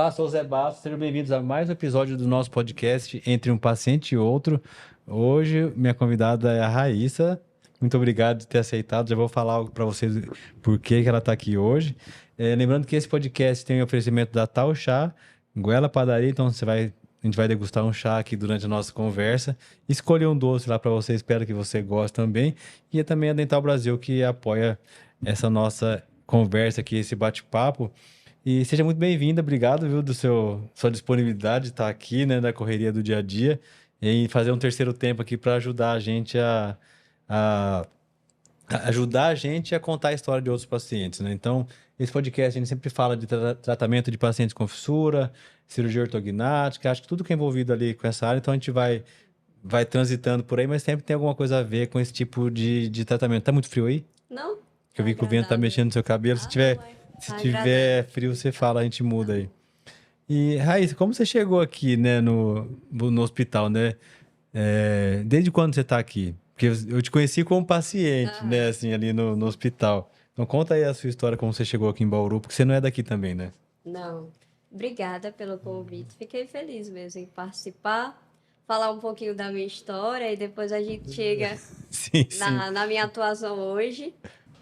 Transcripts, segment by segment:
Olá, sou o Zé Bastos, sejam bem-vindos a mais um episódio do nosso podcast Entre um Paciente e Outro. Hoje, minha convidada é a Raíssa. Muito obrigado por ter aceitado. Já vou falar para vocês por que ela está aqui hoje. Lembrando que esse podcast tem o oferecimento da Tal Chá, Goela Padaria, então a gente vai degustar um chá aqui durante a nossa conversa. Escolher um doce lá para você, espero que você goste também. E também a Dental Brasil, que apoia essa nossa conversa aqui, esse bate-papo. E seja muito bem-vinda, obrigado, viu, sua disponibilidade de estar aqui, né, na correria do dia a dia, e fazer um terceiro tempo aqui para ajudar a gente a ajudar a gente a contar a história de outros pacientes, né? Então, esse podcast a gente sempre fala de tratamento de pacientes com fissura, cirurgia ortognática, acho que tudo que é envolvido ali com essa área, então a gente vai transitando por aí, mas sempre tem alguma coisa a ver com esse tipo de tratamento. Tá muito frio aí? Não, Que eu tá vi que o vento tá agradável. mexendo no seu cabelo. Se Ah, tiver, não, é. se Tá tiver agradável. frio, você fala, a gente muda aí. E, Raíssa, como você chegou aqui, né, no hospital, né? Desde quando você tá aqui? Porque eu te conheci como paciente, né, Aham. assim, ali no hospital. Então conta aí a sua história, como você chegou aqui em Bauru, porque você não é daqui também, né? Não, obrigada pelo convite. Fiquei feliz mesmo em participar, falar um pouquinho da minha história e depois a gente chega Sim, sim. na minha atuação hoje.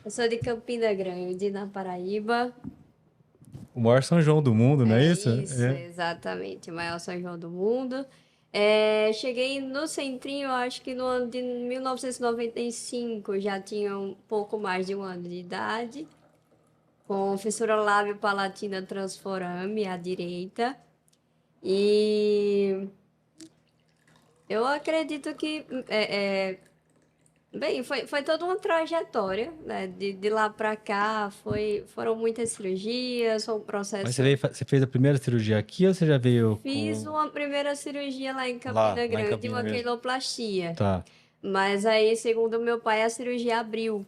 Eu sou de Campina Grande, na Paraíba. O maior São João do mundo, não é É isso? isso, exatamente, o maior São João do mundo. Cheguei no Centrinho, acho que no ano de 1995, já tinha um pouco mais de um ano de idade, com fissura lábio-palatina transforame à direita. E eu acredito que, bem, foi toda uma trajetória, né? De lá para cá, foram muitas cirurgias, foi um Mas processo. você fez a primeira cirurgia aqui ou você já veio Fiz uma primeira cirurgia lá em lá Campina em Grande, Campina uma mesmo? quiloplastia. Tá, Mas aí, segundo meu pai, a cirurgia abriu.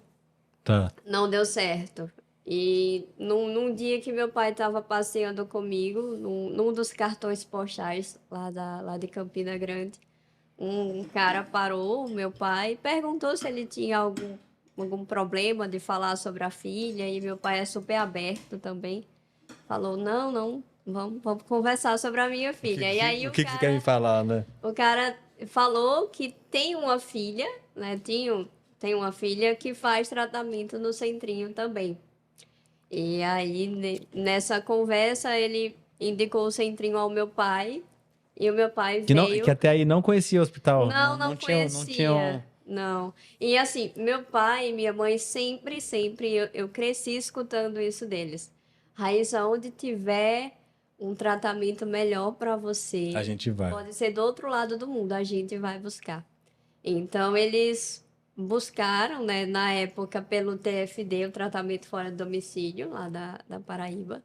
tá. Não deu certo. E num dia que meu pai estava passeando comigo, num dos cartões postais lá de Campina Grande, um cara parou, o meu pai, e perguntou se ele tinha algum problema de falar sobre a filha, e meu pai é super aberto também. Falou, não, vamos conversar sobre a minha filha. E aí O que que você quer me falar, né? o cara falou que tem uma filha, né? Tem uma filha que faz tratamento no centrinho também. E aí, nessa conversa, ele indicou o centrinho ao meu pai, e o meu pai Que veio. até aí não conhecia o hospital. Não, Não não tinham. conhecia, não. E assim, meu pai e minha mãe sempre, eu cresci escutando isso deles. Raíssa, onde tiver um tratamento melhor para A você, gente vai. pode ser do outro lado do mundo, a gente vai buscar. Então, eles buscaram, né, na época, pelo TFD, o tratamento fora do domicílio, lá da Paraíba.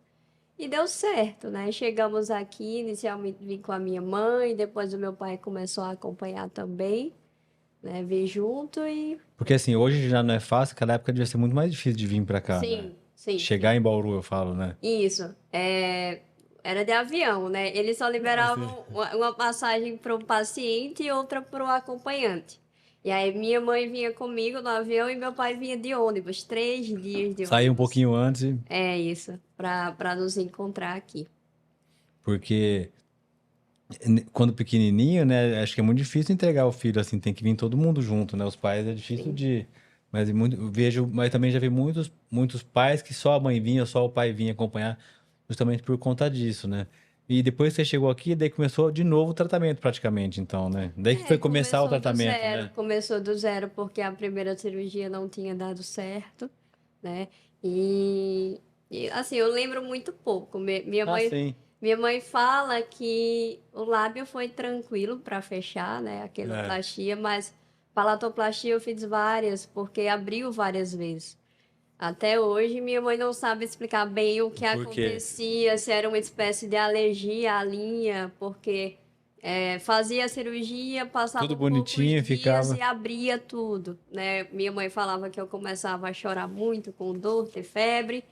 E deu certo, né? Chegamos aqui, inicialmente vim com a minha mãe, depois o meu pai começou a acompanhar também, né? Vir junto e... Porque assim, hoje já não é fácil, aquela época devia ser muito mais difícil de vir pra cá, né? Sim. Chegar em Bauru, eu falo, né? Isso. Era de avião, né? Eles só Assim. liberavam uma passagem para o paciente e outra para o acompanhante. E aí minha mãe vinha comigo no avião e meu pai vinha de ônibus, 3 dias de Sair um ônibus. pouquinho antes, É isso, para nos encontrar aqui. porque quando pequenininho, né? Acho que é muito difícil entregar o filho assim, tem que vir todo mundo junto, né? Os pais é difícil Sim. de. Mas eu vejo, mas também já vi muitos pais que só a mãe vinha, só o pai vinha acompanhar, justamente por conta disso, né? E depois que você chegou aqui, daí começou de novo o tratamento praticamente, então, né? Daí que foi começar o tratamento, né? Começou do zero porque a primeira cirurgia não tinha dado certo, né? E, assim, eu lembro muito pouco. Ah, sim. Minha mãe fala que o lábio foi tranquilo para fechar, né? A É. queloplastia, mas palatoplastia eu fiz várias porque abriu várias vezes. Até hoje, minha mãe não sabe explicar bem o que Por quê? acontecia, se era uma espécie de alergia à linha, porque fazia a cirurgia, Tudo passava poucos bonitinho, dias ficava. e abria tudo, né? Minha mãe falava que eu começava a chorar muito, com dor, ter febre,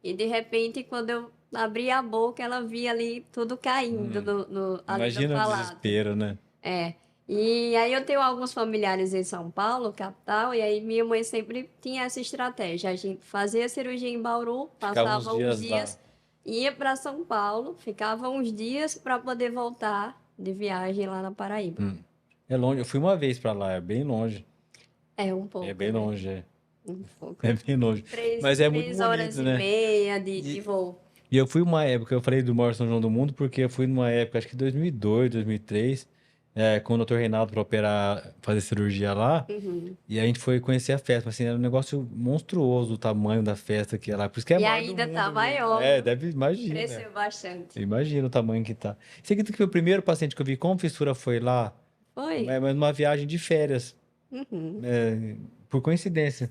e de repente, quando eu abria a boca, ela via ali tudo caindo ali do Imagina o palato. desespero, né? É. E aí eu tenho alguns familiares em São Paulo, capital, e aí minha mãe sempre tinha essa estratégia. A gente fazia a cirurgia em Bauru, Ficava uns passava uns dias lá. dias ia para São Paulo, ficava uns dias para poder voltar de viagem lá na Paraíba. É longe. Eu fui uma vez pra lá, é bem longe. É um É pouco, bem né? longe, é. Um pouco. É bem longe. Três, Mas é muito três horas bonito, e né? meia de E, voo. e eu fui uma época, eu falei do maior São João do mundo, porque eu fui numa época, acho que 2002, 2003, com o Dr. Reinaldo para operar, fazer cirurgia lá. Uhum. E a gente foi conhecer a festa, mas assim, era um negócio monstruoso o tamanho da festa que é lá. Por isso que é a E maior do ainda tá mundo mesmo. maior, É, viu? deve, imagina. Cresceu bastante. Imagina o tamanho que tá. Você acredita que foi o primeiro paciente que eu vi com fissura foi lá, Foi? mas numa viagem de férias, Uhum. por coincidência.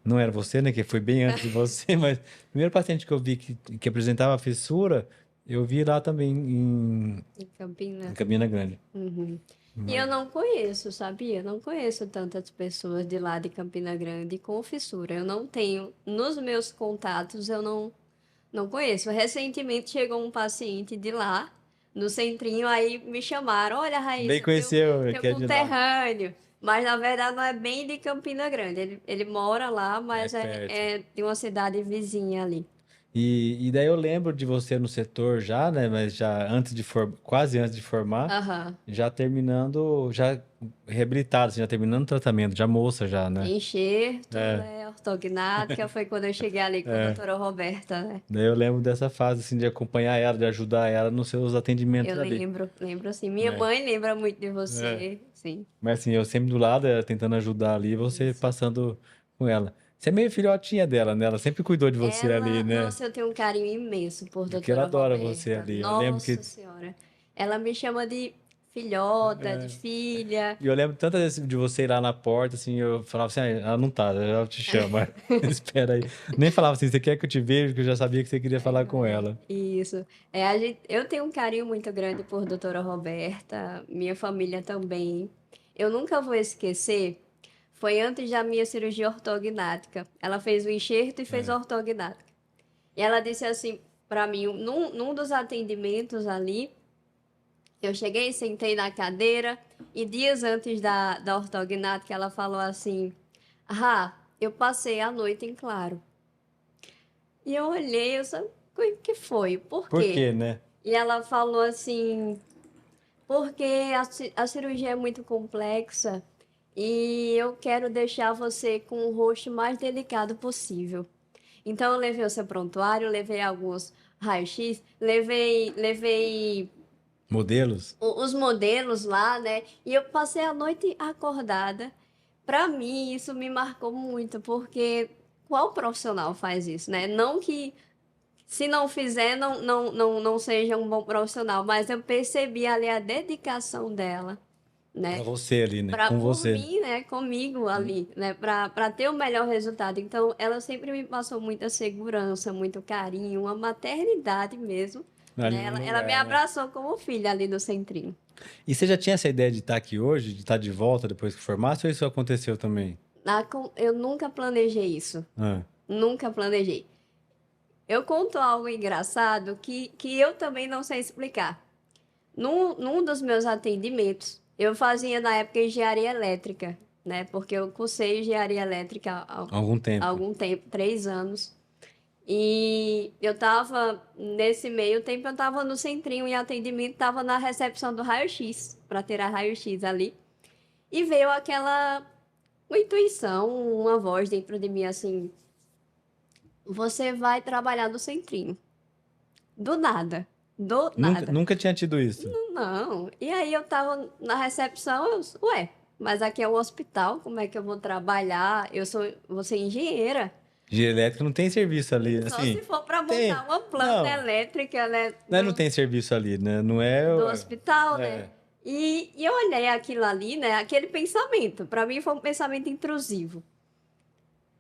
Não era você, né? Que foi bem antes de você, mas o primeiro paciente que eu vi que apresentava fissura, eu vi lá também Em em Campinas. Campina Grande. Uhum. E eu Mas- não conheço, sabia? Não conheço tantas pessoas de lá de Campina Grande com fissura. Eu não tenho, nos meus contatos, eu não conheço. Recentemente chegou um paciente de lá, no centrinho, aí me chamaram, olha, Bem Raíssa, conheceu, teu que é de lá. conterrâneo. Mas na verdade não é bem de Campina Grande. Ele mora lá, É mas perto. é de uma cidade vizinha ali. E daí eu lembro de você no setor já, né? Mas já antes de quase antes de formar, Aham. já terminando, já reabilitado, assim, já terminando o tratamento, já moça já, né? Enxerto, É. né? Ortognática, foi quando eu cheguei ali com a doutora Roberta, né? Daí eu lembro dessa fase, assim, de acompanhar ela, de ajudar ela nos seus atendimentos Eu ali. lembro assim. Minha É. mãe lembra muito de É. você, sim. Mas assim, eu sempre do lado, ela tentando ajudar ali, você Isso. passando com ela. Você é meio filhotinha dela, né? Ela sempre cuidou de você ali, Ela, né? nossa, eu tenho um carinho imenso por Porque ela doutora adora você Roberta. ali. Eu lembro que. Nossa Senhora. Ela me chama de filhota, de filha. E eu lembro tantas vezes de você ir lá na porta, assim, eu falava assim, ah, ela não tá, ela te chama. Espera aí. Nem falava assim, você quer que eu te veja, que eu já sabia que você queria falar com ela. Isso. Eu tenho um carinho muito grande por doutora Roberta, minha família também. Eu nunca vou esquecer, foi antes da minha cirurgia ortognática. Ela fez o enxerto e fez a ortognática. E ela disse assim para mim, num dos atendimentos ali, eu cheguei, sentei na cadeira e dias antes da ortognática ela falou assim: Ah, eu passei a noite em claro. E eu olhei, eu só, o que foi? Por Por quê? quê, né? E ela falou assim, porque a cirurgia é muito complexa e eu quero deixar você com o rosto mais delicado possível. Então eu levei o seu prontuário, levei alguns raios-x, levei Modelos? os modelos lá, né? E eu passei a noite acordada. Para mim, isso me marcou muito, porque qual profissional faz isso, né? Não que se não fizer, não seja um bom profissional, mas eu percebi ali a dedicação dela, Pra né? você ali, né? Pra, Com por você. mim, né? Comigo ali, né? Para ter o melhor resultado. Então, ela sempre me passou muita segurança, muito carinho, uma maternidade mesmo, Ali né? no Ela me lugar, né? abraçou como filha ali no centrinho. E você já tinha essa ideia de estar aqui hoje, de estar de volta depois que formasse, ou isso aconteceu também? Eu nunca planejei isso. Ah, Nunca planejei. Eu conto algo engraçado que eu também não sei explicar. Num dos meus atendimentos, eu fazia na época engenharia elétrica, né? Porque eu cursei engenharia elétrica há algum há tempo. algum tempo, 3 anos. E eu tava, nesse meio tempo, eu tava no centrinho em atendimento, tava na recepção do raio-x, para tirar raio-x ali. E veio aquela uma intuição, uma voz dentro de mim assim: você vai trabalhar no centrinho. Do nada. Do Nunca, nada. nunca tinha tido isso. Não. E aí eu tava na recepção, ué, mas aqui é um hospital, como é que eu vou trabalhar? Vou ser engenheira. Engenharia elétrica não tem serviço ali, Só se assim. for para Tem. montar uma planta Não, elétrica, né, não tem serviço ali, né? Não é. do hospital, né? É. E eu olhei aquilo ali, né? Aquele pensamento. Para mim foi um pensamento intrusivo.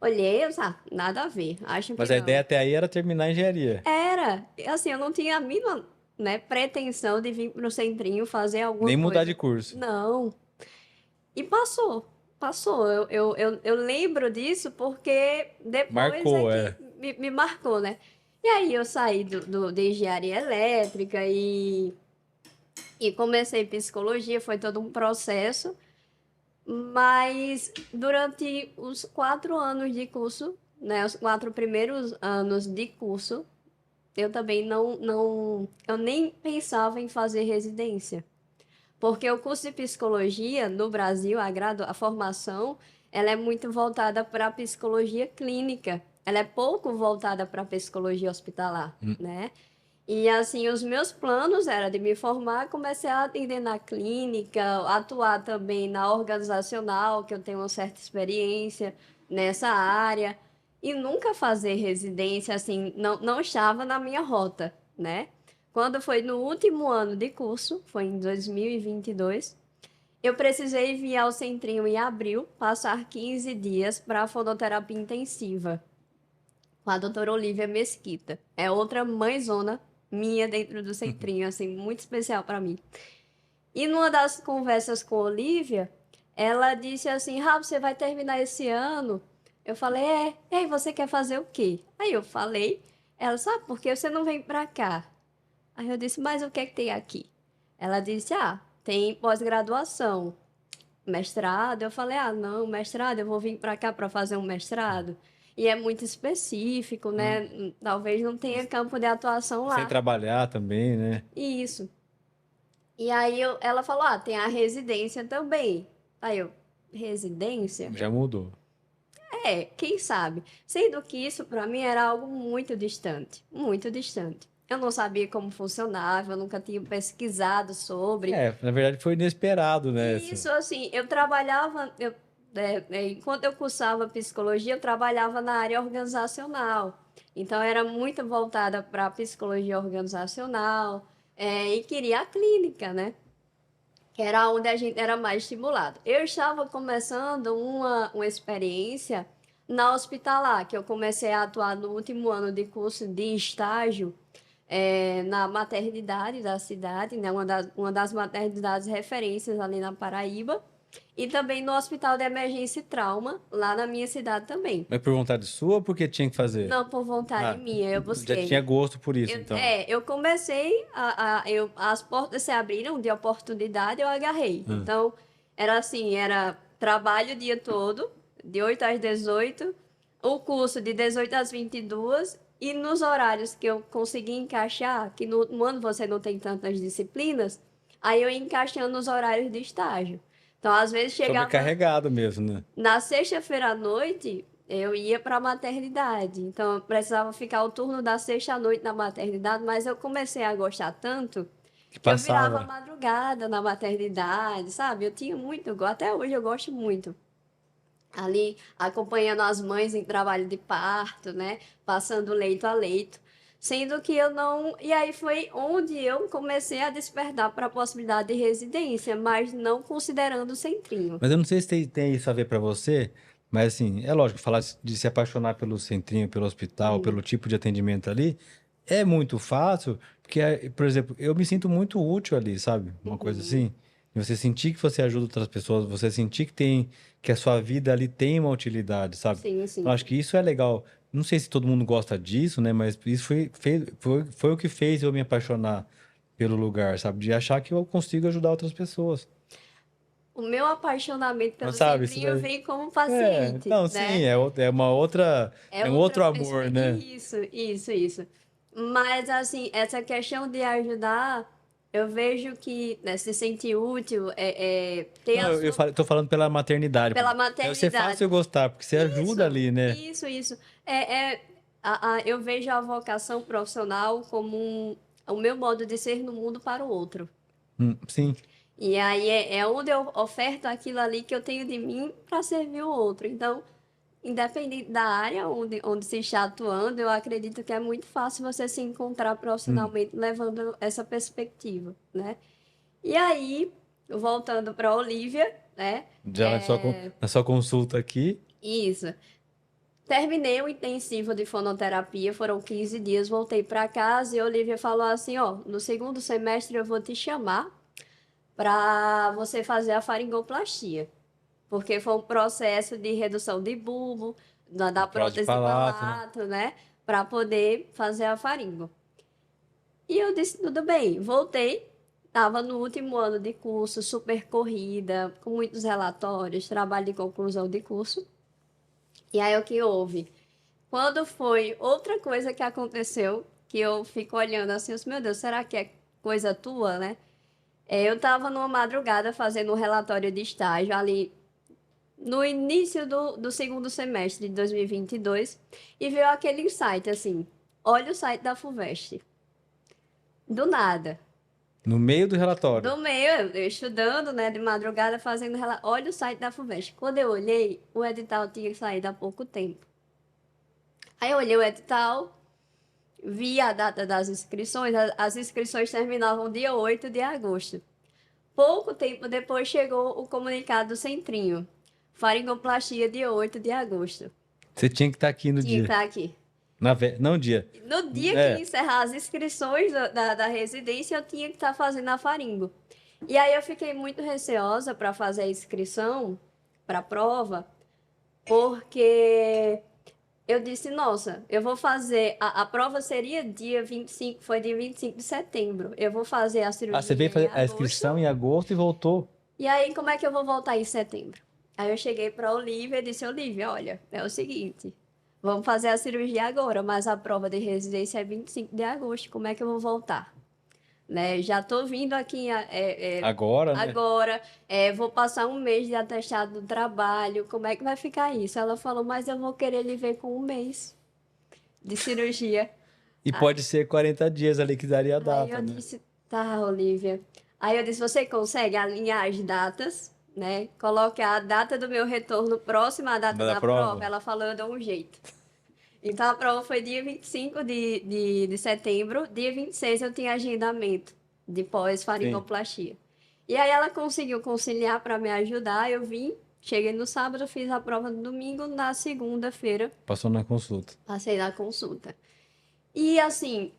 Olhei, nada a ver. Acho que Mas a ideia não. até aí era terminar a engenharia. Era, assim, eu não tinha a mínima, né, pretensão de vir pro centrinho fazer alguma Nem mudar de coisa. curso. Não. E passou, passou. Eu lembro disso porque depois é Marcou, que é. me marcou, né? E aí eu saí de engenharia elétrica e comecei psicologia, foi todo um processo. Mas durante os 4 anos de curso, né, os 4 primeiros anos de curso, eu também eu nem pensava em fazer residência. Porque o curso de psicologia no Brasil, a formação, ela é muito voltada para a psicologia clínica. Ela é pouco voltada para a psicologia hospitalar, né? E assim, os meus planos era de me formar, comecei a atender na clínica, atuar também na organizacional, que eu tenho uma certa experiência nessa área, e nunca fazer residência, assim, não estava na minha rota, né? Quando foi no último ano de curso, foi em 2022, eu precisei vir ao Centrinho em abril, passar 15 dias para fonoterapia intensiva com a doutora Olivia Mesquita. É outra mãezona minha dentro do Centrinho, assim, muito especial para mim. E numa das conversas com a Olivia, ela disse assim: Rafa, você vai terminar esse ano? Eu falei: é. E aí, você quer fazer o quê? Aí eu falei, ela, sabe por que você não vem para cá? Aí eu disse: mas o que é que tem aqui? Ela disse: ah, tem pós-graduação, mestrado. Eu falei: ah, não, mestrado, eu vou vir para cá para fazer um mestrado. E é muito específico, né? Talvez não tenha campo de atuação Sem lá. trabalhar também, né? Isso. E aí ela falou: ah, tem a residência também. Aí eu, residência? Já mudou. É, quem sabe? Sendo que isso para mim era algo muito distante, muito distante. Eu não sabia como funcionava, eu nunca tinha pesquisado sobre. É, na verdade foi inesperado, né? E isso, assim, eu trabalhava, enquanto eu cursava psicologia, eu trabalhava na área organizacional. Então, era muito voltada para a psicologia organizacional, e queria a clínica, né? Que era onde a gente era mais estimulado. Eu estava começando uma experiência na hospitalar, que eu comecei a atuar no último ano de curso de estágio, na maternidade da cidade, né? Uma das maternidades referências ali na Paraíba, e também no Hospital de Emergência e Trauma, lá na minha cidade também. Mas por vontade sua ou porque tinha que fazer? Não por vontade Ah, minha, eu já tinha busquei. gosto por isso, então. Eu comecei as portas se abriram de oportunidade, eu agarrei. Ah. Então, era assim, era trabalho o dia todo, de 8 às 18, o curso de 18 às 22, e nos horários que eu consegui encaixar, que no ano você não tem tantas disciplinas, aí eu ia encaixando nos horários de estágio. Então, às vezes chegava Sobrecarregado mesmo, né? na sexta-feira à noite, eu ia para a maternidade. Então, eu precisava ficar o turno da sexta à noite na maternidade, mas eu comecei a gostar tanto Que que eu virava passava. madrugada na maternidade, sabe? Eu tinha muito, até hoje eu gosto muito. Ali, acompanhando as mães em trabalho de parto, né? Passando leito a leito. Sendo que eu não. E aí foi onde eu comecei a despertar para a possibilidade de residência, mas não considerando o centrinho. Mas eu não sei se tem isso a ver pra você, mas assim, é lógico, falar de se apaixonar pelo centrinho, pelo hospital, pelo tipo de atendimento ali, é muito fácil, porque, por exemplo, eu me sinto muito útil ali, sabe? Uma coisa Uhum. assim. E você sentir que você ajuda outras pessoas, você sentir que a sua vida ali tem uma utilidade, sabe? Sim, Então, sim. acho que isso é legal. Não sei se todo mundo gosta disso, né? Mas isso foi o que fez eu me apaixonar pelo lugar, sabe? De achar que eu consigo ajudar outras pessoas. O meu apaixonamento Não pelo sabe isso centrinho daí? vem como É, paciente, não, sim, né? é uma outra, É é um outra outro amor, perspectiva. né? Isso. Mas, assim, essa questão de ajudar, eu vejo que, né, se sentir útil ter Não, a eu sua. tô falando pela maternidade, pô. Pela Deve ser maternidade. fácil eu gostar, porque você ajuda Isso, ali, né? isso. Eu vejo a vocação profissional como o meu modo de ser no mundo para o outro. Sim. E aí é onde eu oferto aquilo ali que eu tenho de mim para servir o outro. Então, independente da área onde se está atuando, eu acredito que é muito fácil você se encontrar Hum. profissionalmente levando essa perspectiva, né? E aí, voltando para a Olivia, né? Já na sua consulta aqui, Isso. Terminei o intensivo de fonoterapia, foram 15 dias, voltei para casa e a Olivia falou assim, ó, no segundo semestre eu vou te chamar para você fazer a faringoplastia, porque foi um processo de redução de bulbo, da prótese de prótese de palato, né? palato, né, para poder fazer a faringo. E eu disse, tudo bem, voltei, estava no último ano de curso, super corrida, com muitos relatórios, trabalho de conclusão de curso. E aí o que houve? Quando foi outra coisa que aconteceu, que eu fico olhando assim, meu Deus, será que é coisa tua, né? Eu estava numa madrugada fazendo um relatório de estágio ali no início do segundo semestre de 2022 e veio aquele insight assim, olha o site da FUVEST. Do nada. No meio do relatório. Do meio, eu estudando, né, de madrugada, fazendo relatório. Olha o site da FUVEST. Quando eu olhei, o edital tinha saído há pouco tempo. Aí eu olhei o edital, vi a data das inscrições, as inscrições terminavam dia 8 de agosto. Pouco tempo depois chegou o comunicado do Centrinho. Faringoplastia, dia 8 de agosto. Você tinha que estar aqui no Tinha que dia. estar aqui. Não dia. No dia que É. encerrar as inscrições da residência, eu tinha que estar fazendo a faringo. E aí eu fiquei muito receosa para fazer a inscrição para a prova, porque eu disse, nossa, eu vou fazer. A prova seria dia 25, foi dia 25 de setembro. Eu vou fazer a cirurgia Você veio em fazer a agosto. inscrição em agosto e voltou. E aí, como é que eu vou voltar em setembro? Aí eu cheguei para a Olivia e disse, Olivia, olha, é o seguinte, vamos fazer a cirurgia agora, mas a prova de residência é 25 de agosto, como é que eu vou voltar? Né? Já estou vindo aqui Agora, né? agora, vou passar um mês de atestado do trabalho, como é que vai ficar isso? Ela falou, mas eu vou querer lhe ver com um mês de cirurgia. E pode ser 40 dias ali que daria a Aí data, eu né? disse, tá, Olivia. Aí eu disse, você consegue alinhar as datas, né? Coloque a data do meu retorno próxima à data Da da prova? prova. Ela falou, eu dou um jeito. Então a prova foi dia 25 de setembro. Dia 26 eu tinha agendamento de pós-faringoplastia. E aí ela conseguiu conciliar para me ajudar. Eu vim, cheguei no sábado, fiz a prova no domingo, na segunda-feira Passou na consulta. passei na consulta. E assim,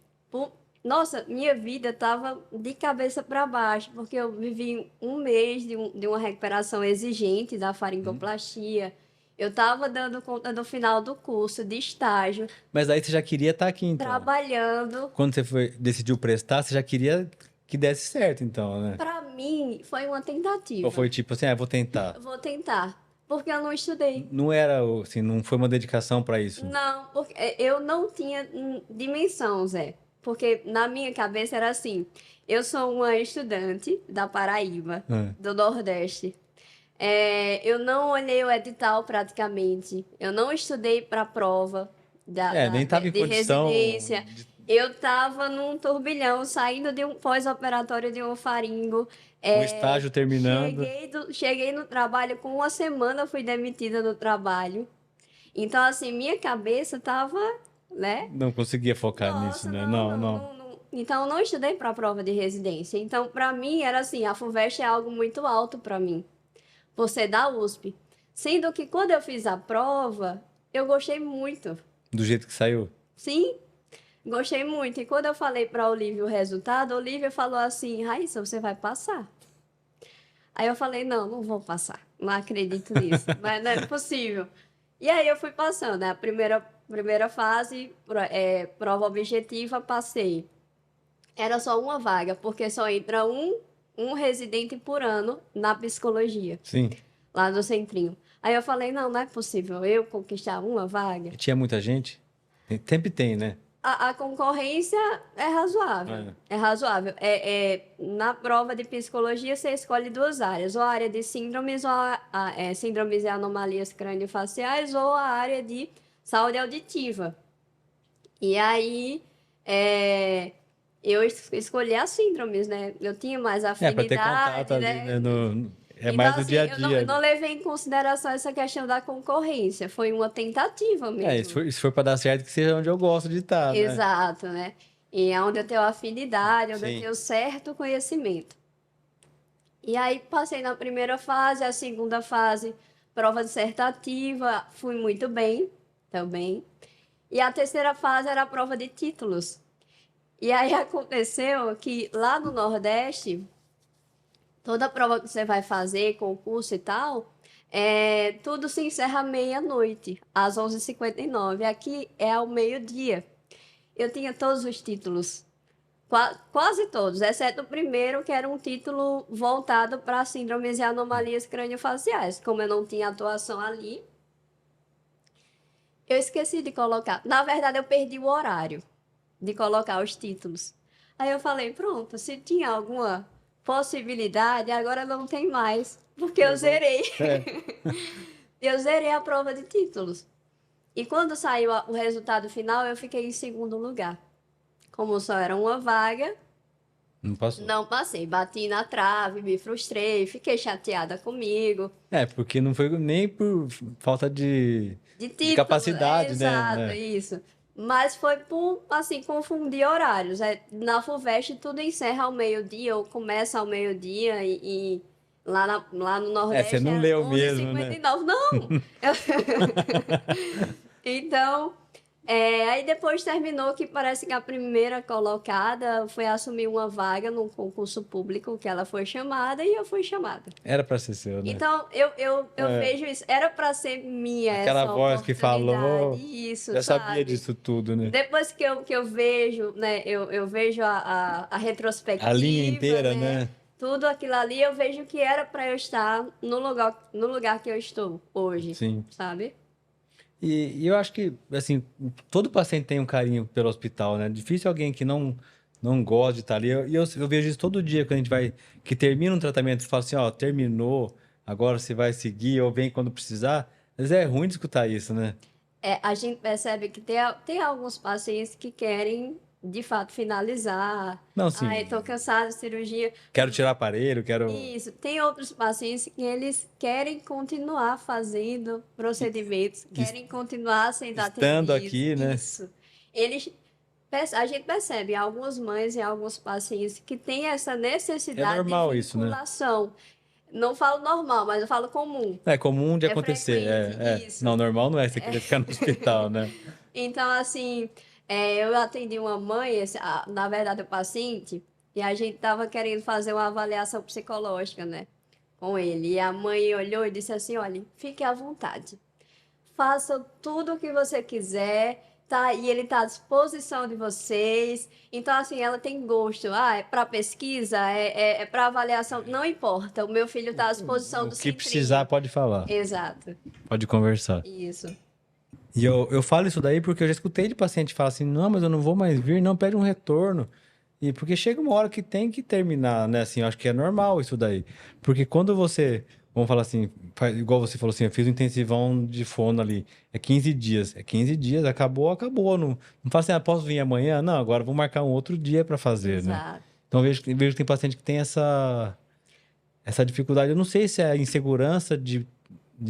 nossa, minha vida tava de cabeça para baixo, porque eu vivi um mês de uma recuperação exigente da faringoplastia. Eu tava dando conta do final do curso, de estágio, Mas aí você já queria estar aqui, então. trabalhando. Quando você decidiu prestar, você já queria que desse certo, então, né? Para mim, foi uma tentativa. Ou foi tipo assim, vou tentar. Eu vou tentar, porque eu não estudei. Não era, assim, não foi uma dedicação para isso. Não, porque eu não tinha dimensão, Zé. Porque na minha cabeça era assim: eu sou uma estudante da Paraíba, do Nordeste. Eu não olhei o edital praticamente. Eu não estudei para a prova Nem tava em de condição residência. Eu estava num turbilhão, saindo de um pós-operatório de um faringo. O estágio terminando. Cheguei no trabalho, com uma semana fui demitida do trabalho. Então, assim, minha cabeça tava, né? Não conseguia focar nisso, Nossa, né? não. Então, eu não estudei para a prova de residência. Então, para mim, era assim, a FUVEST é algo muito alto para mim, por ser da USP. Sendo que quando eu fiz a prova, eu gostei muito. Do jeito que saiu. Sim, gostei muito. E quando eu falei para a Olivia o resultado, a Olivia falou assim, Raíssa, você vai passar. Aí eu falei, não vou passar. Não acredito nisso. Mas não é possível. E aí eu fui passando, né? A primeira fase, prova objetiva, passei. Era só uma vaga, porque só entra um residente por ano na psicologia, Sim. lá no Centrinho. Aí eu falei, não é possível eu conquistar uma vaga. E tinha muita gente? Sempre tem, né? A concorrência é razoável. É razoável. Na prova de psicologia, você escolhe duas áreas. Ou a área de síndromes, ou síndromes e anomalias craniofaciais, ou a área de saúde auditiva. E aí, eu escolhi as síndromes, né? Eu tinha mais Para ter afinidade, contato ali, né? né? Então, mais no assim, dia a eu dia. não levei em consideração essa questão da concorrência. Foi uma tentativa mesmo. Se for para dar certo, que seja onde eu gosto de estar, né? Exato, né? E é onde eu tenho afinidade, onde Sim. eu tenho certo conhecimento. E aí passei na primeira fase, a segunda fase, prova dissertativa, fui muito bem também. E a terceira fase era a prova de títulos. E aí aconteceu que lá no Nordeste, toda prova que você vai fazer, concurso e tal, tudo se encerra meia-noite, às 11h59. Aqui é ao meio-dia. Eu tinha todos os títulos, quase todos, exceto o primeiro, que era um título voltado para síndromes e anomalias craniofaciais. Como eu não tinha atuação ali, eu esqueci de colocar. Na verdade, eu perdi o horário de colocar os títulos. Aí eu falei, pronto, se tinha alguma possibilidade, agora não tem mais, porque eu zerei. É. Eu zerei a prova de títulos. E quando saiu o resultado final, eu fiquei em segundo lugar. Como só era uma vaga, Não passou. não passei. Bati na trave, me frustrei, fiquei chateada comigo. É, porque não foi nem por falta De de título, capacidade, exato, né? É. isso. Mas foi por, assim, confundir horários. Na FUVEST tudo encerra ao meio-dia, ou começa ao meio-dia, e lá no É, você Nordeste não é leu mesmo, né? 11h59. Não! Então, aí depois terminou que parece que a primeira colocada foi assumir uma vaga num concurso público que ela foi chamada e eu fui chamada. Era pra ser seu, né? Então, eu É. vejo isso. Era para ser minha Aquela essa voz que oportunidade, falou, isso, já sabia sabe? disso tudo, né? Depois que eu vejo, né, eu vejo a A linha retrospectiva, inteira, né? né? Tudo aquilo ali, eu vejo que era para eu estar no lugar que eu estou hoje, Sim. sabe? E eu acho que, assim, todo paciente tem um carinho pelo hospital, né? Difícil alguém que não gosta de estar ali. Eu vejo isso todo dia quando a gente vai, que termina um tratamento e fala assim, ó, terminou, agora você vai seguir ou vem quando precisar. Mas é ruim de escutar isso, né? A gente percebe que tem alguns pacientes que querem, de fato, finalizar. Não, Ai, assim, estou cansado de cirurgia. quero tirar aparelho, quero Isso. Tem outros pacientes que eles querem continuar fazendo procedimentos, es- querem continuar sendo estando atendidos. aqui, né? Isso. Eles, a gente percebe algumas mães e alguns pacientes que têm essa É necessidade de normal isso, né? vinculação. Não falo normal, mas eu falo comum. É comum de É acontecer. frequente, isso. Não, normal não é você querer ficar no hospital, né? Então, assim, eu atendi uma mãe, na verdade, o paciente, e a gente estava querendo fazer uma avaliação psicológica, né, com ele. E a mãe olhou e disse assim: olha, fique à vontade, faça tudo o que você quiser, tá? E ele está à disposição de vocês. Então, assim, ela tem gosto. Ah, é para pesquisa, é para avaliação, não importa. O meu filho está à disposição O do que precisar, Centrinho. pode falar, Exato, pode conversar. isso. E eu falo isso daí porque eu já escutei de paciente falar assim, não, mas eu não vou mais vir, não, pede um retorno. E porque chega uma hora que tem que terminar, né? Assim, eu acho que é normal isso daí. Porque quando você, vamos falar assim, igual você falou assim, eu fiz um intensivão de fono ali, é 15 dias. É 15 dias, acabou, acabou. Não fala assim, ah, posso vir amanhã? Não, agora eu vou marcar um outro dia para fazer, né? Exato. Então eu vejo que tem paciente que tem essa dificuldade. Eu não sei se é a insegurança de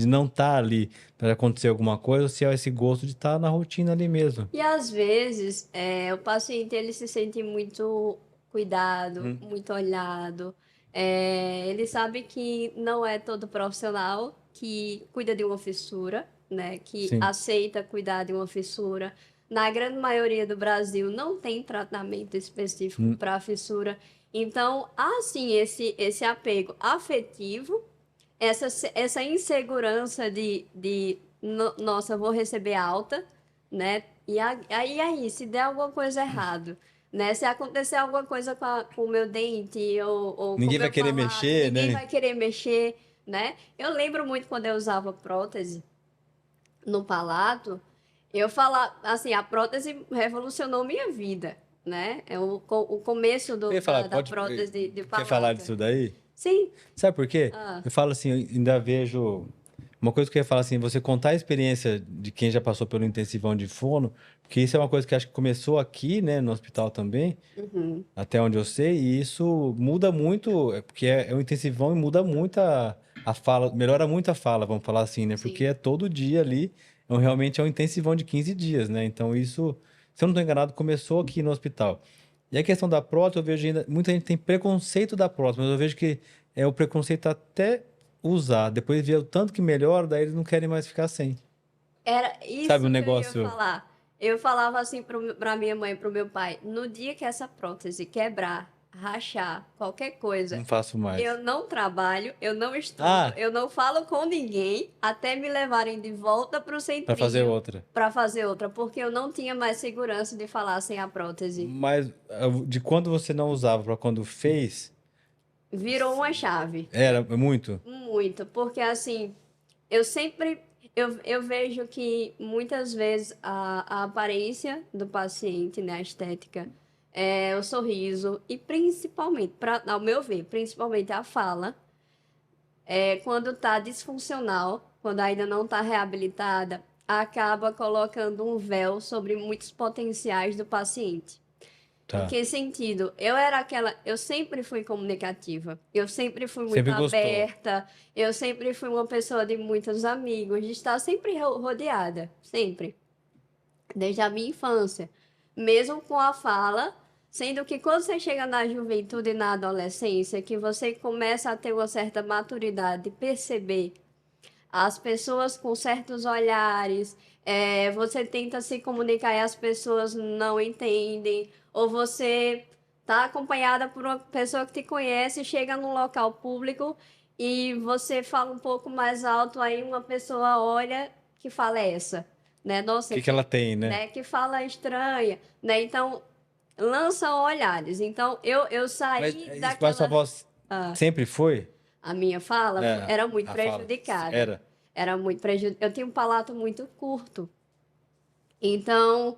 não estar ali para acontecer alguma coisa, ou se é esse gosto de estar na rotina ali mesmo. E às vezes o paciente ele se sente muito cuidado, Hum. muito olhado. Ele sabe que não é todo profissional que cuida de uma fissura, né? Que Sim. aceita cuidar de uma fissura. Na grande maioria do Brasil não tem tratamento específico Hum. para fissura. Então, há sim esse apego afetivo, essa insegurança nossa, vou receber alta, né? E aí, se der alguma coisa errado, né? Se acontecer alguma coisa com o meu dente ou com o Ninguém vai meu querer palato, mexer, ninguém né? vai querer mexer, né? Eu lembro muito quando eu usava prótese no palato, eu falava, assim, a prótese revolucionou minha vida, né? O começo Eu ia falar, da prótese de quer falar palato. disso daí? Sim. Sabe por quê? Ah. Eu falo assim, eu ainda vejo. Uma coisa que eu ia falar assim, você contar a experiência de quem já passou pelo intensivão de fono, porque isso é uma coisa que acho que começou aqui, né, no hospital também, Uhum. até onde eu sei, e isso muda muito, porque é um intensivão e muda muito a fala, melhora muito a fala, vamos falar assim, né? Porque Sim. é todo dia ali, realmente é um intensivão de 15 dias, né? Então isso, se eu não estou enganado, começou aqui no hospital. E a questão da prótese, eu vejo ainda, muita gente tem preconceito da prótese, mas eu vejo que é o preconceito até usar, depois ver o tanto que melhora, daí eles não querem mais ficar sem. Era Sabe isso o que eu ia negócio? falar. Eu falava assim pra minha mãe e pro meu pai: no dia que essa prótese quebrar, rachar, qualquer coisa, Não faço mais. eu não trabalho, eu não estudo, Ah, eu não falo com ninguém até me levarem de volta pro para fazer centrinho outra. pra fazer outra, porque eu não tinha mais segurança de falar sem a prótese. Mas de quando você não usava para quando fez, Virou uma chave. era muito? Muito, porque assim, eu sempre. eu vejo que muitas vezes a aparência do paciente, né, a estética, o sorriso e principalmente, ao meu ver, principalmente a fala, quando está disfuncional, quando ainda não está reabilitada, acaba colocando um véu sobre muitos potenciais do paciente. Em Tá. que sentido? Eu sempre fui comunicativa, eu sempre fui muito Sempre gostou. aberta, eu sempre fui uma pessoa de muitos amigos, de estar sempre rodeada, sempre, desde a minha infância, mesmo com a fala, sendo que quando você chega na juventude e na adolescência, que você começa a ter uma certa maturidade, perceber as pessoas com certos olhares, você tenta se comunicar e as pessoas não entendem, ou você está acompanhada por uma pessoa que te conhece, chega num local público e você fala um pouco mais alto, aí uma pessoa olha que fala essa, né? O Nossa, que que ela tem, né? né? Que fala estranha, né? Então, lançam olhares. Então, eu Mas, saí mas sua daquela... voz Ah, sempre foi? a minha fala É, era muito a fala. prejudicada. Era. Era muito prejudicada. Eu tinha um palato muito curto. Então,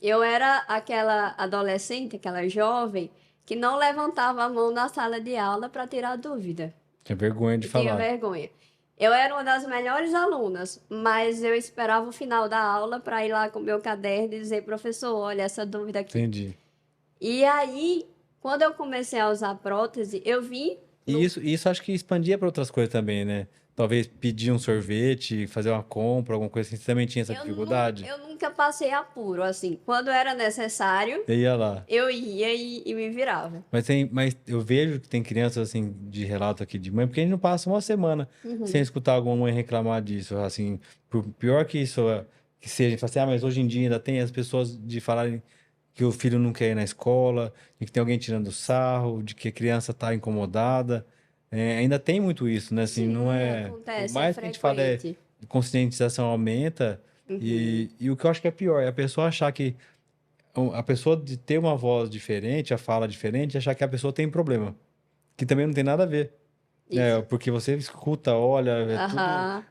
eu era aquela adolescente, aquela jovem, que não levantava a mão na sala de aula para tirar dúvida. Tinha vergonha de Eu tinha falar. vergonha. Eu era uma das melhores alunas, mas eu esperava o final da aula para ir lá com o meu caderno e dizer, professor, olha essa dúvida aqui. Entendi. E aí, quando eu comecei a usar prótese, eu vi E no isso acho que expandia para outras coisas também, né? Talvez pedir um sorvete, fazer uma compra, alguma coisa assim. Você também tinha essa dificuldade? eu nunca passei apuro, assim. Quando era necessário, Eu ia lá. eu ia e me virava. Mas eu vejo que tem crianças assim de relato aqui de mãe, porque a gente não passa uma semana sem Uhum. escutar alguma mãe reclamar disso, assim, por pior que isso que seja, a gente fala assim, mas hoje em dia ainda tem as pessoas de falarem que o filho não quer ir na escola, de que tem alguém tirando sarro, de que a criança está incomodada. Ainda tem muito isso, né? Assim, não Sim, é. Por acontece, é mais que a gente fale frequente. conscientização aumenta, Uhum. e o que eu acho que é pior é a pessoa achar que a pessoa de ter uma voz diferente, a fala diferente, achar que a pessoa tem problema, que também não tem nada a ver. Isso. Porque você escuta, olha, é tudo Aham.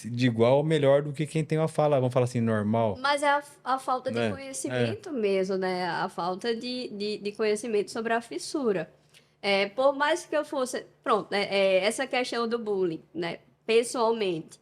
de igual ou melhor do que quem tem uma fala, vamos falar assim, normal, Mas é a falta de né? É. conhecimento mesmo, né? A falta de conhecimento sobre a fissura. Por mais que eu fosse. Pronto, né? Essa questão do bullying, né? Pessoalmente.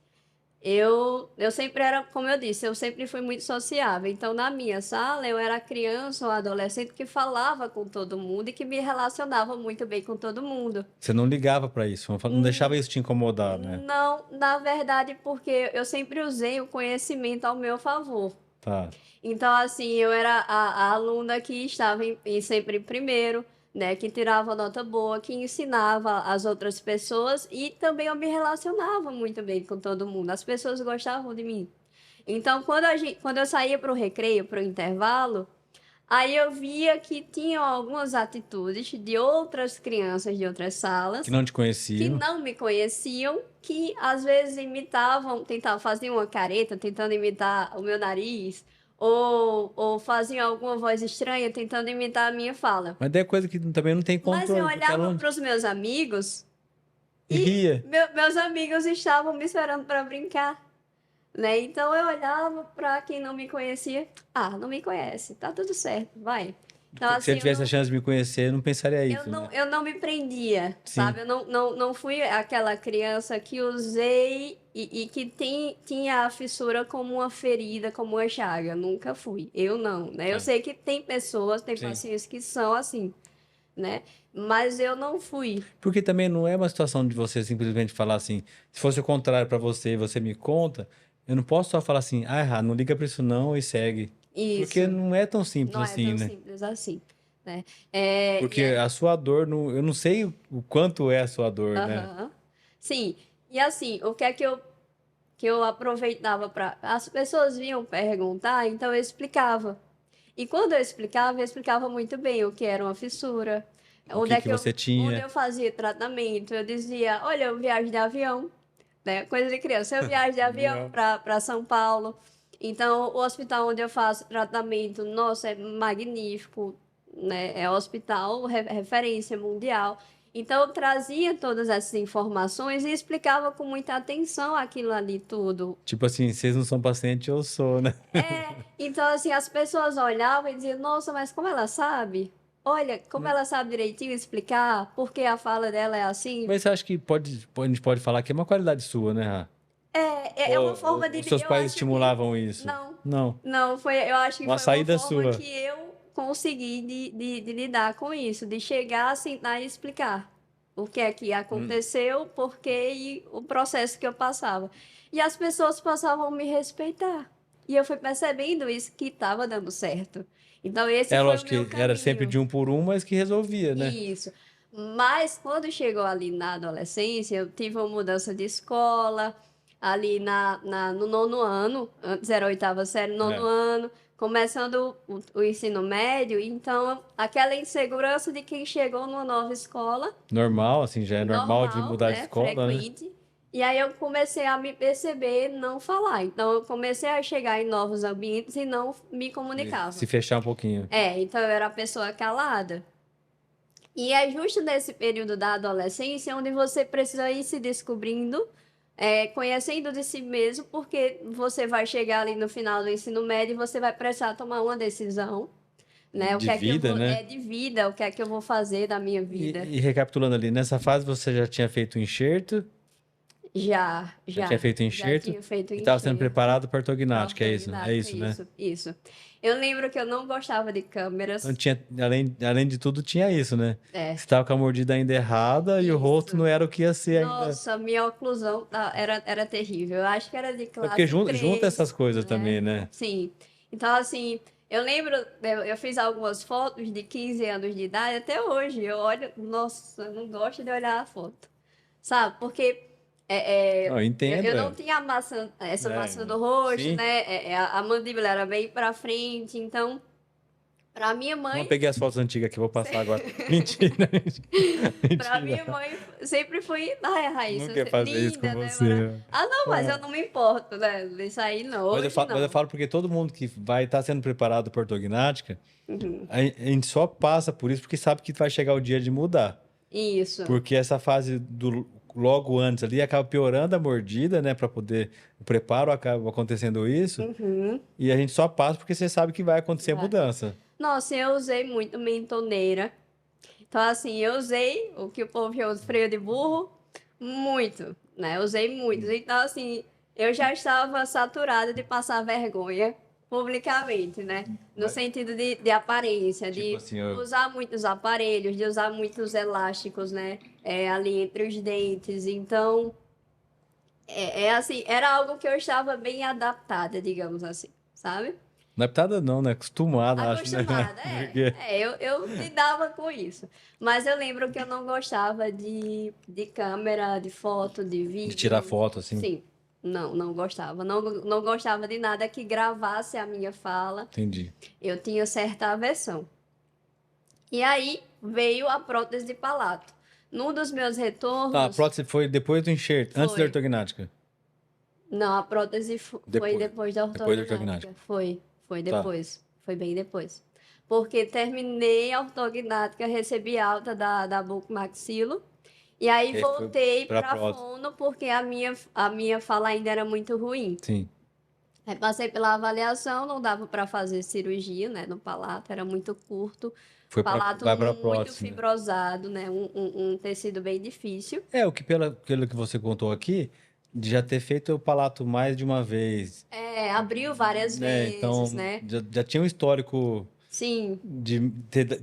Eu sempre era, como eu disse, eu sempre fui muito sociável. Então, na minha sala, eu era criança ou adolescente que falava com todo mundo e que me relacionava muito bem com todo mundo. Você não ligava pra isso, não deixava isso te incomodar, né? Não, na verdade, porque eu sempre usei o conhecimento ao meu favor. Tá. Então, assim, eu era a aluna que estava sempre em primeiro, né? Que tirava nota boa, que ensinava as outras pessoas e também eu me relacionava muito bem com todo mundo. As pessoas gostavam de mim. Então, quando eu saía para o recreio, para o intervalo, aí eu via que tinham algumas atitudes de outras crianças de outras Que salas não te que conheciam. não me conheciam, que às vezes imitavam, tentavam fazer uma careta, tentando imitar o meu nariz, ou faziam alguma voz estranha, tentando imitar a minha fala. Mas daí é coisa que também não tem Mas eu controle, porque olhava aluno para os meus amigos e e ria. meus amigos estavam me esperando para brincar, né? Então eu olhava para quem não me conhecia, não me conhece, tá tudo certo, vai. Então Se assim, ele tivesse a chance de me conhecer, eu não pensaria isso, né? eu não me prendia, Sim. sabe? Eu não fui aquela criança que usei e que tinha a fissura como uma ferida, como uma chaga. Nunca fui. Eu não, né? Eu Tá. sei que tem pessoas, tem Sim. pacientes que são assim, né? Mas eu não fui. Porque também não é uma situação de você simplesmente falar assim, se fosse o contrário pra você e você me conta, eu não posso só falar assim, não liga pra isso não e segue. Porque Isso. não é tão simples Não é assim, tão né? simples assim, né? Porque a sua dor, eu não sei o quanto é a sua dor, né? Aham. Sim. E assim, o que é que eu aproveitava para. As pessoas vinham perguntar, então eu explicava. E quando eu explicava muito bem o que era uma fissura, O que que você onde tinha. eu fazia tratamento. Eu dizia: olha, eu viajo de avião, né? Coisa de criança. Eu viajo de avião Avião. para São Paulo. Então, o hospital onde eu faço tratamento, nossa, é magnífico, né? É hospital referência mundial. Então, eu trazia todas essas informações e explicava com muita atenção aquilo ali tudo. Tipo assim, vocês não são paciente, eu sou, né? Então, assim, as pessoas olhavam e diziam, nossa, mas como ela sabe? Olha, como ela sabe direitinho explicar por que a fala dela é assim. Mas você acha que a gente pode falar que é uma qualidade sua, né, Rá? É uma forma Ou de. seus Eu pais acho que. estimulavam isso? Não, Não. não, eu acho que Uma foi uma saída forma sua. que eu consegui de lidar com isso, de chegar, sentar e explicar o que é que aconteceu, por quê e o processo que eu passava. E as pessoas passavam a me respeitar. E eu fui percebendo isso que estava dando certo. Então, esse É foi o lógico meu que era sempre caminho. de um por um, mas que resolvia, né? Isso. Mas quando chegou ali na adolescência, eu tive uma mudança de escola, ali no nono ano, antes era a oitava série, nono É. ano, começando o ensino médio, então aquela insegurança de quem chegou numa nova escola, Normal, assim, já é normal de normal, mudar de né, escola, né? frequente. E aí eu comecei a me perceber não falar. Então eu comecei a chegar em novos ambientes e não me Se comunicava. fechar um pouquinho. Então eu era a pessoa calada. E é justo nesse período da adolescência onde você precisa ir se descobrindo, conhecendo de si mesmo, porque você vai chegar ali no final do ensino médio e você vai precisar tomar uma decisão, né? O De que é que eu vida, vou, né? de vida, o que é que eu vou fazer da minha vida. E recapitulando ali, nessa fase você já tinha feito o enxerto, Já, já tinha já, feito o já enxerto tinha feito e estava sendo enxerto, preparado para ortognática, é isso? É ortognática, isso, né? isso. Eu lembro que eu não gostava de Então câmeras. tinha, além de tudo, tinha isso, né? É, Você estava com a mordida ainda errada e o rosto isso. não era o que ia ser ainda. Nossa, minha oclusão era terrível. Eu acho que era de É porque classe junta essas 3, coisas né? também, né? Sim. Então, assim, eu lembro, eu fiz algumas fotos de 15 anos de idade, até hoje. Eu olho, nossa, eu não gosto de olhar a foto. Sabe? Porque Não, eu eu entendo, não é. tinha essa maçã É, do rosto, sim. né? A mandíbula era bem pra frente. Então, pra minha Não, eu mãe. peguei as fotos antigas que eu vou passar agora. Mentira, Pra minha mentira. mãe sempre fui, ai, Não Raíssa, quer fazer isso com linda, né? você. Ah, não, mas eu Ah. não me importo, né? Isso aí não, hoje Mas eu não. falo porque todo mundo que vai estar sendo preparado para ortognática, Uhum. a gente só passa por isso porque sabe que vai chegar o dia de mudar. Isso. Porque essa fase do logo antes ali acaba piorando a mordida, né? Para poder. O preparo acaba acontecendo isso. Uhum. E a gente só passa porque você sabe que vai acontecer a Vai. mudança. Nossa, eu usei muito mentoneira. Então, assim, eu usei o que o povo chama de freio de burro, muito, né? Eu usei muito. Então, assim, eu já estava saturada de passar vergonha publicamente, né? No Mas, sentido de aparência, tipo de assim, usar muitos aparelhos, de usar muitos elásticos, né? Ali entre os dentes. Então, assim, era algo que eu estava bem adaptada, digamos assim, sabe? não é pitada não, né? Acostumado, acho, né? Acostumada, Porque eu lidava com isso. Mas eu lembro que eu não gostava de câmera, de foto, de de tirar vídeo. foto, assim. Sim, não gostava. Não gostava de nada que gravasse a minha fala. Entendi. Eu tinha certa aversão. E aí veio a prótese de palato. Num dos meus Tá, a retornos, prótese foi depois do enxerto, antes da foi. ortognática. Não, a prótese foi Depois. depois da Depois da ortognática. ortognática. Foi Tá. depois. Foi bem depois. Porque terminei a ortognática, recebi alta da bucomaxilo. E aí E aí foi voltei pra para prótese. fono porque a minha fala ainda era muito ruim. Sim. Aí passei pela avaliação, não dava para fazer cirurgia, né, no palato, era muito curto. Palato Vai pra muito prótese, né? fibrosado, né, um tecido bem difícil. É, o que pelo que você contou aqui, de já ter feito o palato mais de uma vez, Abriu várias né? vezes, Então, né? já tinha um histórico Sim, de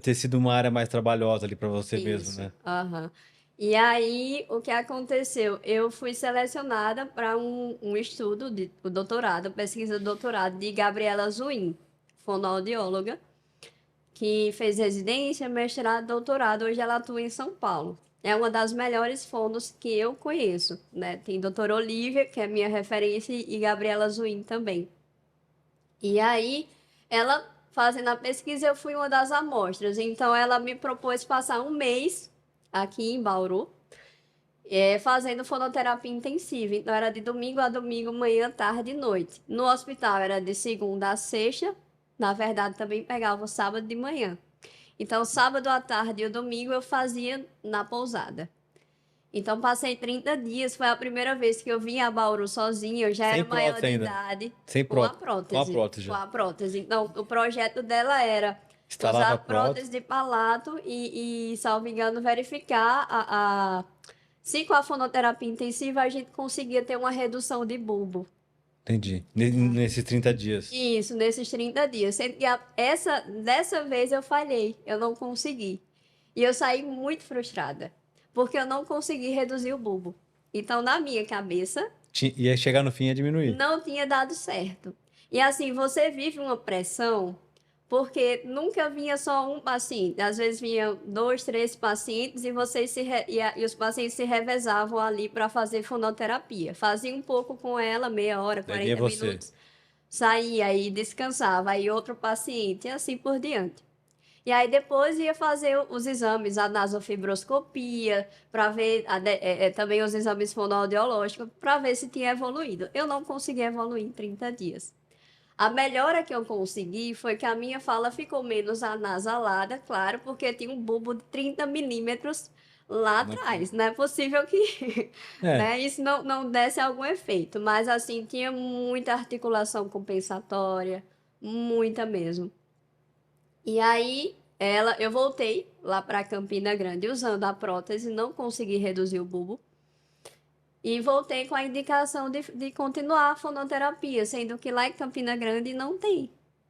ter sido uma área mais trabalhosa ali pra você mesmo, isso. né? Aham. E aí, o que aconteceu? Eu fui selecionada para um estudo, o doutorado, pesquisa de doutorado de Gabriela Zuin, fonoaudióloga, que fez residência, mestrado, doutorado. Hoje ela atua em São Paulo. É uma das melhores fonos que eu conheço, né? Tem doutora Olivia, que é minha referência, e Gabriela Zuin também. E aí, ela fazendo a pesquisa, eu fui uma das amostras. Então, ela me propôs passar um mês aqui em Bauru, fazendo fonoterapia intensiva. Então, era de domingo a domingo, manhã, tarde e noite. No hospital, era de segunda a sexta. Na verdade, também pegava o sábado de manhã. Então, sábado à tarde e o domingo eu fazia na pousada. Então, passei 30 dias. Foi a primeira vez que eu vim a Bauru sozinha. Eu já Sem era maior prótese de ainda. idade Sem com a prótese. Com a prótese. prótese Com já. a prótese. Então, o projeto dela era Instalava usar a prótese. prótese de palato salvo engano, verificar se com a fonoterapia intensiva a gente conseguia ter uma redução de bulbo. Entendi. Nesses 30 dias. Isso, nesses 30 dias. Sendo que dessa vez eu falhei, eu não consegui. E eu saí muito frustrada, porque eu não consegui reduzir o bulbo. Então, na minha cabeça, Ia chegar no fim e ia diminuir. não tinha dado certo. E assim, você vive uma pressão, porque nunca vinha só um paciente. Às vezes vinham 2, 3 pacientes e e os pacientes se revezavam ali para fazer fonoterapia. Fazia um pouco com ela, meia hora, Daí vinha 40 você. minutos. Saía e descansava, aí outro paciente, e assim por diante. E aí depois ia fazer os exames, a nasofibroscopia, para ver também os exames fonoaudiológicos, para ver se tinha evoluído. Eu não consegui evoluir em 30 dias. A melhora que eu consegui foi que a minha fala ficou menos anasalada, claro, porque tinha um bulbo de 30 milímetros lá atrás. Não é possível que É. isso não desse algum efeito. Mas, assim, tinha muita articulação compensatória, muita mesmo. E aí, eu voltei lá para Campina Grande usando a prótese, não consegui reduzir o bulbo. E voltei com a indicação de continuar a fonoterapia, sendo que lá em Campina Grande não tem,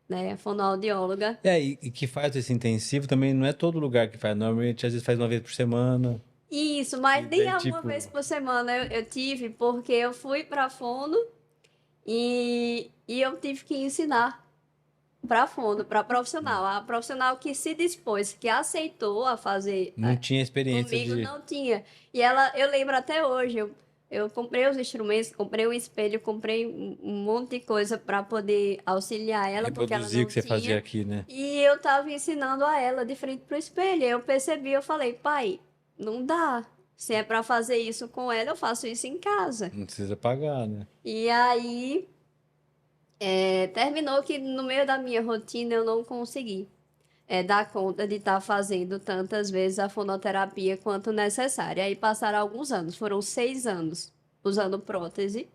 né? Fonoaudióloga. E que faz esse intensivo também não é todo lugar que faz. Normalmente, às vezes, faz uma vez por semana. Isso, mas E nem daí, uma vez tipo, por semana eu tive, porque eu fui para fono e eu tive que ensinar para fono, para profissional. A profissional que se dispôs, que aceitou a fazer não tinha experiência comigo, de não tinha. E eu lembro até hoje, eu comprei os instrumentos, comprei um espelho, comprei um monte de coisa para poder auxiliar ela, porque ela reproduzir o não que você fazia tinha. aqui, né? E eu tava ensinando a ela de frente pro espelho. Eu percebi, eu falei, pai, não dá. Se é para fazer isso com ela, eu faço isso em casa. Não precisa pagar, né? E aí, terminou que no meio da minha rotina eu não consegui dar conta de estar fazendo tantas vezes a fonoterapia quanto necessário. Aí passaram alguns anos, foram 6 anos usando prótese,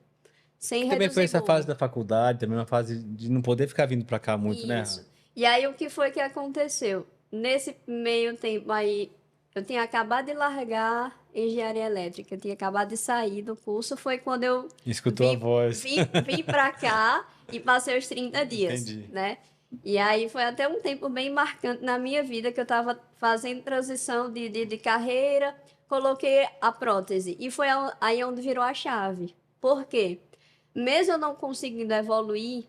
sem Que também foi reduzir essa fase bulbo. da faculdade, também uma fase de não poder ficar vindo pra cá muito, né? Isso. E aí o que foi que aconteceu? Nesse meio tempo aí, eu tinha acabado de largar engenharia elétrica, eu tinha acabado de sair do curso, foi quando eu Escutou a vim, voz. vim para cá e passei os 30 dias, Entendi. né? E aí foi até um tempo bem marcante na minha vida, que eu estava fazendo transição de carreira, coloquei a prótese. E foi aí onde virou a chave. Por quê? Mesmo eu não conseguindo evoluir,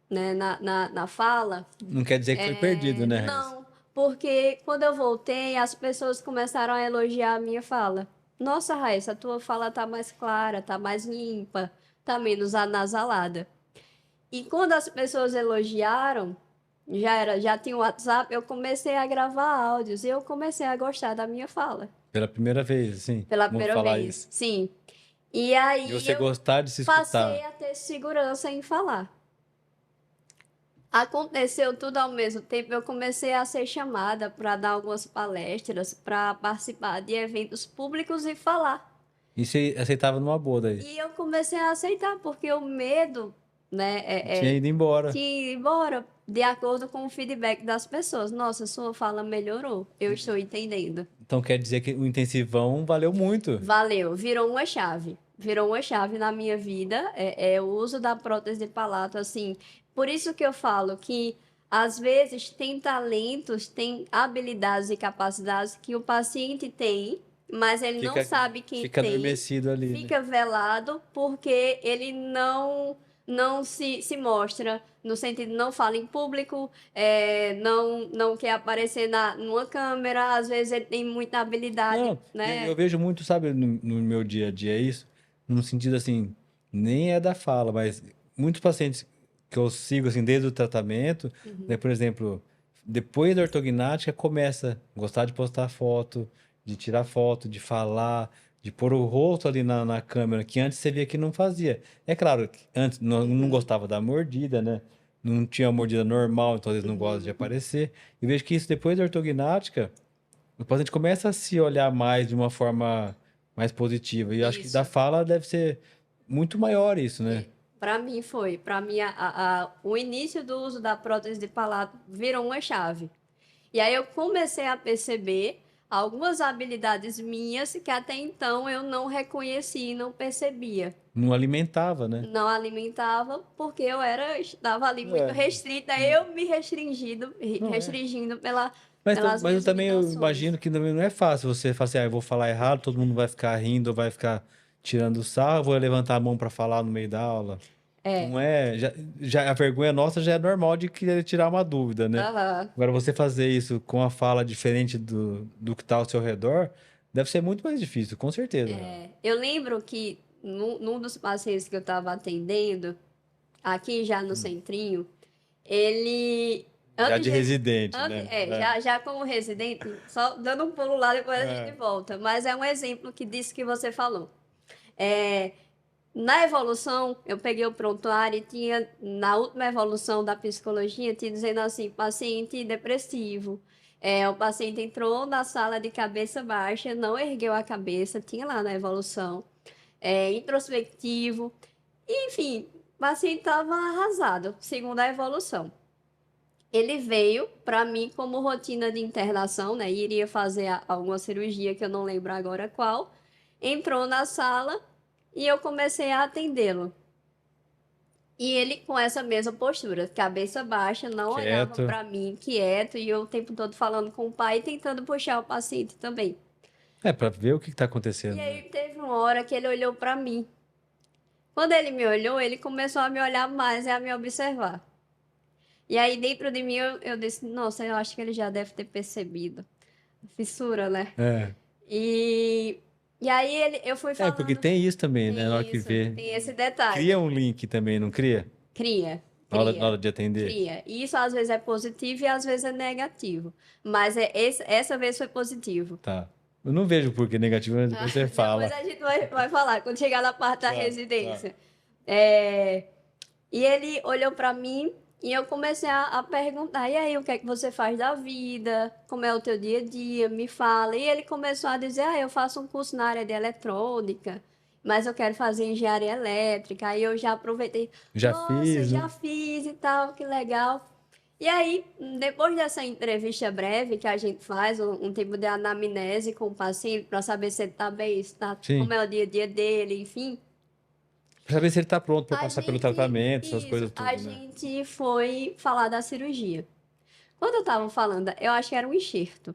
né, na fala, Não quer dizer que foi perdido, né, Raíssa? não, porque quando eu voltei, as pessoas começaram a elogiar a minha fala. Nossa, Raíssa, a tua fala tá mais clara, tá mais limpa, tá menos anasalada. E quando as pessoas elogiaram, já tinha o WhatsApp, eu comecei a gravar áudios e eu comecei a gostar da minha fala. Pela primeira vez, assim, Pela vamos primeira falar vez, isso. sim. E De aí você eu gostar de se passei escutar. a ter segurança em falar. Aconteceu tudo ao mesmo tempo. Eu comecei a ser chamada para dar algumas palestras, para participar de eventos públicos e falar. E você aceitava numa boa daí. E eu comecei a aceitar, porque o medo, né, Tinha ido embora. tinha ido embora, de acordo com o feedback das pessoas. Nossa, sua fala melhorou, eu estou entendendo. Então quer dizer que o intensivão valeu muito. Valeu, virou uma chave. Virou uma chave na minha vida, o uso da prótese de palato, assim. Por isso que eu falo que, às vezes, tem talentos, tem habilidades e capacidades que o paciente tem, mas ele não Fica, sabe que fica tem, adormecido ali, né? fica velado porque ele não se mostra, no sentido, não fala em público, não quer aparecer numa câmera, às vezes ele tem muita habilidade, Não, eu né? vejo muito, sabe, no meu dia a dia isso, no sentido assim, nem é da fala, mas muitos pacientes que eu sigo assim desde o tratamento, né, por exemplo, depois da ortognática começa a gostar de postar foto, de tirar foto, de falar, de pôr o rosto ali na câmera, que antes você via que não fazia. É claro que antes não gostava da mordida, né? não tinha mordida normal, então eles não gostam de aparecer. E vejo que isso depois da ortognática, o paciente começa a se olhar mais de uma forma mais positiva. E eu acho que da Isso. fala deve ser muito maior isso, né? Para mim foi. Para mim, o início do uso da prótese de palato virou uma chave. E aí eu comecei a perceber algumas habilidades minhas que até então eu não reconhecia e não percebia. Não alimentava, né? Não alimentava porque estava ali muito É. restrita, eu me Não é. restringindo Mas pelas eu minhas também eu limitações. imagino que também não é fácil você falar assim, eu vou falar errado, todo mundo vai ficar rindo, vai ficar tirando sarro, eu vou levantar a mão para falar no meio da aula. É. Não é, já a vergonha nossa já é normal de querer tirar uma dúvida, né? Aham. Agora você fazer isso com a fala diferente do que está ao seu redor, deve ser muito mais difícil, com certeza. Eu lembro que num dos pacientes que eu estava atendendo, aqui já no centrinho, ele, Já antes de de, residente, né? já como residente, só dando um pulo lá, depois a gente É. volta, mas é um exemplo que disse que você falou. É, na evolução, eu peguei o prontuário e tinha, na última evolução da psicologia, tinha dizendo assim, paciente depressivo. O paciente entrou na sala de cabeça baixa, não ergueu a cabeça, tinha lá na evolução. Introspectivo. Enfim, o paciente estava arrasado, segundo a evolução. Ele veio para mim como rotina de internação, né? Iria fazer alguma cirurgia que eu não lembro agora qual. Entrou na sala e eu comecei a atendê-lo. E ele com essa mesma postura, cabeça baixa, não olhava Quieto. para mim, quieto, e eu o tempo todo falando com o pai, tentando puxar o paciente também. É, para ver o que está E acontecendo, né? aí teve uma hora que ele olhou para mim. Quando ele me olhou, ele começou a me olhar mais e a me observar. E aí dentro de mim eu disse, nossa, eu acho que ele já deve ter percebido. Fissura, né? É. E, e aí eu fui É, porque falando, tem isso também, né? Na hora tem que isso, vê. tem esse detalhe. Cria um link também, não cria? Cria, Na hora cria, de atender. cria. E isso às vezes é positivo e às vezes é negativo. Mas essa vez foi positivo. Tá. Eu não vejo por que negativo, mas depois você Depois fala. a gente vai falar, quando chegar na parte da Tá, tá. residência. É, E ele olhou para mim e eu comecei a perguntar: e aí, o que é que você faz da vida? Como é o teu dia a dia? Me fala. E ele começou a dizer: eu faço um curso na área de eletrônica, mas eu quero fazer engenharia elétrica. Aí eu já aproveitei: Já nossa, fiz, já né? fiz e tal, que legal. E aí, depois dessa entrevista breve que a gente faz, um tipo de anamnese com o paciente para saber se ele está bem, se como Sim. é o dia a dia dele, enfim. Pra saber se ele tá pronto pra A passar pelo gente, tratamento, essas isso, coisas a tudo, né? gente foi falar da cirurgia. Quando eu tava falando, eu acho que era um enxerto.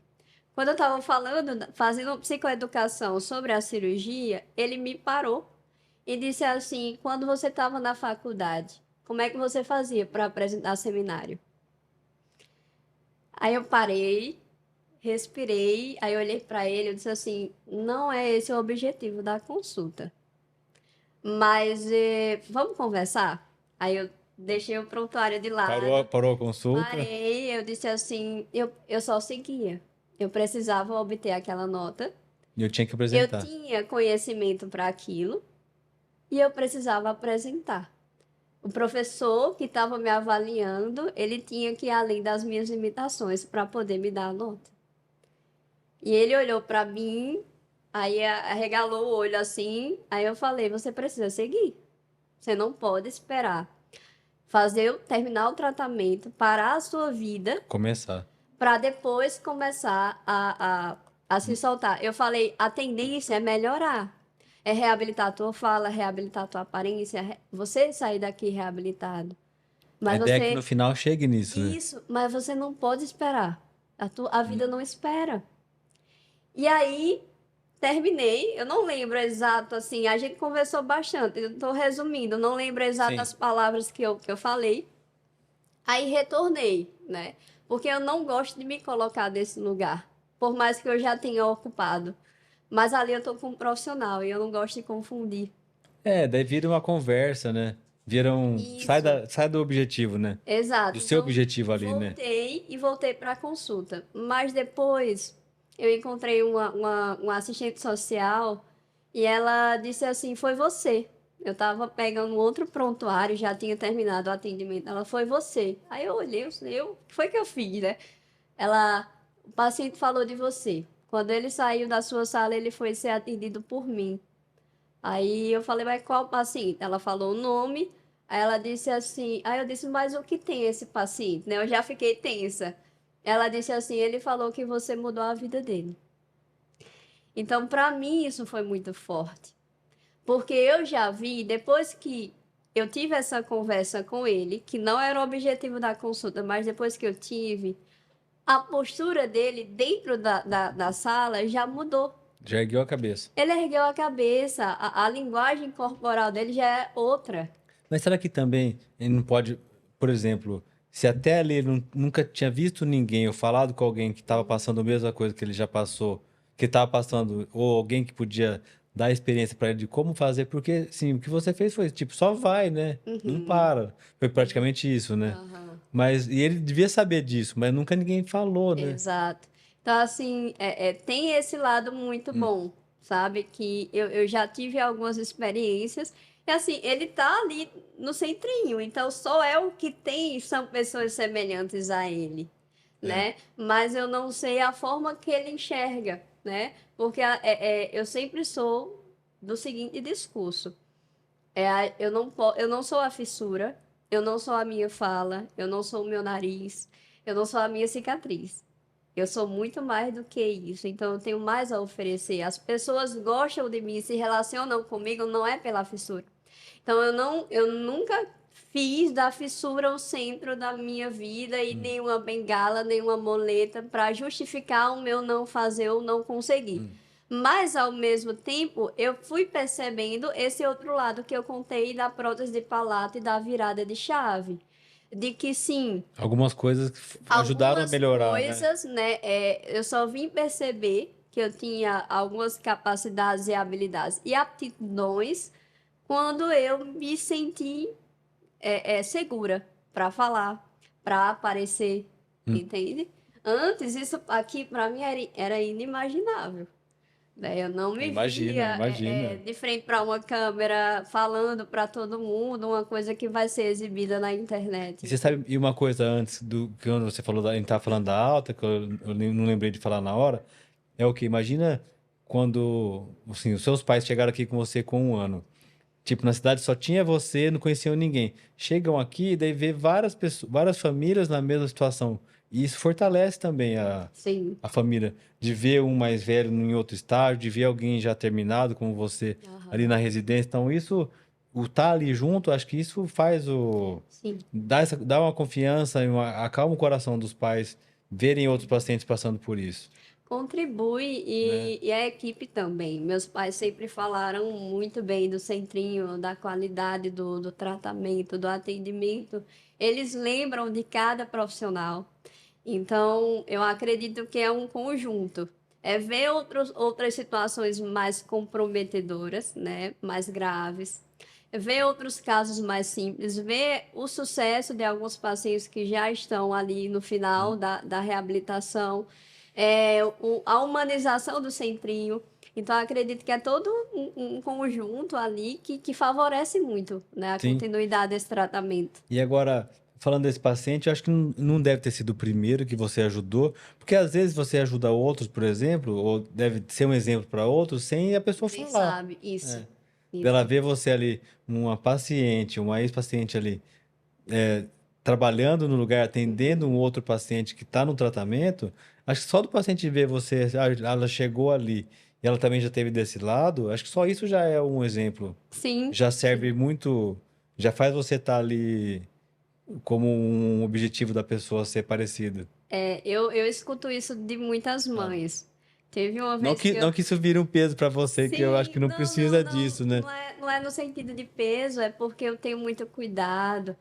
Quando eu tava falando, fazendo psicoeducação sobre a cirurgia, ele me parou e disse assim: quando você estava na faculdade, como é que você fazia para apresentar seminário? Aí eu parei, respirei, aí eu olhei para ele e disse assim: não é esse o objetivo da consulta. Mas vamos conversar? Aí eu deixei o prontuário de lado, Parou a consulta parei, eu disse assim, eu só seguia. Eu precisava obter aquela nota, e eu tinha que eu apresentar. tinha conhecimento para aquilo e eu precisava apresentar. O professor que estava me avaliando, ele tinha que ir além das minhas limitações para poder me dar a nota. E ele olhou para mim, aí arregalou o olho assim, aí eu falei, você precisa seguir. Você não pode esperar terminar o tratamento, parar a sua vida, Começar. para depois começar a se soltar. Eu falei, a tendência é melhorar. É reabilitar a tua fala, reabilitar a tua aparência, você sair daqui reabilitado. A Mas ideia é que no você, final chegue nisso, né? isso, mas você não pode esperar. A vida não espera. E aí, terminei, eu não lembro exato, assim, a gente conversou bastante, eu estou resumindo, não lembro exato Sim. as palavras que eu falei. Aí retornei, né? Porque eu não gosto de me colocar nesse lugar, por mais que eu já tenha ocupado. Mas ali eu tô com um profissional e eu não gosto de confundir. É, daí vira uma conversa, né? Vira um. Isso, Sai do objetivo, né? Do exato. seu Então, objetivo ali, né? voltei para a consulta. Mas depois eu encontrei uma assistente social e ela disse assim: foi você. Eu tava pegando outro prontuário, já tinha terminado o atendimento. Ela foi você. Aí eu olhei, o que foi que eu fiz, né? Ela, o paciente falou de você. Quando ele saiu da sua sala, ele foi ser atendido por mim. Aí eu falei, mas qual paciente? Ela falou o nome. Aí ela disse assim, aí eu disse, mas o que tem esse paciente, né? Eu já fiquei tensa. Ela disse assim, ele falou que você mudou a vida dele. Então, para mim, isso foi muito forte. Porque eu já vi, depois que eu tive essa conversa com ele, que não era o objetivo da consulta, mas depois que eu tive, a postura dele dentro da sala já mudou. Já ergueu a cabeça. Ele ergueu a cabeça, a linguagem corporal dele já é outra. Mas será que também ele não pode, por exemplo, se até ali ele nunca tinha visto ninguém ou falado com alguém que estava passando a mesma coisa que ele já passou, que estava passando, ou alguém que podia dar experiência para ele de como fazer, porque, sim, o que você fez foi, tipo, só vai, né? Não Uhum. para. Foi praticamente isso, né? Aham. Mas, e ele devia saber disso, mas nunca ninguém falou, né? Exato. Então, assim, tem esse lado muito Hum, bom, sabe? Que eu já tive algumas experiências. E, assim, ele tá ali no centrinho. Então, só é o que tem são pessoas semelhantes a ele, é. né? Mas eu não sei a forma que ele enxerga, né? Porque eu sempre sou do seguinte discurso. Eu não sou a fissura, eu não sou a minha fala, eu não sou o meu nariz, eu não sou a minha cicatriz. Eu sou muito mais do que isso, então eu tenho mais a oferecer. As pessoas gostam de mim, se relacionam comigo, não é pela fissura. Então eu nunca fiz da fissura o centro da minha vida e Hum, nenhuma bengala, nenhuma moleta para justificar o meu não fazer ou não conseguir. hum. Mas ao mesmo tempo, eu fui percebendo esse outro lado que eu contei da prótese de palato e da virada de chave. De que sim, Algumas coisas que ajudaram a algumas melhorar, né? coisas, né, eu só vim perceber que eu tinha algumas capacidades e habilidades e aptidões quando eu me senti segura para falar, para aparecer, Hum. entende? Antes, isso aqui para mim era inimaginável. Né? Eu não me Imagina, via imagina. de frente para uma câmera falando para todo mundo uma coisa que vai ser exibida na internet. E você sabe, e uma coisa antes do que quando você falou, a gente tava falando da alta, que eu não lembrei de falar na hora, é o que? Imagina quando, assim, os seus pais chegaram aqui com você com 1 ano. Tipo, na cidade só tinha você, não conheciam ninguém. Chegam aqui e daí vê várias pessoas, várias famílias na mesma situação. E isso fortalece também Sim. a família, de ver um mais velho em outro estágio, de ver alguém já terminado, como você, ali Aham. na residência. Então, isso, o estar ali junto, acho que isso faz o. Sim. Dá uma confiança e acalma o coração dos pais verem outros pacientes passando por isso, Contribui né? e a equipe também. Meus pais sempre falaram muito bem do centrinho, da qualidade do tratamento, do atendimento. Eles lembram de cada profissional. Então, eu acredito que é um conjunto. É ver outras situações mais comprometedoras, né? Mais graves. Ver outros casos mais simples. Ver o sucesso de alguns pacientes que já estão ali no final da reabilitação. A humanização do centrinho. Então, eu acredito que é todo um conjunto ali que favorece muito, né? A Sim. continuidade desse tratamento. E agora, falando desse paciente, eu acho que não deve ter sido o primeiro que você ajudou, porque às vezes você ajuda outros, por exemplo, ou deve ser um exemplo para outros, sem a pessoa Nem falar. sabe isso. É. Dela Isso. ver você ali, uma paciente, uma ex-paciente ali, trabalhando no lugar, atendendo um Uhum. outro paciente que está no tratamento, acho que só do paciente ver você, ela chegou ali e ela também já teve desse lado, acho que só isso já é um exemplo. Sim, Já serve sim. muito, já faz você estar ali como um objetivo da pessoa ser parecida. Eu escuto isso de muitas Ah. mães. Teve uma Não vez que, que eu. não que isso vire um peso para você, que eu acho que Sim, não não, não, precisa não. disso, né? Não é no sentido de peso, é porque eu tenho muito cuidado.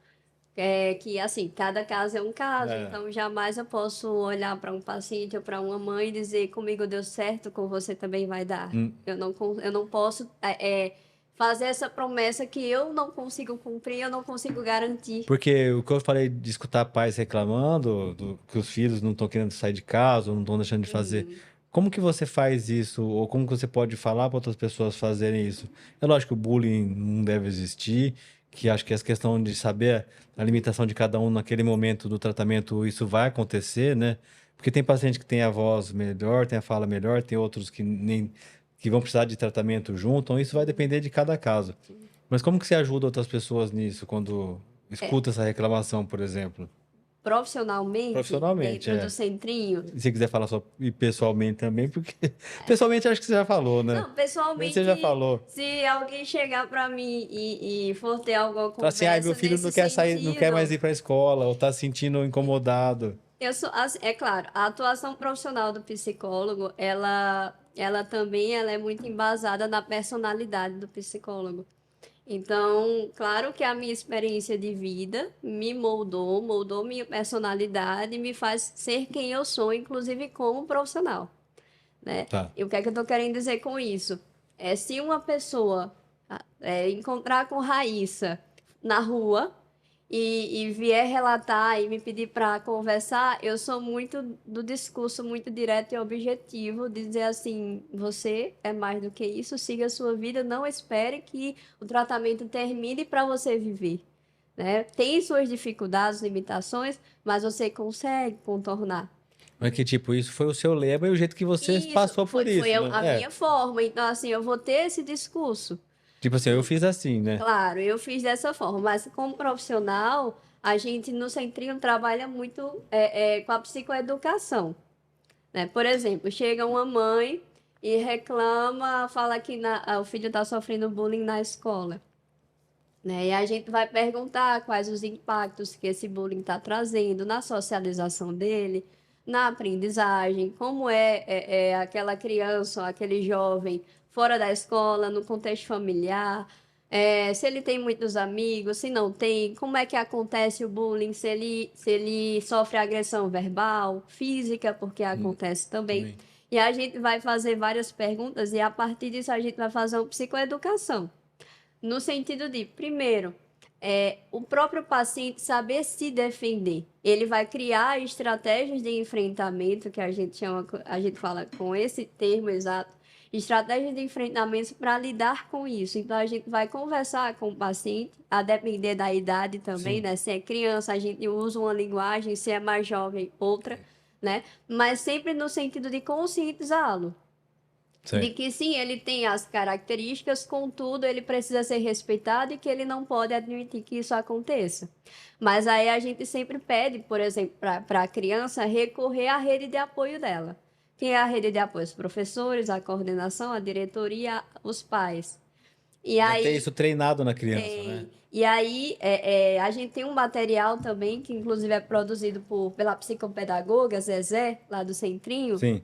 Que, assim, cada caso é um caso. É. Então, jamais eu posso olhar para um paciente ou para uma mãe e dizer: comigo deu certo, com você também vai dar. Hum. Eu não posso fazer essa promessa que eu não consigo cumprir, eu não consigo garantir. Porque o que eu falei de escutar pais reclamando que os filhos não estão querendo sair de casa, ou não estão deixando de fazer, Uhum. Como que você faz isso? Ou como que você pode falar para outras pessoas fazerem isso? É lógico que o bullying não deve existir, que acho que essa questão de saber a limitação de cada um naquele momento do tratamento, isso vai acontecer, né? Porque tem paciente que tem a voz melhor, tem a fala melhor, tem outros que nem que vão precisar de tratamento junto, então isso vai depender de cada caso. Mas como que você ajuda outras pessoas nisso quando É, escuta essa reclamação, por exemplo? profissionalmente, Profissionalmente, dentro do é. centrinho. E se quiser falar só e pessoalmente também, porque pessoalmente acho que você já falou, né? Não, Você já pessoalmente, falou. se alguém chegar para mim e for ter alguma Fala assim, ai, meu conversa filho não nesse quer sair, não quer mais sentido, ir para a escola, ou tá se sentindo incomodado. é claro, a atuação profissional do psicólogo, ela também ela é muito embasada na personalidade do psicólogo. Então, claro que a minha experiência de vida me moldou minha personalidade e me faz ser quem eu sou, inclusive como profissional, né? Tá. E o que é que eu tô querendo dizer com isso? Se uma pessoa encontrar com Raíssa na rua e vier relatar e me pedir para conversar, eu sou muito do discurso muito direto e objetivo, de dizer assim, você é mais do que isso, siga a sua vida, não espere que o tratamento termine para você viver, né? Tem suas dificuldades, limitações, mas você consegue contornar. Mas que tipo, isso foi o seu lema e o jeito que você Isso passou por foi isso, a né? a minha forma. Então, assim, eu vou ter esse discurso. Tipo assim, eu fiz assim, né? Claro, eu fiz dessa forma, mas como profissional, a gente no Centrinho trabalha muito com a psicoeducação, né? Por exemplo, chega uma mãe e reclama, fala que o filho está sofrendo bullying na escola, né? E a gente vai perguntar quais os impactos que esse bullying está trazendo na socialização dele, na aprendizagem, como é aquela criança, ou aquele jovem fora da escola, no contexto familiar, se ele tem muitos amigos, se não tem, como é que acontece o bullying, se ele sofre agressão verbal, física, porque acontece também. Também. E a gente vai fazer várias perguntas e a partir disso a gente vai fazer uma psicoeducação. No sentido de, primeiro, o próprio paciente saber se defender. Ele vai criar estratégias de enfrentamento, que a gente chama, a gente fala com esse termo exato, estratégias de enfrentamento para lidar com isso. Então, a gente vai conversar com o paciente, a depender da idade também, Sim. né? Se é criança, a gente usa uma linguagem, se é mais jovem, outra, né? Mas sempre no sentido de conscientizá-lo de Sei. que sim, ele tem as características, contudo, ele precisa ser respeitado e que ele não pode admitir que isso aconteça. Mas aí a gente sempre pede, por exemplo, para a criança recorrer à rede de apoio dela. Quem é a rede de apoio? Os professores, a coordenação, a diretoria, os pais. E Já ter aí isso treinado na criança, né? tem. E aí, a gente tem um material também, que inclusive é produzido pela psicopedagoga Zezé, lá do Centrinho, Sim.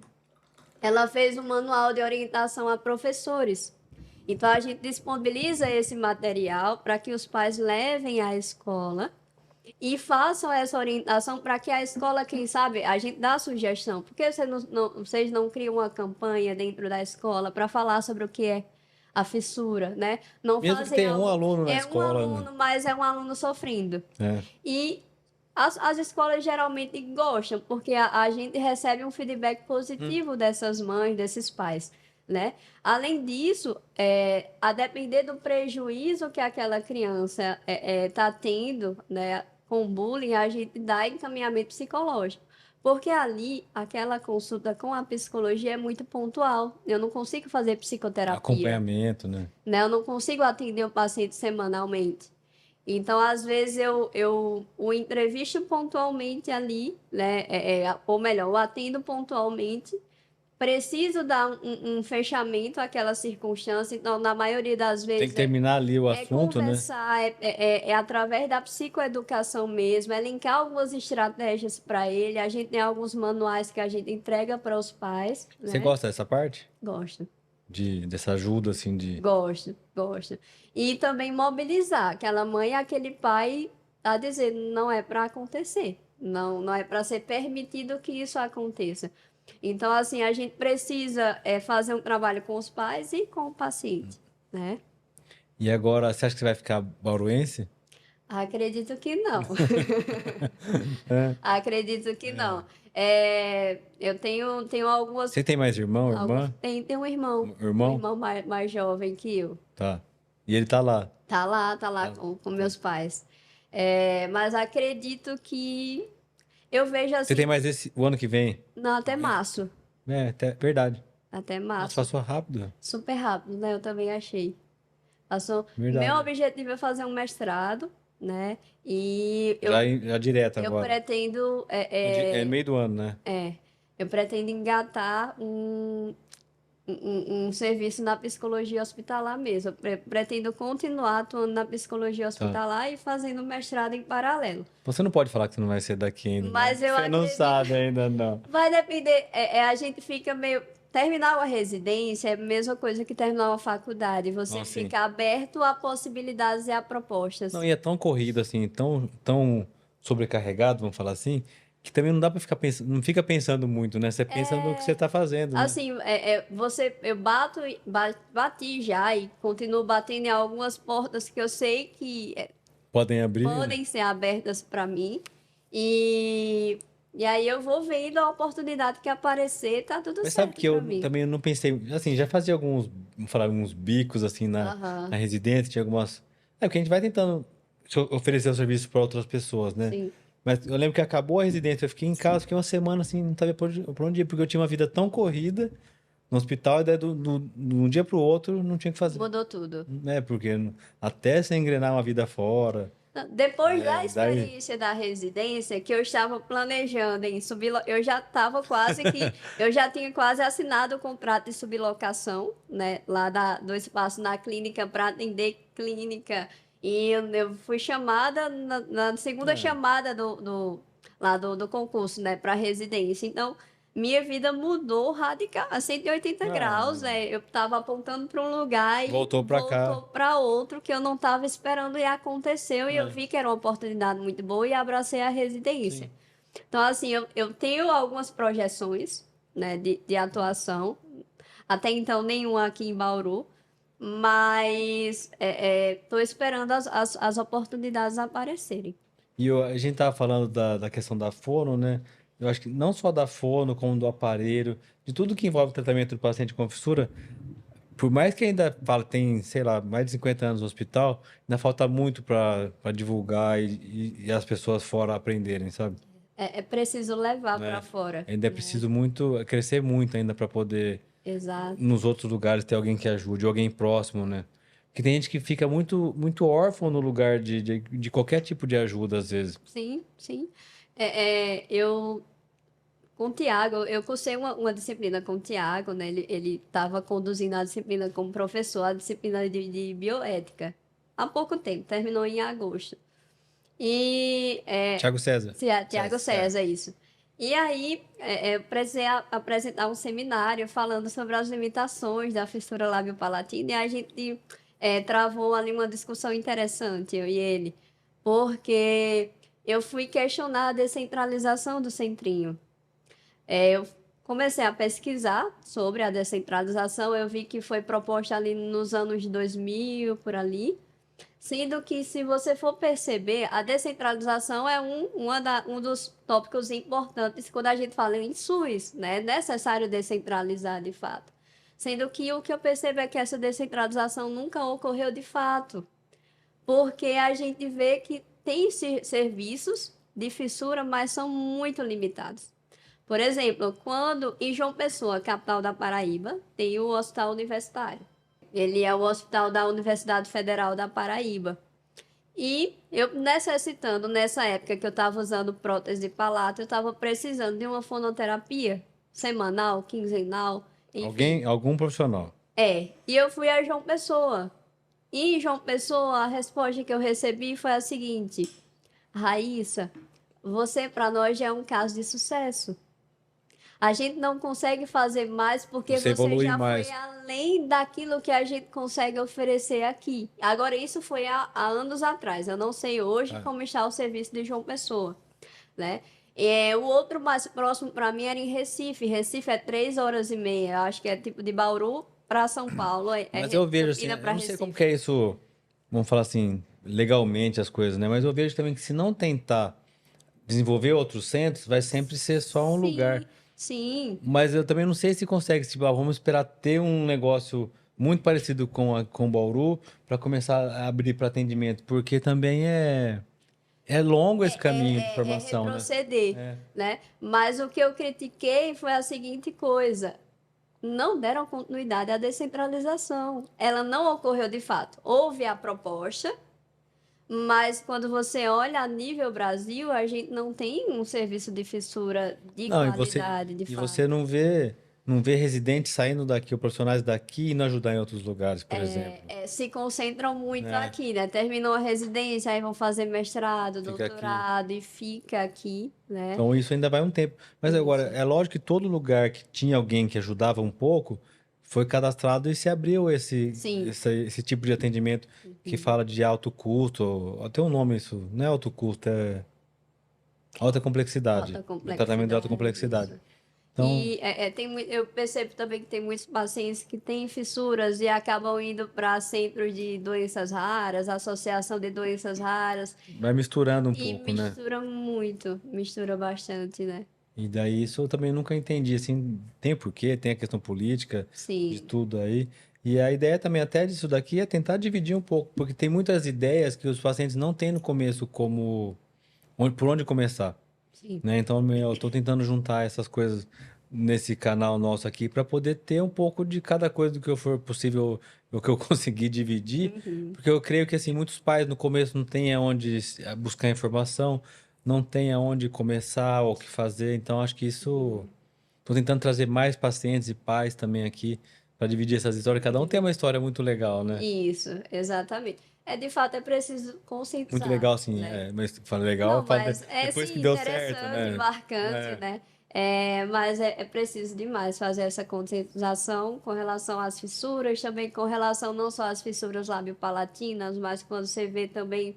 ela fez um manual de orientação a professores. Então, a gente disponibiliza esse material para que os pais levem à escola e façam essa orientação para que a escola, quem sabe, a gente dá sugestão. Por que vocês não criam uma campanha dentro da escola para falar sobre o que é a fissura, né? Não Mesmo que fazem tenha um algo. aluno na É um escola, né? aluno, mas é um aluno sofrendo. É. E as escolas geralmente gostam, porque a gente recebe um feedback positivo dessas mães, desses pais, né? Além disso, a depender do prejuízo que aquela criança está tendo, né, com bullying, a gente dá encaminhamento psicológico. Porque ali, aquela consulta com a psicologia é muito pontual. Eu não consigo fazer psicoterapia, Acompanhamento, né? né? Eu não consigo atender o paciente semanalmente. Então, às vezes, eu o entrevisto pontualmente ali, né? Ou melhor, eu atendo pontualmente. Preciso dar um fechamento àquela circunstância. Então, na maioria das Tem que vezes, terminar ali o é assunto, né? conversar, através da psicoeducação mesmo, é linkar algumas estratégias para ele. A gente tem alguns manuais que a gente entrega para os pais, Você né? gosta dessa parte? Gosto. Dessa ajuda, assim, de... Gosto, gosto. E também mobilizar aquela mãe e aquele pai a dizer, não é para acontecer, não é para ser permitido que isso aconteça. Então, assim, a gente precisa fazer um trabalho com os pais e com o paciente, né? E agora, você acha que você vai ficar bauruense? Acredito que não. É. Acredito que não. Eu tenho algumas, Você tem mais irmão, irmã? tem Um um irmão? irmão mais jovem que eu. Tá. E ele tá lá. Tá lá Tá. com Tá. meus pais. Mas acredito que eu vejo Você tem assim, mais o ano que vem? não, até março. Verdade. Até Nossa, março. passou rápido. Super rápido, né? Eu também achei. Passou. Meu Verdade. objetivo é fazer um mestrado, né? E eu, Já direto eu agora. pretendo. É no meio do ano, né? Eu pretendo engatar um serviço na psicologia hospitalar mesmo. Eu pretendo continuar atuando na psicologia Tá. hospitalar e fazendo mestrado em paralelo. Você não pode falar que você não vai ser daqui ainda, não. Mas eu Você não acredito. sabe ainda, não. Vai depender. A gente fica meio. Terminar uma residência é a mesma coisa que terminar uma faculdade. Você Não, sim. fica aberto a possibilidades e a Não, propostas. e é tão corrido, assim, tão sobrecarregado, vamos falar assim, que também não dá pra ficar pensando, não fica pensando muito, né? Você pensa no que você tá fazendo, né? Assim, eu bati já e continuo batendo em algumas portas que eu sei que Podem abrir, né? podem ser abertas para mim. E, e aí eu vou vendo a oportunidade que aparecer, tá tudo Mas sabe certo que para eu mim. também não pensei, assim, já fazia alguns, vamos falar, uns bicos, assim, Aham, na residência, tinha algumas... É, porque a gente vai tentando oferecer o serviço para outras pessoas, né? sim. Mas eu lembro que acabou a residência, eu fiquei em casa, fiquei uma semana, assim, não sabia por onde ir, porque eu tinha uma vida tão corrida no hospital, e daí de um dia pro outro não tinha o que fazer. Mudou tudo. Porque até você engrenar uma vida fora, Depois da daí... experiência da residência, que eu estava planejando em eu já estava quase que, eu já tinha quase assinado o contrato de sublocação, né, lá do espaço na clínica para atender clínica. E eu fui chamada na segunda É, chamada lá do concurso, né, para residência. Então, minha vida mudou radical, a 180 graus, ah, né? Eu estava apontando para um lugar e voltou pra cá. voltou para outro que eu não estava esperando e aconteceu e eu É, vi que era uma oportunidade muito boa e abracei a residência. sim. Então, assim, eu tenho algumas projeções, né, de atuação, até então nenhuma aqui em Bauru, mas estou esperando as oportunidades aparecerem. E a gente tava falando da questão da fono, né? Eu acho que não só da fono, como do aparelho, de tudo que envolve o tratamento do paciente com fissura, por mais que ainda fala, tem, sei lá, mais de 50 anos no hospital, ainda falta muito para divulgar e as pessoas fora aprenderem, sabe? É preciso levar para Né? fora, Ainda é né? preciso muito, crescer muito ainda para poder, Exato. nos outros lugares, ter alguém que ajude, alguém próximo, né? Porque tem gente que fica muito órfão no lugar de qualquer tipo de ajuda, às vezes. Sim, sim. Eu com o Tiago, eu cursei uma disciplina com o Tiago, né? Ele estava conduzindo a disciplina como professor, a disciplina de bioética. Há pouco tempo, terminou em agosto. E Tiago César. Tiago É. César, isso. E aí, eu precisei apresentar um seminário falando sobre as limitações da fissura lábio-palatina e a gente travou ali uma discussão interessante, eu e ele, porque eu fui questionar a descentralização do centrinho. Eu comecei a pesquisar sobre a descentralização, eu vi que foi proposta ali nos anos de 2000, por ali, sendo que, se você for perceber, a descentralização é um dos tópicos importantes quando a gente fala em SUS, né? É necessário descentralizar de fato. Sendo que o que eu percebo é que essa descentralização nunca ocorreu de fato, porque a gente vê que tem serviços de fissura, mas são muito limitados. Por exemplo, quando em João Pessoa, capital da Paraíba, tem o Hospital Universitário. Ele é o hospital da Universidade Federal da Paraíba. E eu necessitando, nessa época que eu estava usando prótese de palato, eu estava precisando de uma fonoterapia semanal, quinzenal, enfim. Algum profissional. E eu fui a João Pessoa. E em João Pessoa, a resposta que eu recebi foi a seguinte: Raíssa, você para nós já é um caso de sucesso. A gente não consegue fazer mais porque Você você evolui já foi mais. além daquilo que a gente consegue oferecer aqui. Agora, isso foi há anos atrás. Eu não sei hoje Ah, como está o serviço de João Pessoa, né? O outro mais próximo para mim era em Recife. Recife é 3 horas e meia. Acho que é tipo de Bauru para São Paulo. mas eu vejo assim, Campina eu para não sei como que Recife. é isso, vamos falar assim, legalmente as coisas, né? Mas eu vejo também que se não tentar desenvolver outros centros, vai sempre ser só um lugar. Sim, sim. Mas eu também não sei se consegue, tipo, vamos esperar ter um negócio muito parecido com Bauru para começar a abrir para atendimento, porque também é longo esse caminho de É formação, né? retroceder, É. né? Mas o que eu critiquei foi a seguinte coisa: não deram continuidade à descentralização. Ela não ocorreu de fato. Houve a proposta, mas quando você olha a nível Brasil, a gente não tem um serviço de fissura de Não, qualidade, de e fato. você não vê residentes saindo daqui, ou profissionais daqui e não ajudar em outros lugares, por exemplo. Se concentram muito É, aqui, né? Terminou a residência, aí vão fazer mestrado, fica aqui. doutorado e fica aqui, né? Então isso ainda vai um tempo. Mas agora, Isso. é lógico que todo lugar que tinha alguém que ajudava um pouco foi cadastrado e se abriu Sim. esse tipo de atendimento que fala de alto custo, ou até um nome isso, não é alto custo, é alta complexidade, Alta o tratamento de alta complexidade, complexidade. isso. Então, Eu percebo também que tem muitos pacientes que têm fissuras e acabam indo para centros de doenças raras, associação de doenças raras, vai misturando um e pouco, né? mistura muito, mistura bastante, né? E daí isso eu também nunca entendi, assim, tem porquê, tem a questão política de Sim, tudo aí. E a ideia também até disso daqui é tentar dividir um pouco, porque tem muitas ideias que os pacientes não têm no começo por onde começar, sim. né? Então eu estou tentando juntar essas coisas nesse canal nosso aqui para poder ter um pouco de cada coisa do que eu for possível, o que eu conseguir dividir, Uhum. porque eu creio que assim muitos pais no começo não têm aonde buscar informação, não têm aonde começar ou o que fazer, então acho que isso estou tentando trazer mais pacientes e pais também aqui para dividir essas histórias. Cada um tem uma história muito legal, né? Isso, exatamente. De fato, é preciso Muito conscientizar, legal, assim, né? mas fala legal, Não, fala mas é depois que sim deu certo, interessante, né? marcante, É. né? Mas é preciso demais fazer essa conscientização com relação às fissuras, também com relação não só às fissuras lábio-palatinas, mas quando você vê também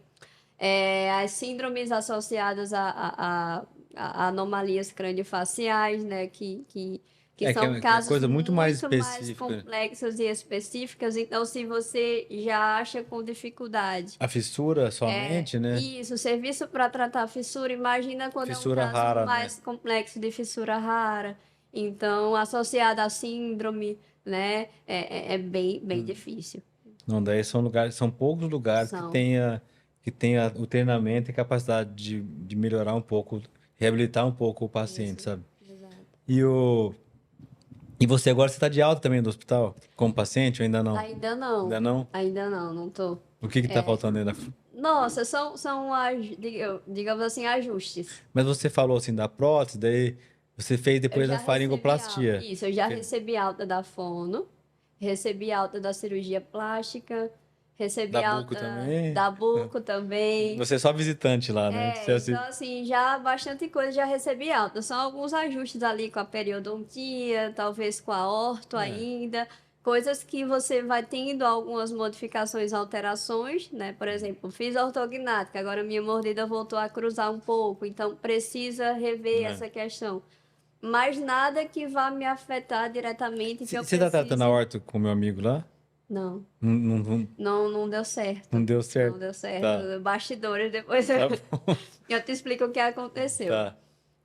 as síndromes associadas a anomalias craniofaciais, né? Que Que são é casos coisa muito mais muito mais específica. complexos e específicos. Então, se você já acha com dificuldade A fissura somente, né? isso, o serviço para tratar fissura, imagina quando é um Fissura caso rara, né? mais complexo de fissura rara. Então, associada à síndrome, né? É bem, bem difícil. Não, daí são poucos lugares São. que tenha o treinamento e capacidade de melhorar um pouco, reabilitar um pouco o paciente, Isso, sabe? exato. E o e você agora está de alta também do hospital como paciente ou ainda não? Ainda não, Ainda não? ainda não, não tô. O que tá faltando ainda? Nossa, digamos assim, ajustes. Mas você falou assim da prótese, daí você fez Eu depois a já recebi alta. faringoplastia. Isso, eu já Fe- recebi alta da fono, recebi alta da cirurgia plástica, recebi Da buco alta também? da buco também. Você é só visitante lá, né? Então assim, já bastante coisa já recebi alta. São alguns ajustes ali com a periodontia, talvez com a orto É. ainda. Coisas que você vai tendo algumas modificações, alterações, né? Por exemplo, fiz ortognática, agora minha mordida voltou a cruzar um pouco, então precisa rever É. essa questão. Mas nada que vá me afetar diretamente que eu Você tá tratando a precise. horta com o meu amigo lá? Não, Não, não, não, não deu certo. não deu Não certo. deu Tá, certo. Bastidores, depois tá bom. eu te explico o que aconteceu. Tá.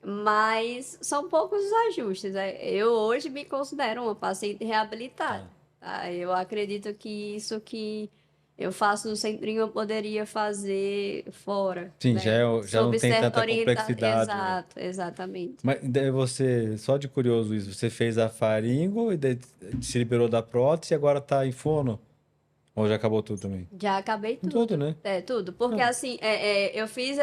Mas são poucos os ajustes, né? Eu hoje me considero uma paciente reabilitada. Tá. Tá? Eu acredito que isso que eu faço no centrinho eu poderia fazer fora, Sim, né? já não Sob tem certa tanta orientação. complexidade. É. Exato, exatamente. Mas daí você, só de curioso isso, você fez a faringo e daí se liberou da prótese e agora tá em fono? Ou já acabou tudo também? Já acabei Tudo, tudo. né? Tudo. Porque Ah, assim, eu fiz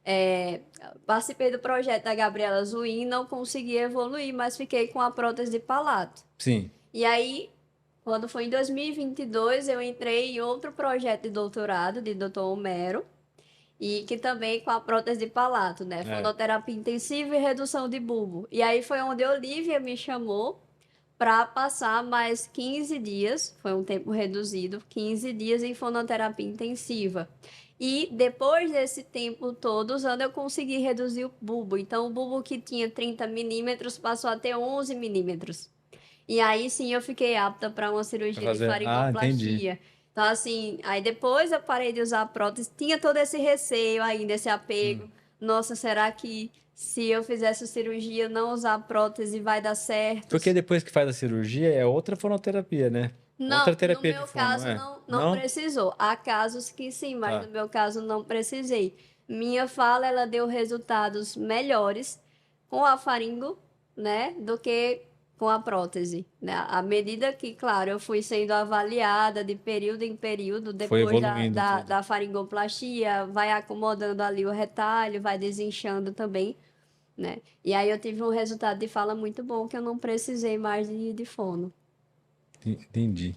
é, participei do projeto da Gabriela Zuin, não consegui evoluir, mas fiquei com a prótese de palato. sim. E aí, quando foi em 2022, eu entrei em outro projeto de doutorado, de Dr. Homero, e que também com a prótese de palato, né? É. Fonoterapia intensiva e redução de bulbo. E aí foi onde a Olivia me chamou para passar mais 15 dias, foi um tempo reduzido, 15 dias em fonoterapia intensiva. E depois desse tempo todo usando, eu consegui reduzir o bulbo. Então, o bulbo que tinha 30 milímetros passou a ter 11 milímetros. E aí sim eu fiquei apta para uma Pra cirurgia de fazer. Ah, entendi. faringoplastia. Então, assim, aí depois eu parei de usar a prótese, tinha todo esse receio ainda, esse apego. Nossa, será que se eu fizesse a cirurgia, não usar a prótese, vai dar certo? Porque depois que faz a cirurgia é outra fonoterapia, né? Outra Não, no terapia de meu fono, não caso é? não Não? precisou. Há casos que sim, mas Tá. no meu caso não precisei. Minha fala, ela deu resultados melhores com a faringo, né, do que com a prótese, né? À medida que, claro, eu fui sendo avaliada de período em período, Foi depois evoluindo tudo. da faringoplastia, vai acomodando ali o retalho, vai desinchando também, né? E aí eu tive um resultado de fala muito bom, que eu não precisei mais de fono. Entendi.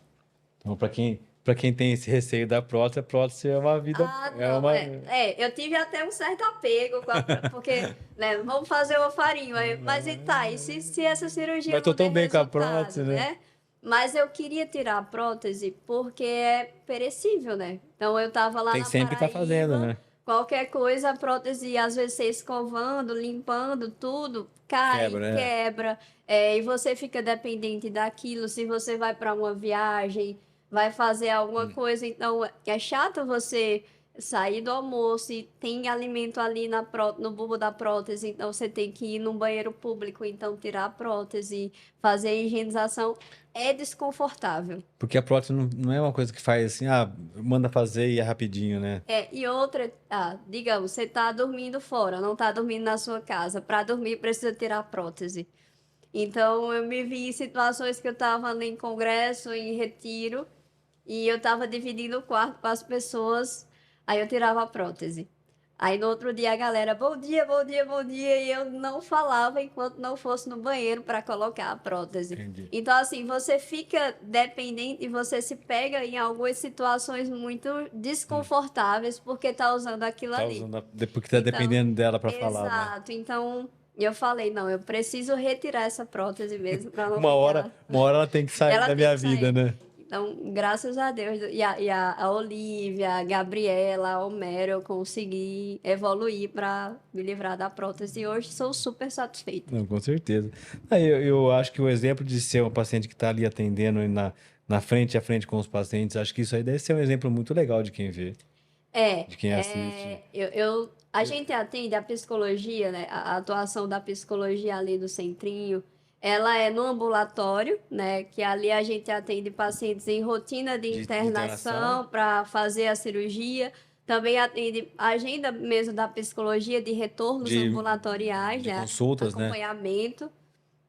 Então, para quem tem esse receio da prótese, a prótese é uma vida, Ah, é não, uma, eu tive até um certo apego porque, né, vamos fazer o farinho, mas e tá, e se essa cirurgia mas tô não der tão bem com a prótese, resultado, né? né? Mas eu queria tirar a prótese porque é perecível, né? Então eu tava lá Tem que na sempre estar fazendo, Paraíba, né? qualquer coisa, a prótese, às vezes você escovando, limpando, tudo, cai, Quebra, né? quebra, e você fica dependente daquilo, se você vai para uma viagem, vai fazer alguma coisa, então é chato você sair do almoço e tem alimento ali no bulbo da prótese, então você tem que ir num banheiro público, então tirar a prótese, fazer a higienização é desconfortável. Porque a prótese não é uma coisa que faz assim, manda fazer e é rapidinho, né? E outra, digamos, você está dormindo fora, não está dormindo na sua casa. Para dormir precisa tirar a prótese. Então eu me vi em situações que eu estava em congresso, em retiro, e eu estava dividindo o quarto com as pessoas, aí eu tirava a prótese. Aí no outro dia a galera, bom dia, bom dia, bom dia, e eu não falava enquanto não fosse no banheiro para colocar a prótese. Entendi. Então, assim, você fica dependente e você se pega em algumas situações muito desconfortáveis porque tá usando aquilo Tá ali. usando porque tá Então, dependendo dela para falar, né? exato. Então, eu falei, não, eu preciso retirar essa prótese mesmo para não Uma ficar. hora ela tem que sair Ela da tem minha que vida, sair. né? Então, graças a Deus, a Olivia, a Gabriela, a Homero, eu consegui evoluir para me livrar da prótese e hoje sou super satisfeita. Não, com certeza. Aí eu acho que o exemplo de ser um paciente que está ali atendendo e na frente a frente com os pacientes, acho que isso aí deve ser um exemplo muito legal de quem vê, de quem assiste. A gente atende a psicologia, né? A atuação da psicologia ali do centrinho, ela é no ambulatório, né? Que ali a gente atende pacientes em rotina de De internação, internação para fazer a cirurgia. Também atende a agenda mesmo da psicologia de retornos de, ambulatoriais, de né? consultas, né? Acompanhamento.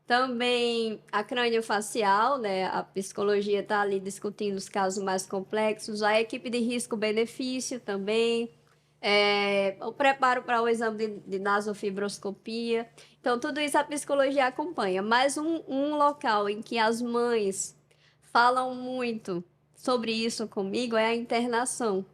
Também a crâniofacial, né? A psicologia está ali discutindo os casos mais complexos. A equipe de risco-benefício também. O preparo para o exame de nasofibroscopia. Então, tudo isso a psicologia acompanha. Mas um local em que as mães falam muito sobre isso comigo é a internação.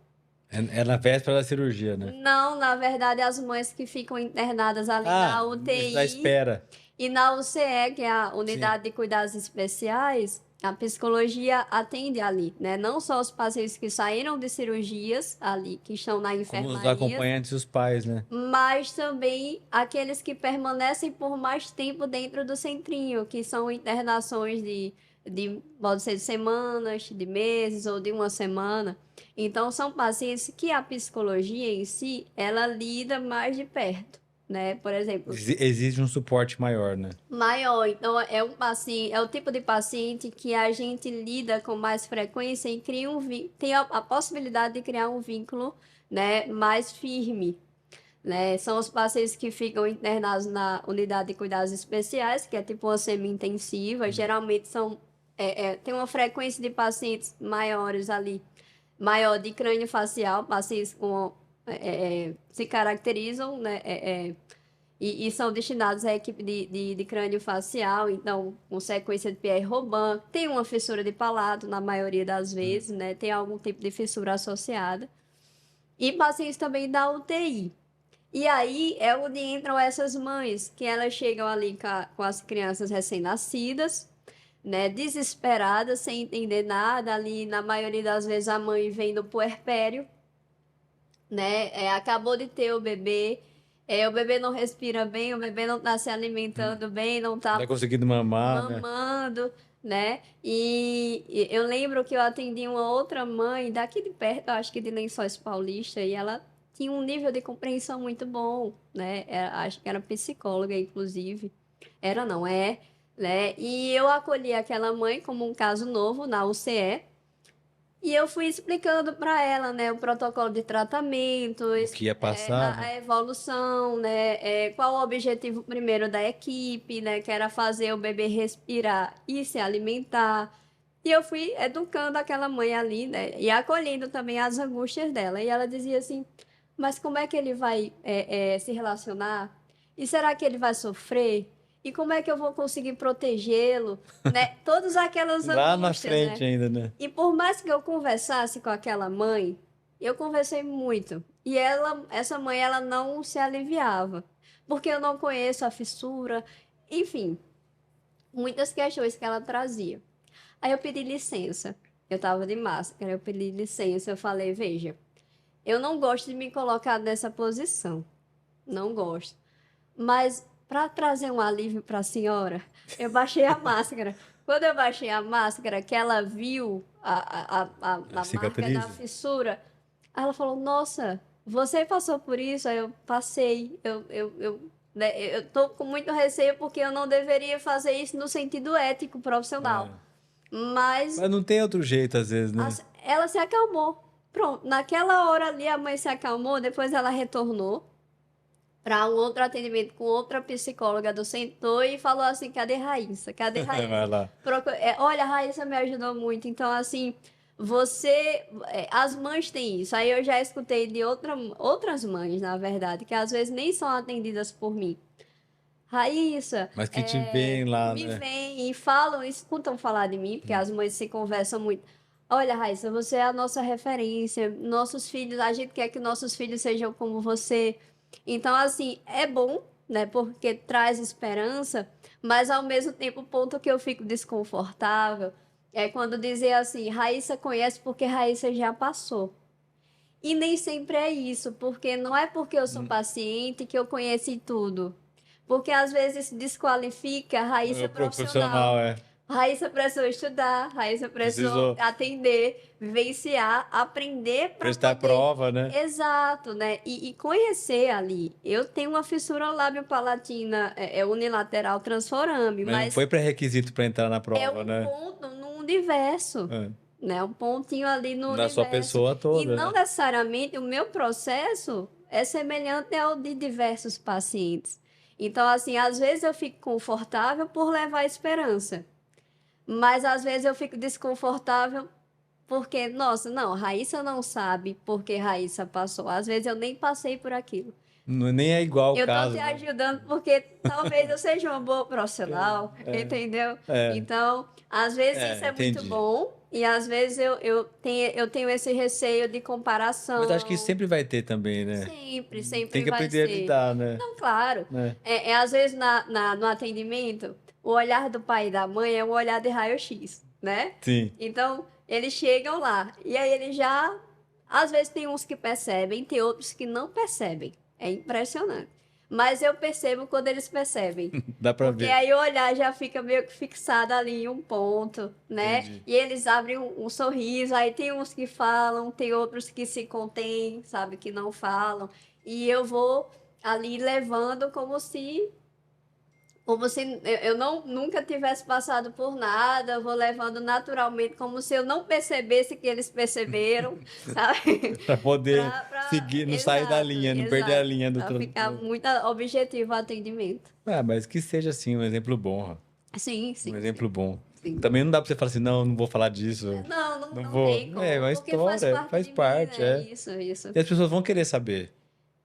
É na véspera da cirurgia, né? Não, na verdade, as mães que ficam internadas ali na Da UTI. espera. E na UCE, que é a Sim. Unidade de Cuidados Especiais, a psicologia atende ali, né? Não só os pacientes que saíram de cirurgias ali, que estão na Como os enfermaria, acompanhantes e os pais, né? mas também aqueles que permanecem por mais tempo dentro do centrinho, que são internações pode ser de semanas, de meses ou de uma semana. Então, são pacientes que a psicologia em si, ela lida mais de perto, né? Por exemplo, Exige um suporte maior, né? maior. Então, é um paciente, é o tipo de paciente que a gente lida com mais frequência e cria tem a possibilidade de criar um vínculo, né, mais firme, né? São os pacientes que ficam internados na unidade de cuidados especiais, que é tipo uma semi-intensiva. Geralmente tem uma frequência de pacientes maiores ali, maior de crânio facial, pacientes se caracterizam, né? E são destinados à equipe de crânio facial, então, com sequência de Pierre-Robin. Tem uma fissura de palato, na maioria das vezes, né? Tem algum tipo de fissura associada. E pacientes também da UTI. E aí é onde entram essas mães, que elas chegam ali com as crianças recém-nascidas, né? Desesperadas, sem entender nada. Ali, na maioria das vezes, a mãe vem do puerpério, né? Acabou de ter o bebê, o bebê não respira bem, o bebê não está se alimentando bem, não está Tá conseguindo mamar, né? mamando, né? E eu lembro que eu atendi uma outra mãe daqui de perto, eu acho que de Lençóis Paulista, e ela tinha um nível de compreensão muito bom, né? Acho que era psicóloga, inclusive. Era, não é, né? E eu acolhi aquela mãe como um caso novo na UCE. E eu fui explicando para ela, né, o protocolo de tratamento, O que ia passar, a né? evolução, né, qual o objetivo primeiro da equipe, né, que era fazer o bebê respirar e se alimentar. E eu fui educando aquela mãe ali, né, e acolhendo também as angústias dela. E ela dizia assim, mas como é que ele vai se relacionar? E será que ele vai sofrer? E como é que eu vou conseguir protegê-lo? Né? Todas aquelas Lá na angústias, frente né? ainda, né? E por mais que eu conversasse com aquela mãe, eu conversei muito. E essa mãe, ela não se aliviava, porque eu não conheço a fissura, enfim, muitas questões que ela trazia. Aí eu pedi licença. Eu estava de máscara, eu pedi licença, eu falei, veja, eu não gosto de me colocar nessa posição. Não gosto. Mas para trazer um alívio para a senhora, eu baixei a máscara. Quando eu baixei a máscara, que ela viu A a marca da cicatriz. fissura, ela falou: Nossa, você passou por isso? Aí eu passei. Né, eu tô com muito receio porque eu não deveria fazer isso no sentido ético profissional. É. Mas Mas não tem outro jeito, às vezes, né? ela se acalmou. Pronto, naquela hora ali a mãe se acalmou, depois ela retornou para um outro atendimento com outra psicóloga do Sentou e falou assim: cadê Raíssa? Cadê Vai Raíssa? lá. Olha, a Raíssa me ajudou muito. Então, assim, as mães têm isso. Aí eu já escutei de outras mães, na verdade, que às vezes nem são atendidas por mim. Raíssa, Mas que te vem lá, me né? vêm e falam, escutam falar de mim, porque as mães se conversam muito. Olha, Raíssa, você é a nossa referência. Nossos filhos, a gente quer que nossos filhos sejam como você. Então, assim, é bom, né? Porque traz esperança, mas ao mesmo tempo, o ponto que eu fico desconfortável é quando dizer assim, Raíssa conhece porque Raíssa já passou. E nem sempre é isso, porque não é porque eu sou paciente que eu conheci tudo. Porque às vezes desqualifica a Raíssa O profissional. profissional, é. Raíssa precisou estudar, Raíssa precisou Precisou atender, vivenciar, aprender para prestar poder. prova, né? Exato, né? E conhecer ali. Eu tenho uma fissura lábio-palatina unilateral transforame, Mas não mas foi pré-requisito para entrar na é prova, um né? ponto no universo, É. né? Um pontinho ali no Na sua universo. pessoa E toda, não né? necessariamente o meu processo é semelhante ao de diversos pacientes. Então, assim, às vezes eu fico confortável por levar esperança, mas às vezes eu fico desconfortável porque, nossa, não, Raíssa não sabe porque Raíssa passou. Às vezes eu nem passei por aquilo. Nem é igual o Eu tô te caso, né? ajudando porque talvez eu seja uma boa profissional, entendeu? É, Então, às vezes isso é muito entendi. bom e às vezes eu tenho esse receio de Mas acho que comparação. sempre vai ter também, né? Sempre, Tem sempre que vai aprender a ser. lidar, né? Não, claro. Né? Às vezes no atendimento, o olhar do pai e da mãe é um olhar de raio-x, né? Sim. Então, eles chegam lá e aí eles já. Às vezes tem uns que percebem, tem outros que não percebem. É impressionante. Mas eu percebo quando eles percebem. Dá pra Porque ver. aí o olhar já fica meio que fixado ali em um ponto, né? Entendi. E eles abrem um sorriso. Aí tem uns que falam, tem outros que se contêm, sabe, que não falam. E eu vou ali levando como se eu não, nunca tivesse passado por nada, eu vou levando naturalmente, como se eu não percebesse que eles perceberam, sabe? Pra poder seguir, não sair da Exato, linha, não perder a exato. linha do. Para ficar muito objetivo o atendimento. Ah, mas que seja assim, um exemplo bom, ó. Sim, Um sim, sim, exemplo bom. sim. Também não dá pra você falar assim, não, não vou falar disso. Não, não, Não não vou. tem É como, uma porque faz história, parte faz de mim, parte, né? é. Isso, isso. E as pessoas vão querer saber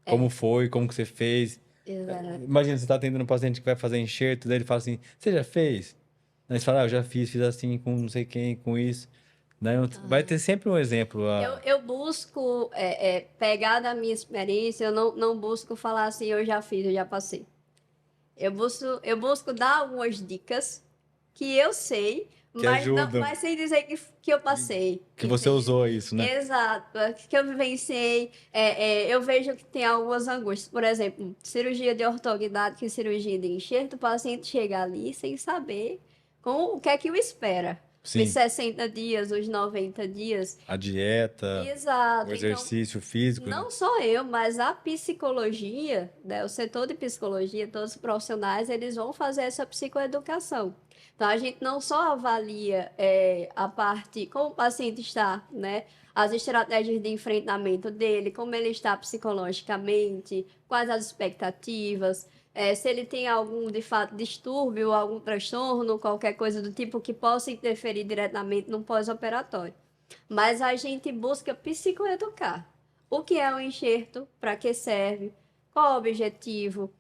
como É, foi, como que você fez. exato. Imagina, você tá atendendo um paciente que vai fazer enxerto, daí ele fala assim, você já fez? Aí você fala, eu já fiz assim, com não sei quem, com isso. Né? Vai ter sempre um exemplo. Eu busco pegar da minha experiência, eu não busco falar assim, eu já fiz, eu já passei. Eu busco dar algumas dicas que eu sei, que Mas, não, ajudam. mas sem dizer que eu passei. Que você entende? usou isso, né? Exato, que eu vivenciei. Eu vejo que tem algumas angústias. Por exemplo, cirurgia de ortognática e cirurgia de enxerto, o paciente chega ali sem saber o que é que o espera. Os Sim. 60 dias, os 90 dias. A dieta, o Exato. Então, exercício físico, né? não só eu, mas a psicologia, né, o setor de psicologia, todos os profissionais, eles vão fazer essa psicoeducação. Então, a gente não só avalia a parte, como o paciente está, né, as estratégias de enfrentamento dele, como ele está psicologicamente, quais as expectativas, se ele tem algum, de fato, distúrbio, algum transtorno, qualquer coisa do tipo que possa interferir diretamente no pós-operatório. Mas a gente busca psicoeducar. O que é um enxerto? Para que serve? Qual o objetivo?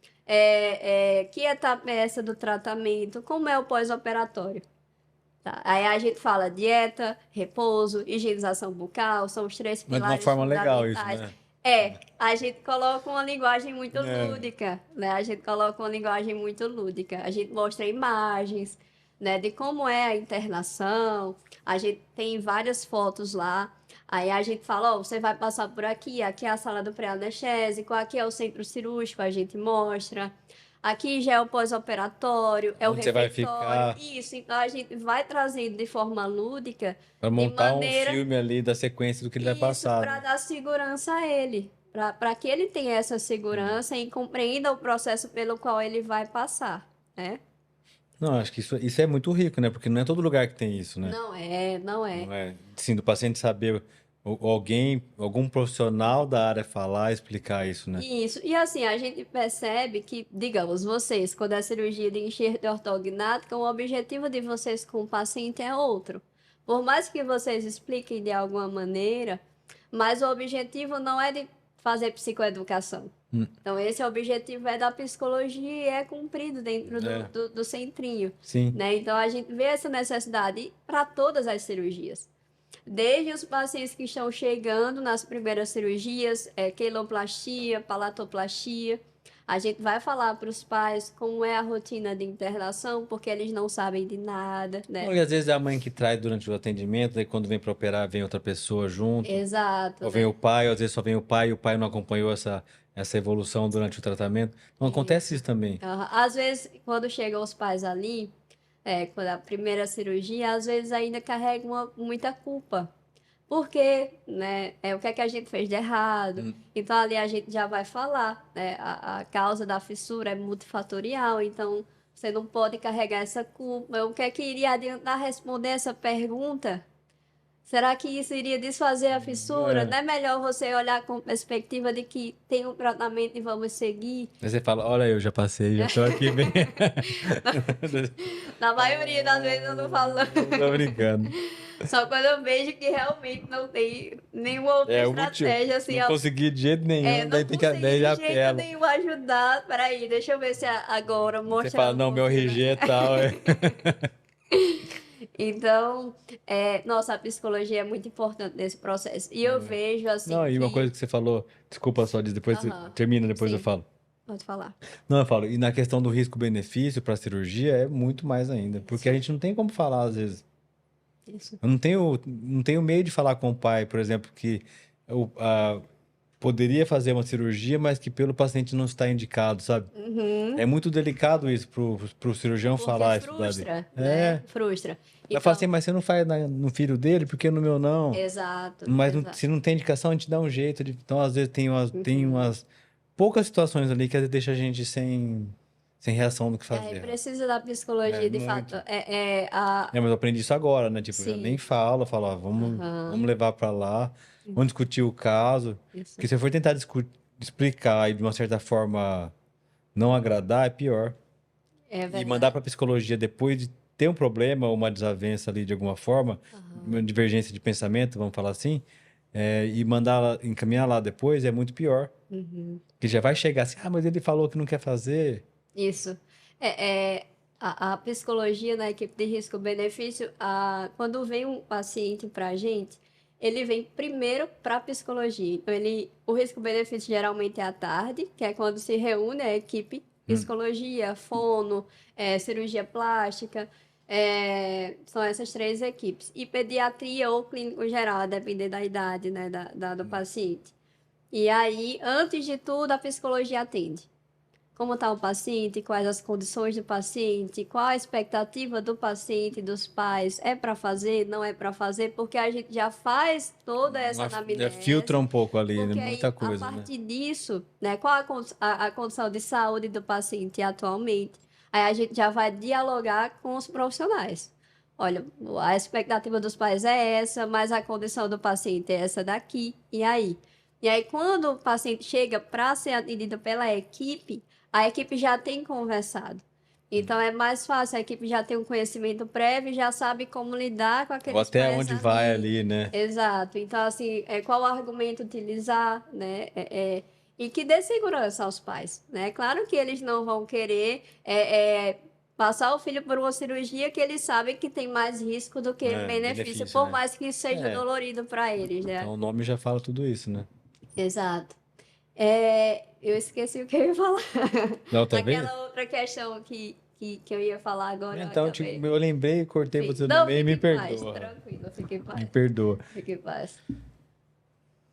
Que etapa é essa do tratamento? Como é o pós-operatório? Tá? Aí a gente fala dieta, repouso, higienização bucal, são os três Mas de uma pilares forma legal isso, fundamentais. né? A gente coloca uma linguagem muito É. lúdica, né? A gente coloca uma linguagem muito lúdica. A gente mostra imagens, né, de como é a internação. A gente tem várias fotos lá. Aí a gente fala, ó, você vai passar por aqui, aqui é a sala do pré-anestésico, aqui é o centro cirúrgico, a gente mostra. Aqui já é o pós-operatório, é o Onde você vai refeitório. ficar Isso, então a gente vai trazendo de forma lúdica, para de montar um maneira filme ali da sequência do que ele vai isso passar, para né? dar segurança a ele, para que ele tenha essa segurança e compreenda o processo pelo qual ele vai passar, né? Não, acho que isso é muito rico, né? Porque não é todo lugar que tem isso, né? Não é, não é. Não é, sim, do paciente saber alguém, algum profissional da área falar, explicar isso, né? Isso. E assim, a gente percebe que, digamos, vocês, quando é cirurgia de enxerto ortognática, o objetivo de vocês com o paciente é outro. Por mais que vocês expliquem de alguma maneira, mas o objetivo não é de fazer psicoeducação. Hum. Então, esse objetivo é da psicologia e é cumprido dentro É. do centrinho, Sim. né? Então, a gente vê essa necessidade para todas as cirurgias. Desde os pacientes que estão chegando nas primeiras cirurgias, queloplastia, palatoplastia, a gente vai falar para os pais como é a rotina de internação, porque eles não sabem de nada, né? E às vezes é a mãe que traz durante o atendimento, daí quando vem para operar, vem outra pessoa junto. Exato, Ou vem né? o pai, ou às vezes só vem o pai e o pai não acompanhou essa evolução durante o tratamento. Não acontece isso também. Às vezes, quando chegam os pais ali, quando a primeira cirurgia, às vezes ainda carregam muita culpa. Porque, né, o que é que a gente fez de errado? Então, ali a gente já vai falar, né? A causa da fissura é multifatorial, então você não pode carregar essa culpa. O que é que iria adiantar responder essa pergunta? Será que isso iria desfazer a fissura? É. Não é melhor você olhar com perspectiva de que tem um tratamento e vamos seguir? Aí você fala, olha, eu já passei, já tô aqui bem. Na maioria das vezes eu não falo. Tô brincando. Só quando eu vejo que realmente não tem nenhuma outra É o motivo. estratégia, assim, Não consegui de jeito nenhum, não daí tem que consegui daí de já jeito apela. nenhum ajudar. Peraí, deixa eu ver se agora Você fala, mostrando não, um meu pouquinho, RG né? é tal. É. Então, nossa, a psicologia é muito importante nesse processo. E eu vejo, assim, Não, e uma que... coisa que você falou, desculpa só, depois você Aham, termina, depois eu sim, falo. pode falar. Não, eu falo, e na questão do risco-benefício para cirurgia é muito mais ainda, porque a gente não tem como falar às vezes. Isso. Eu não tenho meio de falar com o pai, por exemplo, que poderia fazer uma cirurgia, mas que pelo paciente não está indicado, sabe? Uhum. É muito delicado isso pro cirurgião Porque falar isso daí. frustra, É. né? Frustra. Ela fala assim, mas você não faz no filho dele, porque no meu não? Exato, Mas exato. se não tem indicação, a gente dá um jeito. Então, às vezes, tem umas poucas situações ali que às vezes deixa a gente sem reação do que E fazer. precisa da psicologia, de Muito. fato. Mas eu aprendi isso agora, né? Tipo, eu nem Sim. falo, ó, vamos, Aham. vamos levar pra lá, vamos discutir o caso. Isso. Porque se eu for tentar explicar e de uma certa forma não agradar, é pior. É E verdade. mandar pra psicologia depois de ter um problema, uma desavença ali de alguma forma, uma divergência de pensamento, vamos falar assim, e encaminhar lá depois é muito pior. Uhum. Que já vai chegar assim, mas ele falou que não quer fazer. Isso. A psicologia na equipe de risco-benefício, quando vem um paciente para a gente, ele vem primeiro para a psicologia. Então, o risco-benefício geralmente é à tarde, que é quando se reúne a equipe psicologia, fono, cirurgia plástica. São essas 3 equipes. E pediatria ou clínico geral, a depender da idade, né, do paciente. E aí, antes de tudo, a psicologia atende. Como está o paciente, quais as condições do paciente, qual a expectativa do paciente, dos pais, é para fazer, não é para fazer, porque a gente já faz toda essa Já filtra anamnese, um pouco ali, né? porque Muita aí, a coisa, né? partir disso, né, qual a condição de saúde do paciente atualmente, aí a gente já vai dialogar com os profissionais. Olha, a expectativa dos pais é essa, mas a condição do paciente é essa daqui, e aí? E aí, quando o paciente chega para ser atendido pela equipe, a equipe já tem conversado. Então é mais fácil, a equipe já tem um conhecimento prévio, já sabe como lidar com Ou aqueles até pais onde vai ali. ali, né? Exato. Então, assim, qual argumento utilizar, né? E que dê segurança aos pais, né? Claro que eles não vão querer passar o filho por uma cirurgia que eles sabem que tem mais risco do que benefício, Benefício, por né? mais que seja É, dolorido para eles, né? então o nome já fala tudo isso, né? Exato. Eu esqueci o que eu ia falar. Da outra vez? Aquela outra questão que eu ia falar agora, eu Então, acabei. eu lembrei e cortei Enfim, você no não, meio e fique me em paz, perdoa. tranquilo, fique em Me paz, perdoa. fique em paz.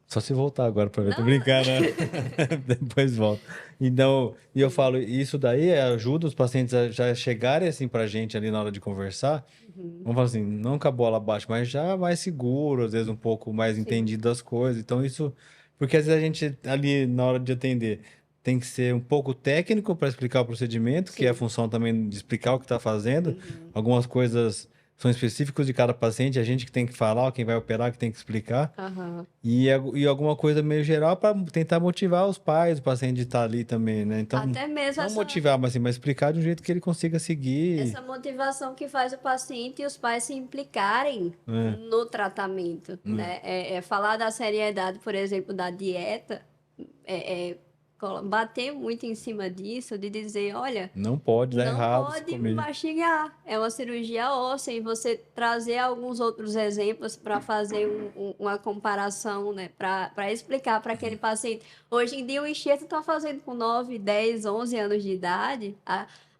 Só se voltar agora pra ver. Tô Não, brincando, né? Depois volta. Então, e eu falo, isso daí ajuda os pacientes a já chegarem assim pra gente ali na hora de conversar. uhum, Vamos falar assim, não com a bola abaixo, mas já mais seguro, às vezes um pouco mais sim, entendido das coisas. Então, isso. Porque às vezes a gente ali na hora de atender tem que ser um pouco técnico para explicar o procedimento, que é a sim. função também de explicar o que está fazendo. Uhum, Algumas coisas são específicas de cada paciente, a gente que tem que falar, quem vai operar que tem que explicar. aham. E alguma coisa meio geral para tentar motivar os pais, o paciente de estar ali também, né? Então, Até mesmo não motivar, mas, assim, mas explicar de um jeito que ele consiga seguir, essa motivação que faz o paciente e os pais se implicarem né? no tratamento, Né? né? Falar da seriedade, por exemplo, da dieta, bater muito em cima disso, de dizer, olha, Não pode dar não errado se pode comer. mastigar. É uma cirurgia óssea e você trazer alguns outros exemplos para fazer uma comparação, né? Para explicar para aquele paciente. Hoje em dia, o enxerto está fazendo com 9, 10, 11 anos de idade.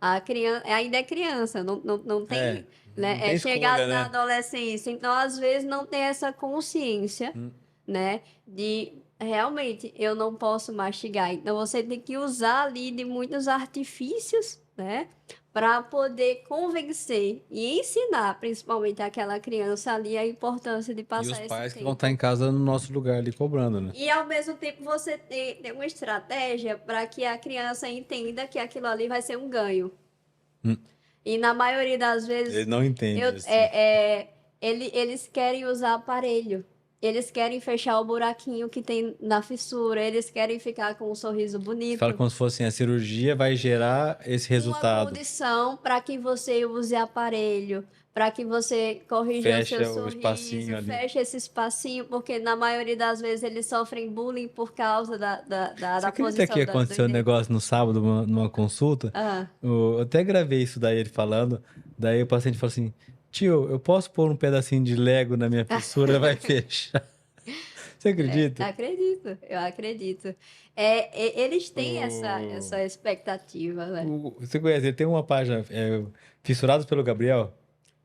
A criança ainda é criança, não É, tem, não né? tem Chegado escolha, na né? adolescência. Então, às vezes, não tem essa consciência, Hum. né? De realmente eu não posso mastigar. Então você tem que usar ali de muitos artifícios, né? Para poder convencer e ensinar, principalmente aquela criança ali, a importância de E os passar esse pais que vão estar em tempo. casa no nosso lugar ali cobrando, né? E ao mesmo tempo você tem uma estratégia para que a criança entenda que aquilo ali vai ser um ganho. Hum. E na maioria das Ele vezes não eu, entende assim. eles querem usar aparelho. Eles querem fechar o buraquinho que tem na fissura. Eles querem ficar com um sorriso Você fala bonito. como se fosse assim, a cirurgia vai gerar esse Uma resultado. condição para que você use aparelho, para que você corrija o seu Fecha o espacinho sorriso, ali. feche esse espacinho, porque na maioria das vezes eles sofrem bullying por causa Você da acredita que posição dos aconteceu um dentes. negócio no sábado, numa consulta? Ah, Eu até gravei isso daí, ele falando. Daí o paciente falou assim: Tio, eu posso pôr um pedacinho de Lego na minha fissura? Vai fechar. Você acredita? acredito, eu acredito. Eles têm O, essa expectativa, né? você conhece? Ele tem uma página, Fissurados pelo Gabriel.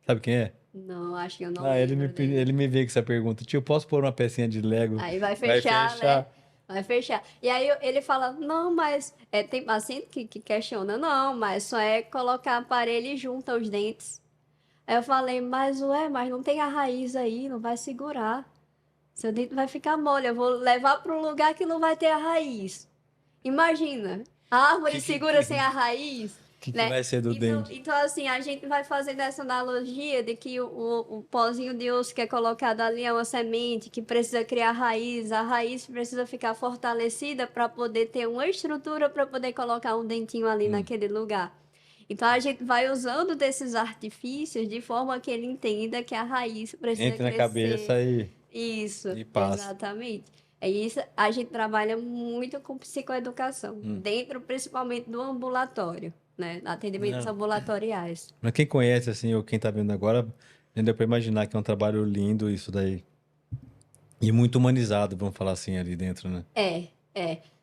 Sabe quem é? Não, acho que eu não Ah, lembro dele. ele me veio com essa pergunta. Tio, posso pôr uma pecinha de Lego? Aí vai Vai fechar, né? fechar. Vai fechar. E aí ele fala, não, mas tem paciente que questiona, não, mas só é colocar aparelho e junta os dentes. Aí eu falei, mas não tem a raiz aí, não vai segurar. Seu dente vai ficar mole, eu vou levar para um lugar que não vai ter a raiz. Imagina, a árvore Que, que, segura sem que, a raiz, que né? vai ser do dente? Então, assim, a gente vai fazendo essa analogia de que o pozinho de osso que é colocado ali é uma semente que precisa criar raiz, a raiz precisa ficar fortalecida para poder ter uma estrutura para poder colocar um dentinho ali Hum. naquele lugar. Então, a gente vai usando desses artifícios de forma que ele entenda que a raiz precisa Entra na cabeça crescer. e, Isso, e passa. exatamente. É isso, a gente trabalha muito com psicoeducação, Hum. dentro principalmente do ambulatório, né? Atendimentos Não. ambulatoriais. Mas quem conhece, assim, ou quem tá vendo agora, já deu pra imaginar que é um trabalho lindo isso daí. E muito humanizado, vamos falar assim, ali dentro, né? É.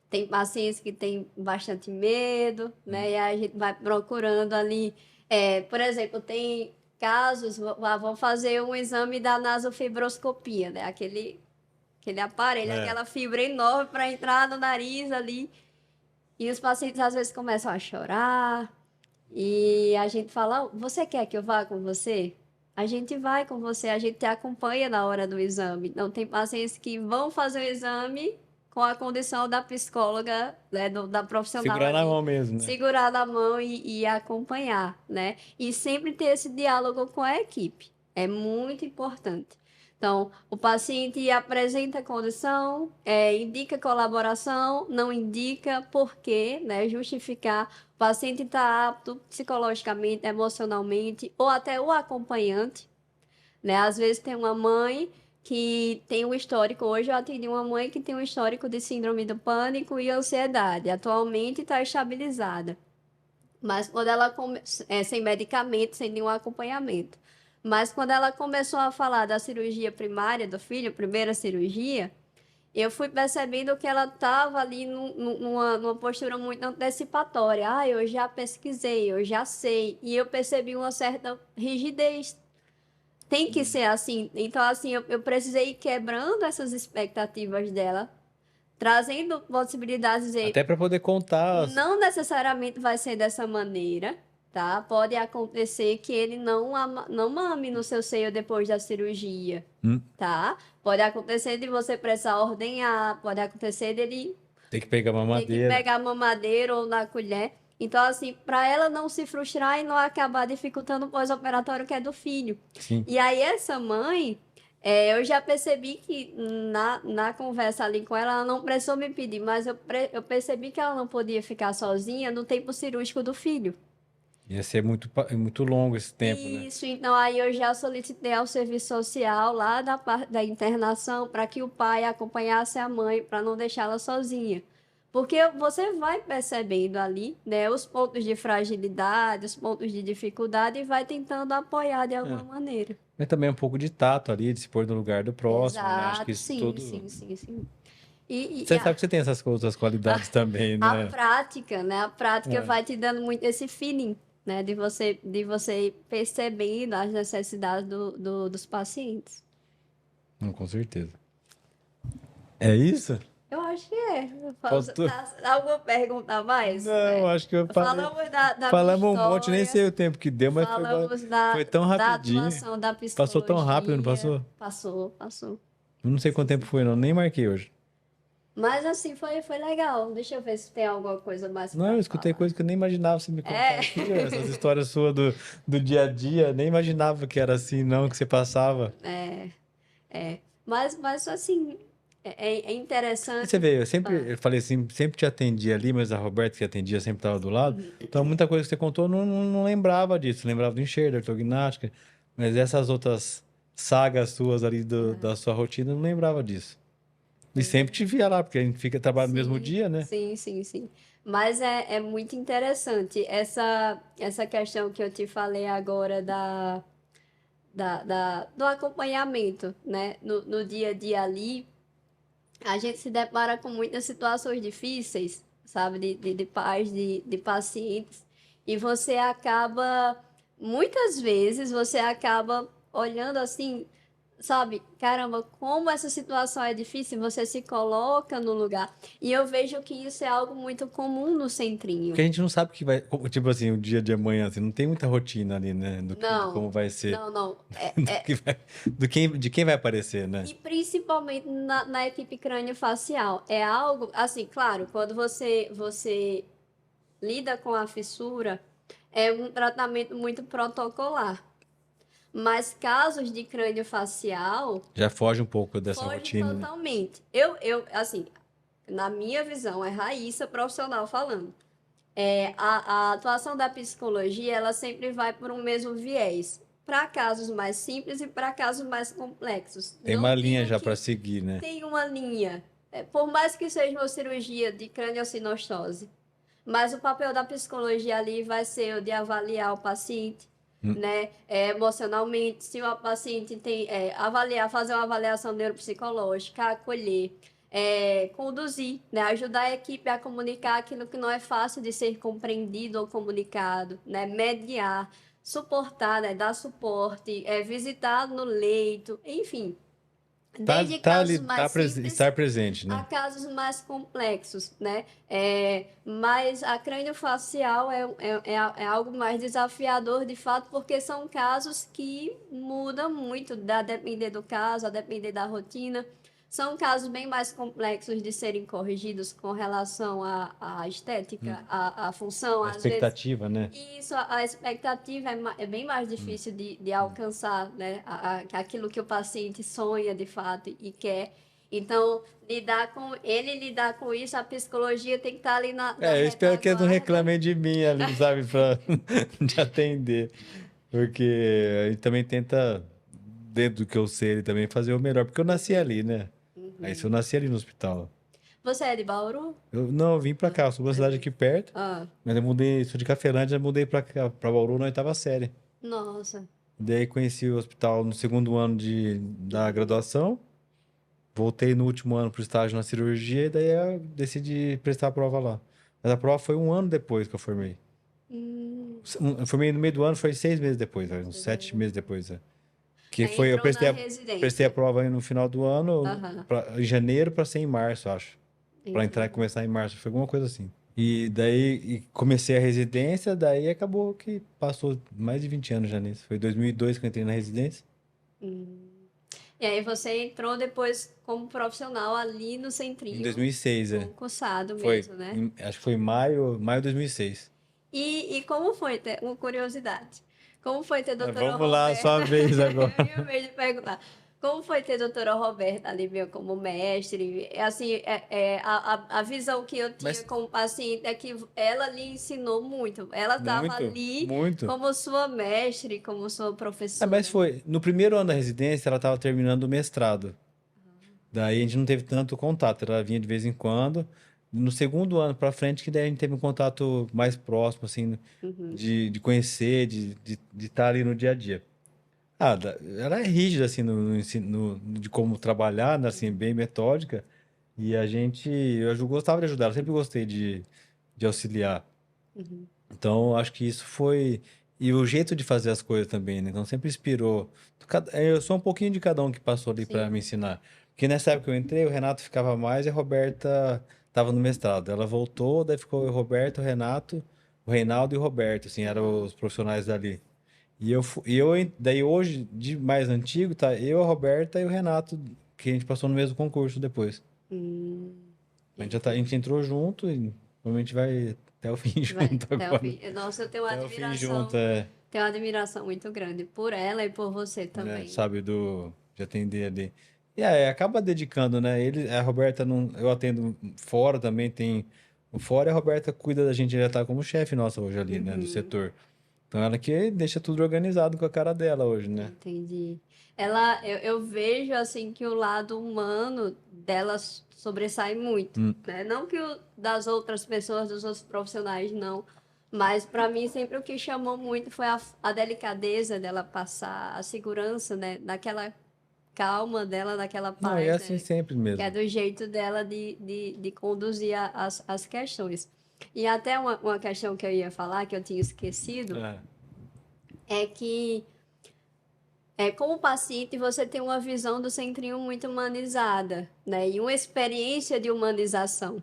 Tem pacientes que têm bastante medo, né? E a gente vai procurando ali. Por exemplo, tem casos, vão fazer um exame da nasofibroscopia, né? Aquele aparelho, aquela fibra enorme para entrar no nariz ali. E os pacientes às vezes começam a chorar. E a gente fala: você quer que eu vá com você? A gente vai com você, a gente te acompanha na hora do exame. Não tem pacientes que vão fazer o exame com a condição da psicóloga, né, da profissional Segurar na ali, mão mesmo, né? segurar na mão e acompanhar, né? E sempre ter esse diálogo com a equipe. É muito importante. Então, o paciente apresenta a condição, indica colaboração, não indica por quê, né? Justificar. O paciente está apto psicologicamente, emocionalmente, ou até o acompanhante, né? Às vezes tem uma mãe que tem um histórico, hoje eu atendi uma mãe que tem um histórico de síndrome do pânico e ansiedade, atualmente está estabilizada, mas quando ela sem medicamento, sem nenhum acompanhamento. Mas quando ela começou a falar da cirurgia primária do filho, primeira cirurgia, eu fui percebendo que ela estava ali numa postura muito antecipatória. Ah, eu já pesquisei, eu já sei. E eu percebi uma certa rigidez. Tem que ser assim. Então, assim, eu precisei ir quebrando essas expectativas dela, trazendo possibilidades de dizer, Até para poder contar. não necessariamente vai ser dessa maneira, tá? Pode acontecer que ele não mame no seu seio depois da cirurgia, tá? Pode acontecer de você precisar ordenhar, pode acontecer dele Tem que pegar ter que mamadeira. pegar mamadeira ou na colher. Então, assim, para ela não se frustrar e não acabar dificultando o pós-operatório que é do filho. Sim. E aí, essa mãe, eu já percebi que na conversa ali com ela, ela não precisou me pedir, mas eu percebi que ela não podia ficar sozinha no tempo cirúrgico do filho. Ia ser muito longo esse tempo, né? Isso, então aí eu já solicitei ao serviço social lá da parte da internação para que o pai acompanhasse a mãe, para não deixá-la sozinha. Porque você vai percebendo ali, né, os pontos de fragilidade, os pontos de dificuldade e vai tentando apoiar de alguma maneira. Mas também um pouco de tato ali, de se pôr no lugar do próximo, né? Acho que Exato, isso sim, tudo. sim, sim, sim. E Você sabe que você tem essas outras qualidades também, a né? prática, né? A prática É. vai te dando muito esse feeling, né? De você ir percebendo as necessidades dos pacientes. Com certeza. É isso? Eu acho que é. Faltou. Alguma pergunta a mais? Não, acho que eu falei. Falamos da minha Falamos um monte, nem sei história, o tempo que deu, mas falamos foi tão da rapidinho. atuação da Passou tão rápido, não psicologia. passou? Passou, passou. Eu não sei quanto tempo foi, não. Nem marquei hoje. Mas assim, foi legal. Deixa eu ver se tem alguma coisa mais Não, pra eu escutei falar. coisas que eu nem imaginava você me contar É. aqui, ó. Essas histórias suas do dia a dia. Nem imaginava que era assim, não, que você passava. É. Mas assim, é E interessante. você vê, eu falei assim, sempre te atendi ali, mas a Roberta que atendia sempre estava do lado. Então, muita coisa que você contou, eu não lembrava disso. Lembrava do enxerto, da ortognática. Mas essas outras sagas suas ali da sua rotina, eu não lembrava disso. E sempre te via lá, porque a gente fica trabalhando no mesmo dia, né? Sim, sim, sim. Mas é muito interessante essa questão que eu te falei agora do acompanhamento, né? No dia a dia ali, a gente se depara com muitas situações difíceis, sabe? De pais, de pacientes, e você acaba, muitas vezes, você acaba olhando assim, sabe? Caramba, como essa situação é difícil, você se coloca no lugar. E eu vejo que isso é algo muito comum no centrinho. Porque a gente não sabe o que vai. Tipo assim, o dia de amanhã, assim, não tem muita rotina ali, né? De Não, como vai ser. não. De quem vai aparecer, né? E principalmente na equipe crânio-facial. É algo, assim, claro, quando você lida com a fissura, é um tratamento muito protocolar. Mas casos de crânio facial Já foge um pouco dessa foge rotina, né? totalmente. Assim, na minha visão, é Raíssa profissional falando. A atuação da psicologia, ela sempre vai por um mesmo viés. Para casos mais simples e para casos mais complexos. Tem Não uma linha digo já que para seguir, né? tem uma linha. Por mais que seja uma cirurgia de crâniosinostose, mas o papel da psicologia ali vai ser o de avaliar o paciente, né, emocionalmente, se o paciente tem, fazer uma avaliação neuropsicológica, acolher, conduzir, né, ajudar a equipe a comunicar aquilo que não é fácil de ser compreendido ou comunicado, né, mediar, suportar, né, dar suporte, visitar no leito, enfim, desde Tá casos ali, mais simples estar presente, a né? casos mais complexos, né? Mas a craniofacial é algo mais desafiador, de fato, porque são casos que mudam muito, a depender do caso, a depender da rotina. São casos bem mais complexos de serem corrigidos com relação à estética, à função, A às vezes. expectativa, né? Isso, a expectativa é bem mais difícil de alcançar, né? Aquilo que o paciente sonha de fato e quer. Então, lidar com isso, a psicologia tem que estar ali na Eu espero que eles não retaguarda. reclamem de mim ali, sabe, pra de atender. Porque a gente também tenta, dentro do que eu sei, ele também fazer o melhor, porque eu nasci ali, né? Aí se eu Uhum. nasci ali no hospital. Você é de Bauru? Eu vim pra cá, eu sou uma cidade aqui perto, Ah, mas eu mudei, sou de Cafelândia, mudei pra cá, pra Bauru na oitava série. nossa. Daí conheci o hospital no segundo ano da graduação, voltei no último ano pro estágio na cirurgia, e daí eu decidi prestar a prova lá. Mas a prova foi um ano depois que eu formei. Hum, Eu formei no meio do ano, foi 6 meses depois, uns 7 meses depois. Que Aí foi, eu entrou na prestei a residência. prova aí no final do ano, Aham, em janeiro, para ser em março, acho. Para entrar e entendi. começar em março, foi alguma coisa assim. E daí comecei a residência, daí acabou que passou mais de 20 anos já nisso. Foi 2002 que eu entrei na residência. Hum. E aí você entrou depois como profissional ali no Em centrinho, 2006, é. concursado Foi, mesmo, né? acho que foi maio de 2006. E como foi, uma curiosidade, como foi ter doutora Vamos lá, Roberta? sua vez agora. Eu ia mesmo perguntar. Como foi ter doutora Roberta ali meu, como mestre? Assim, a visão que eu tinha Mas como paciente é que ela lhe ensinou muito. Ela estava muito, ali muito. como sua mestre, como sua Mas professora. foi, no primeiro ano da residência, ela estava terminando o mestrado. Daí a gente não teve tanto contato, ela vinha de vez em quando. No segundo ano para frente, que daí a gente teve um contato mais próximo, assim, Uhum, de conhecer, de estar ali no dia a dia. Ela é rígida, assim, no ensino, de como trabalhar, né, assim, bem metódica. E eu gostava de ajudar, eu sempre gostei de auxiliar. uhum, Então, acho que isso foi. E o jeito de fazer as coisas também, né? Então, sempre inspirou. Eu sou um pouquinho de cada um que passou ali para me sim. ensinar. Porque nessa época que eu entrei, o Renato ficava mais e a Roberta estava no mestrado. Ela voltou, daí ficou o Roberto, o Renato, o Reinaldo e o Roberto, assim, eram Aham. os profissionais dali. Daí hoje, de mais antigo, tá eu, a Roberta e o Renato, que a gente passou no mesmo concurso depois. A gente Entendi. entrou junto e provavelmente vai até o fim Vai, junto até o agora. fim. Nossa, Até o fim junto, é. tenho uma admiração muito grande por ela e por você Né, também. sabe, de atender ali. E aí, acaba dedicando, né? A Roberta não, eu atendo fora também, tem o fora e a Roberta cuida da gente, já tá como chefe nossa hoje ali, né, do Uhum, setor. Então ela que deixa tudo organizado com a cara dela hoje, né? entendi. Eu vejo assim que o lado humano dela sobressai muito, Hum. né? Não que o das outras pessoas, dos outros profissionais, não. Mas para mim sempre o que chamou muito foi a delicadeza dela passar, a segurança, né? Daquela calma dela, daquela Não, é paz, assim né? sempre Que é mesmo. do jeito dela de conduzir as questões. E até uma questão que eu ia falar, que eu tinha esquecido, É. é que, como paciente, você tem uma visão do centrinho muito humanizada, né? E uma experiência de humanização.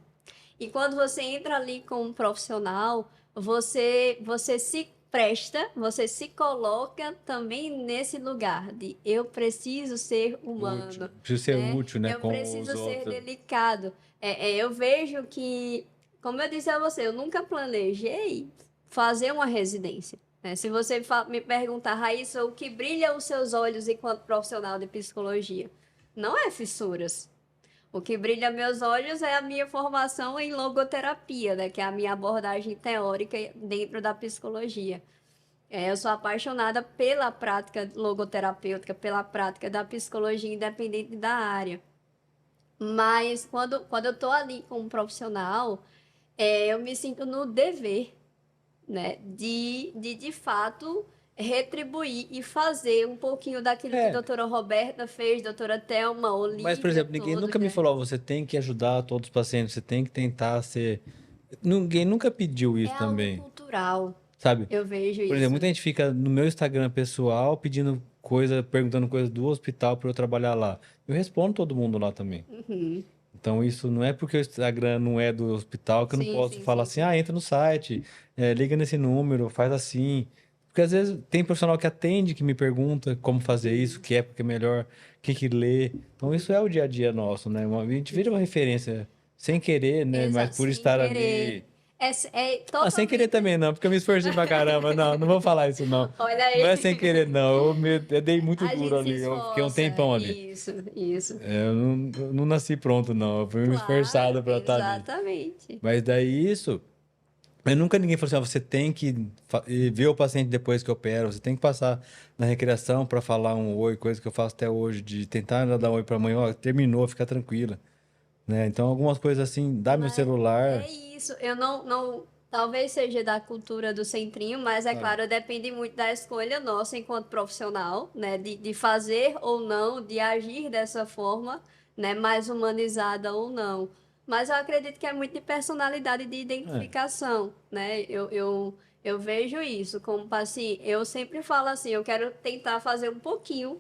E quando você entra ali como profissional, você se presta, você se coloca também nesse lugar de eu preciso ser Útil. humano, Preciso ser né? útil, né, Eu com os preciso ser outros. delicado. Eu vejo que, como eu disse a você, eu nunca planejei fazer uma residência. Né? Se você me perguntar, Raíssa, o que brilha os seus olhos enquanto profissional de psicologia? Não é fissuras. O que brilha meus olhos é a minha formação em logoterapia, né, que é a minha abordagem teórica dentro da psicologia. Eu sou apaixonada pela prática logoterapêutica, pela prática da psicologia independente da área. Mas quando eu estou ali como profissional, eu me sinto no dever, né, de fato retribuir e fazer um pouquinho daquilo que a É, doutora Roberta fez, doutora Thelma, mas, por Olivia, exemplo, ninguém todos, nunca me né? falou, "Ó, você tem que ajudar todos os pacientes, você tem que tentar ser." Ninguém nunca pediu É isso algo também. cultural. sabe? Eu vejo Por exemplo, isso. muita gente fica no meu Instagram pessoal pedindo coisa, perguntando coisas do hospital para eu trabalhar lá. Eu respondo todo mundo lá também. Uhum. Então, isso não é porque o Instagram não é do hospital que eu não Sim, posso sim, falar sim, assim, sim. entra no site, liga nesse número, faz assim. Porque às vezes tem profissional que atende, que me pergunta como fazer isso, Uhum. que época é melhor, o que que lê. Então, isso é o dia a dia nosso, né? A gente vira uma referência sem querer, né? Mas Exato, por sem estar querer. ali. É Ah, sem querer totalmente. também não, porque eu me esforcei pra caramba. Não, não vou falar isso não. Olha Não aí. é sem querer, não. Eu dei muito A duro gente se ali. Eu fiquei um esforça. tempão ali. Isso, isso. Eu não nasci pronto, não. Eu fui um Claro, esforçado pra estar ali. exatamente. Mas daí isso, eu nunca ninguém falou assim, você tem que ver o paciente depois que opera, você tem que passar na recreação para falar um oi, coisa que eu faço até hoje, de tentar dar um oi para a mãe, ó, terminou, fica tranquila, né? Então algumas coisas assim, dá meu Mas celular, é isso. Eu não, talvez seja da cultura do centrinho, mas é ah, claro, depende muito da escolha nossa enquanto profissional, né? De fazer ou não, de agir dessa forma, né? Mais humanizada ou não. Mas eu acredito que é muito de personalidade e de é, identificação, né? Eu vejo isso como paciente. Eu sempre falo assim, eu quero tentar fazer um pouquinho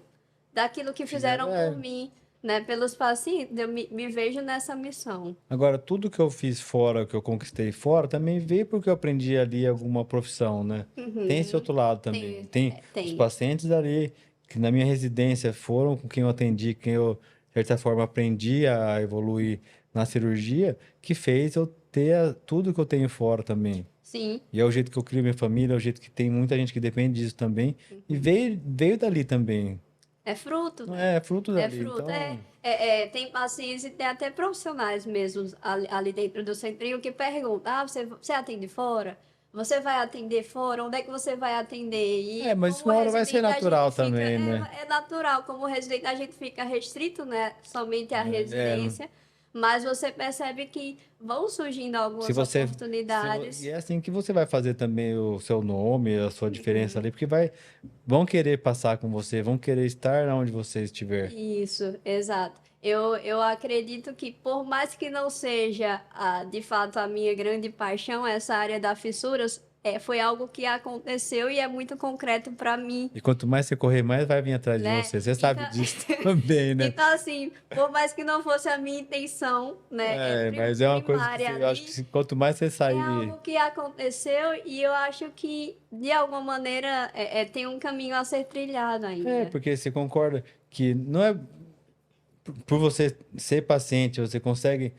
daquilo que fizer, fizeram por mim, né? Pelos pacientes. Eu me vejo nessa missão. Agora, tudo que eu fiz fora, que eu conquistei fora, também veio porque eu aprendi ali alguma profissão, né? Tem esse Uhum. outro lado também. Tem, Tem os tem. pacientes ali que na minha residência foram com quem eu atendi, quem eu, de certa forma, aprendi a evoluir na cirurgia, que fez eu ter tudo que eu tenho fora também. Sim. E é o jeito que eu crio minha família, é o jeito que tem muita gente que depende disso também. E Uhum. veio dali também. É fruto, Não né? é fruto É dali. fruto. Então, Tem pacientes e tem até profissionais mesmo ali dentro do centrinho que perguntam: você atende fora? Você vai atender fora? Onde é que você vai atender? E mas como uma hora vai ser residente a gente natural fica. também, né? É natural, como residente a gente fica restrito, né? Somente à Não. residência. Mas você percebe que vão surgindo Se algumas você, e oportunidades. é assim que você vai fazer também o seu nome, a sua diferença Uhum. ali, porque vão querer passar com você, vão querer estar onde você estiver. Isso, exato. Eu acredito que, por mais que não seja, de fato, a minha grande paixão, essa área da fissuras, foi algo que aconteceu e é muito concreto para mim, E quanto mais você correr, mais vai vir atrás de né? você. Você sabe Então, disso também, né? então, assim, por mais que não fosse a minha intenção, né, Mas é uma coisa que primária eu acho que ali, quanto mais você é sair. algo que aconteceu e eu acho que, de alguma maneira, tem um caminho a ser trilhado ainda. Porque você concorda que não é por você ser paciente, você consegue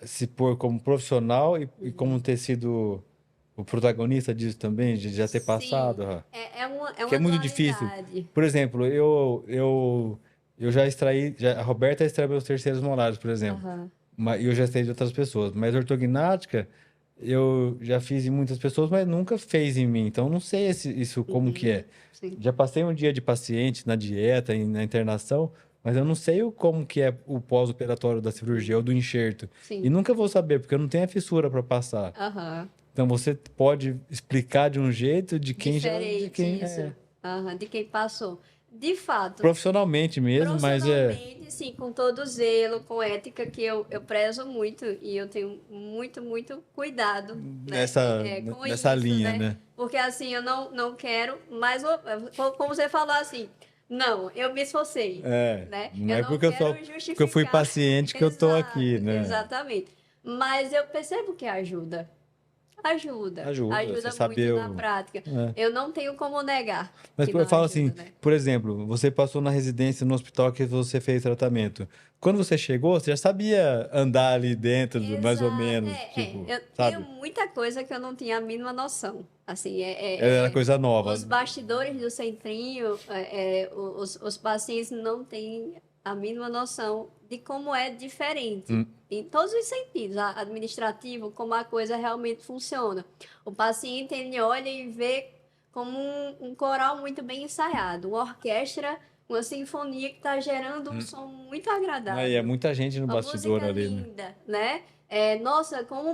se pôr como profissional e como Uhum. ter sido o protagonista disso também, de já ter Sim, passado. Ó. é Que é uma muito difícil. dualidade. Por exemplo, eu já extraí, a Roberta extraiu meus terceiros molares, por exemplo. Aham. E eu já extraí de outras pessoas. Mas ortognática, eu já fiz em muitas pessoas, mas nunca fez em mim. Então, eu não sei isso como que é. Uhum. Sim, Já passei um dia de paciente na dieta e na internação, mas eu não sei como que é o pós-operatório da cirurgia ou do enxerto. E sim. nunca vou saber, porque eu não tenho a fissura para passar. Aham. Então, você pode explicar de um jeito de Diferente quem isso. é. Aham, de quem passou. De fato, Profissionalmente mesmo, mas profissionalmente, sim, com todo zelo, com ética, que eu prezo muito e eu tenho muito, muito cuidado, né, nessa, com nessa isso, linha, né? né? Porque assim, eu não quero, mas como você falou assim, não, eu me esforcei, né? Não Eu é não quero porque eu fui justificar. paciente que eu tô aqui, Exato, né? exatamente. Mas eu percebo que ajuda. Ajuda, Ajuda, você ajuda muito saber na o. prática. É. Eu não tenho como negar Mas que eu não falo assim, ajuda, né? por exemplo, você passou na residência no hospital que você fez tratamento. Quando você chegou, você já sabia andar ali dentro, mais ou Exato. menos, tipo, Eu tenho sabe? muita coisa que eu não tinha a mínima noção. Assim, Era coisa nova. os bastidores do centrinho, os pacientes não têm a mínima noção de como é diferente. Hum, Em todos os sentidos, administrativo, como a coisa realmente funciona. O paciente, ele olha e vê como um coral muito bem ensaiado, uma orquestra, uma sinfonia que está gerando um hum. som muito Aí é agradável. muita gente no Uma bastidor música ali, né? linda, né? Nossa, como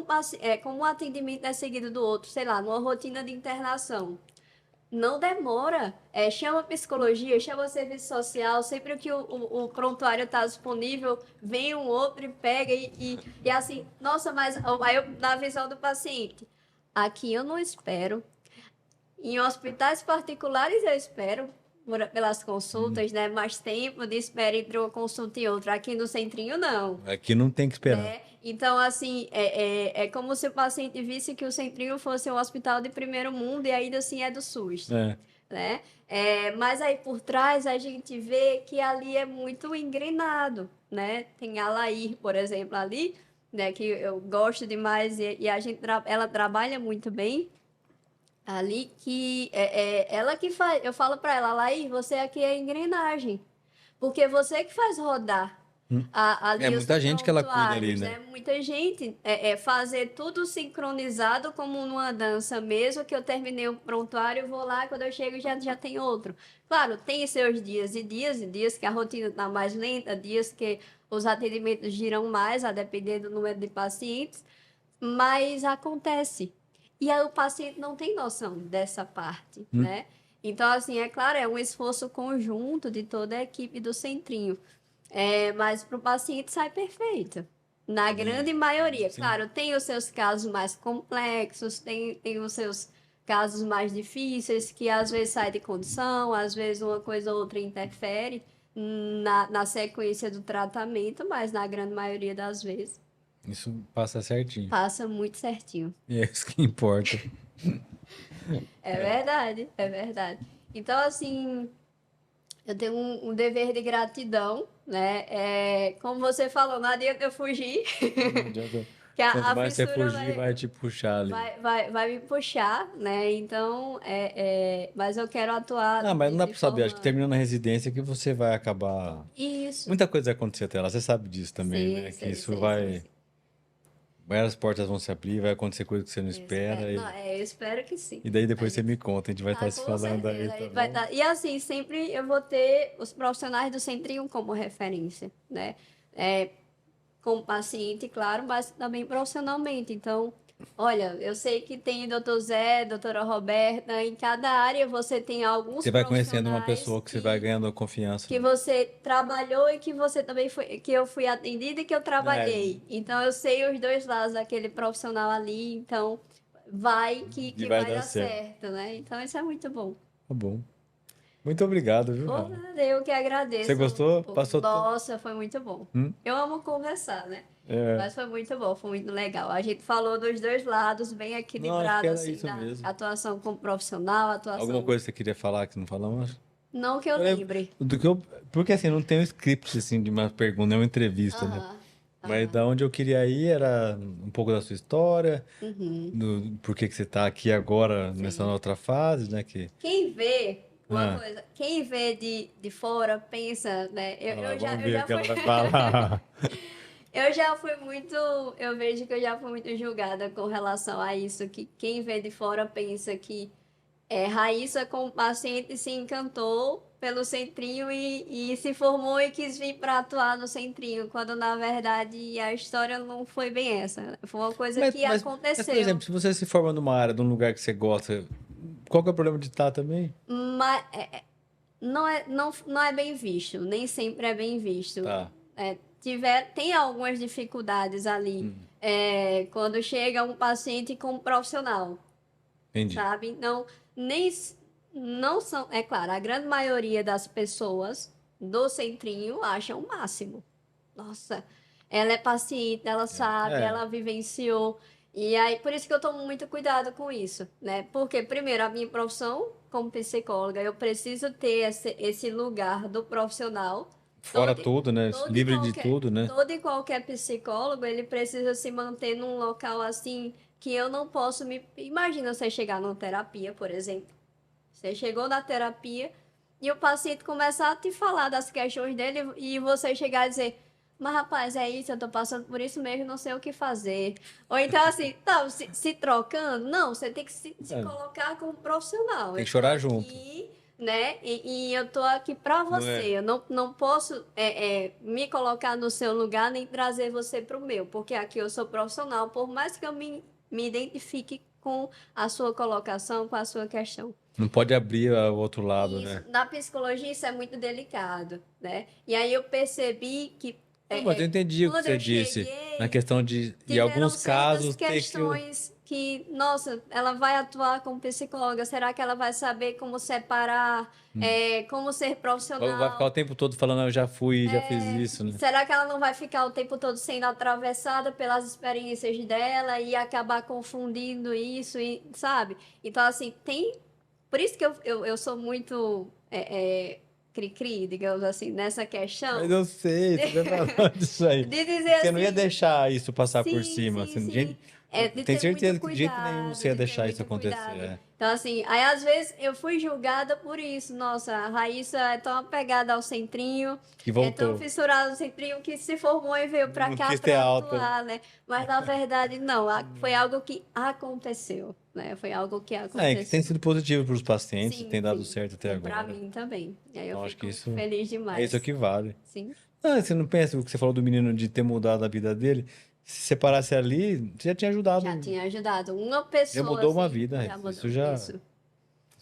um atendimento é seguido do outro, sei lá, numa rotina de internação. Não demora. Chama a psicologia, chama o serviço social, sempre que o prontuário está disponível, vem um outro e pega e assim, nossa, mas aí na visão do paciente, aqui eu não espero. Em hospitais particulares eu espero pelas consultas, né? Mais tempo de espera entre uma consulta e outra. Aqui no centrinho, não. Aqui não tem que esperar. Né? Então, assim, é como se o paciente visse que o centrinho fosse um hospital de primeiro mundo e ainda assim é do SUS. É. Né? Mas aí por trás a gente vê que ali é muito engrenado, né? Tem a Laís, por exemplo, ali, né? Que eu gosto demais e ela trabalha muito bem ali, que ela que faz. Eu falo para ela, Laís, você aqui é engrenagem, porque você que faz rodar ali É os muita gente que ela cuida ali, prontuários, né? Muita gente fazer tudo sincronizado como numa dança mesmo, que eu terminei um prontuário, vou lá, quando eu chego já tem outro. Claro, tem seus dias e dias que a rotina está mais lenta, dias que os atendimentos giram mais, a depender do número de pacientes, mas acontece. E aí o paciente não tem noção dessa parte, né? Então, assim, é claro, é um esforço conjunto de toda a equipe do Centrinho. Mas para o paciente sai perfeito. Na grande maioria. Sim. Claro, tem os seus casos mais complexos, tem os seus casos mais difíceis, que às vezes sai de condição, às vezes uma coisa ou outra interfere na sequência do tratamento, mas na grande maioria das vezes Isso passa certinho. passa muito certinho. E é isso que importa. É verdade, é verdade. Então, assim, eu tenho um dever de gratidão, né? Como você falou, não adianta eu fugir, Não adianta. que Quanto a mais você fissura fugir, vai te puxar ali. vai me puxar, né? Então, mas eu quero atuar Ah, mas não dá de pra saber. Acho que forma... terminando a residência que você vai acabar. Isso. Muita coisa vai acontecer até lá. Você sabe disso também, né? Que isso vai. Várias portas vão se abrir, vai acontecer coisa que você não espera. Não, eu espero que sim. E daí depois você me conta, a gente vai estar se Com falando aí, certeza. tá Vai bom? tá... E assim, sempre eu vou ter os profissionais do Centrinho como referência, né? Como paciente, claro, mas também profissionalmente. Então, olha, eu sei que tem doutor Zé, doutora Roberta, em cada área você tem alguns Você vai conhecendo uma profissionais pessoa que você vai ganhando confiança. que você trabalhou e que você também foi, que eu fui atendida e que eu É, trabalhei. Então, eu sei os dois lados daquele profissional ali, então e que vai vai dar dar certo. certo, né? Então, isso é muito bom. Tá bom. Muito obrigado, viu, Pô, Rafa? eu que agradeço. Você gostou? Passou tempo? Nossa, foi muito bom. Eu amo conversar, né? É. Mas foi muito bom, foi muito legal. A gente falou dos dois lados, bem Não, acho que equilibrado, era assim, isso da mesmo. atuação como profissional, Alguma atuação... coisa que você queria falar que não falamos? Não que eu lembre. Porque assim, não tem um script assim, de uma pergunta, é uma entrevista, né? Aham, Mas da onde eu queria ir era um pouco da sua história, uhum. do por que que você está aqui agora nessa outra fase, né? Que... Quem vê, uma Ah, coisa, quem vê de fora pensa, né? olha lá, Eu vamos eu ver o já que ela fui... vai falar. Eu já fui muito, eu vejo que eu já fui muito julgada com relação a isso, que quem vê de fora pensa que Raíssa, como paciente, se encantou pelo Centrinho e se formou e quis vir para atuar no Centrinho, quando na verdade a história não foi bem essa. Foi uma coisa que Mas, por aconteceu, exemplo, se você se forma numa área, num lugar que você gosta, qual que é o problema de estar também? mas não é bem visto, nem sempre é bem visto. Tá, Tem algumas dificuldades ali, quando chega um paciente como profissional. entendi. Sabe? Então, nem não são, é claro, a grande maioria das pessoas do centrinho acham o máximo. Nossa, ela é paciente, ela sabe, É, ela vivenciou. E aí, por isso que eu tomo muito cuidado com isso, né? Porque, primeiro, a minha profissão como psicóloga, eu preciso ter esse lugar do profissional. fora Todo, tudo, né? Livre de tudo, né? todo e qualquer psicólogo, ele precisa se manter num local assim que eu não posso me. Imagina você chegar numa terapia, por exemplo. Você chegou na terapia e o paciente começar a te falar das questões dele e você chegar e dizer: Mas rapaz, é isso, eu tô passando por isso mesmo, não sei o que fazer. Ou então, assim, tá, se trocando. Não, você tem que se É, colocar como profissional. tem Eu que tô chorar junto. aqui, né? E eu tô aqui pra Não você. é? Eu não posso me colocar no seu lugar nem trazer você pro meu, porque aqui eu sou profissional, por mais que eu me identifique com a sua colocação, com a sua questão. Não pode abrir o outro lado, Isso, né? na psicologia isso é muito delicado, né? E aí eu percebi que Não, mas eu entendi o que quando você eu disse. Na cheguei, questão de, em tiveram alguns certas casos, ter que. questões que, nossa, ela vai atuar como psicóloga, será que ela vai saber como separar, como ser Vai profissional? ficar o tempo todo falando, eu já fui, já fiz isso, né? Será que ela não vai ficar o tempo todo sendo atravessada pelas experiências dela e acabar confundindo isso, e, sabe? Então, assim, tem. Por isso que eu sou muito cri-cri, digamos assim, nessa questão. Mas eu sei, você vai falar disso aí. De dizer Você não ia assim, deixar isso passar por sim, cima. sim, Você, sim. De tenho ter muito certeza que de jeito nenhum cuidado, você ia de ter deixar isso muito acontecer. cuidado. Então, assim, aí às vezes eu fui julgada por isso. Nossa, a Raíssa é tão apegada ao centrinho, Que é tão voltou. fissurada no centrinho que se formou e veio pra Não cá quis ter pra alta. atuar, né? Mas na verdade, não, foi algo que aconteceu, né? Foi algo que É, que aconteceu. tem sido positivo para os pacientes, Sim, tem dado sim. certo até E pra agora. mim também. E aí eu Eu acho que fico isso feliz é demais. isso que vale. Sim. Ah, você não pensa o que você falou do menino de ter mudado a vida dele? Se separasse ali, você já tinha ajudado. Já tinha ajudado uma Já pessoa, mudou uma assim, vida. já mudou. Isso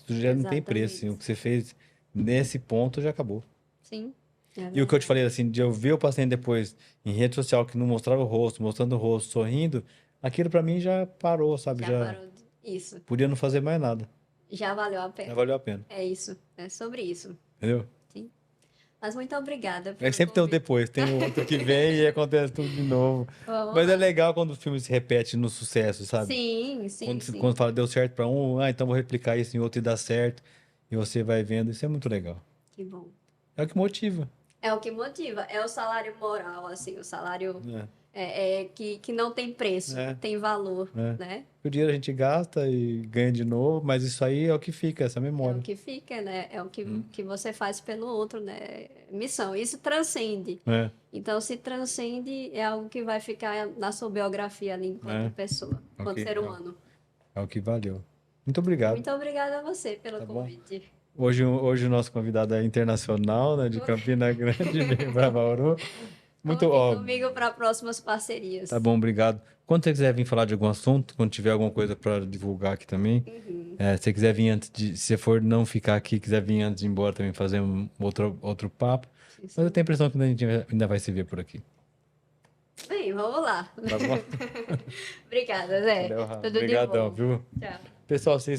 já não tem preço. Assim. O Exatamente. que você fez nesse ponto já acabou. Sim, é E o que eu te verdade. falei, assim, de eu ver o paciente depois em rede social que não mostrava o rosto, mostrando o rosto, sorrindo, aquilo pra mim já parou, sabe? Já Já parou isso. podia não fazer mais nada. Já valeu a Já pena. valeu a pena. É isso. É sobre isso. Entendeu? Sim. Mas muito obrigada É que pelo sempre tem o convite. depois, tem o outro que vem e acontece tudo de novo. Vamos Mas é lá. legal quando o filme se repete no sucesso, sabe? Sim, sim, Quando sim. fala deu certo pra um, então vou replicar isso em outro e dá certo. E você vai vendo, isso é muito legal. Que bom. É o que motiva. É o que motiva. É o salário moral, assim, o salário que não tem preço, É. tem valor, É. né? O dinheiro a gente gasta e ganha de novo, mas isso aí é o que fica, essa É o memória. que fica, né? É o que você faz pelo outro, né? Missão. Isso transcende. É, Então, se transcende, é algo que vai ficar na sua biografia ali enquanto É. pessoa, enquanto Ok, ser é. humano. É o que valeu. Muito obrigado. Muito obrigada a você pelo Tá bom? convite. Hoje o nosso convidado é internacional, né, de Campina Grande, veio para Bauru. Muito, Conte ó, comigo para próximas parcerias. tá bom, obrigado. Quando você quiser vir falar de algum assunto, quando tiver alguma coisa para divulgar aqui também, Uhum. se você quiser vir antes de, se você for não ficar aqui, quiser vir antes de ir embora também fazer um outro papo, Sim, mas eu sim. tenho a impressão que a gente ainda vai se ver por aqui. Bem, vamos lá. Tá bom? Obrigada, Zé. Valeu, Rafa. Tudo de Obrigadão, bom. viu? Tchau. Pessoal, se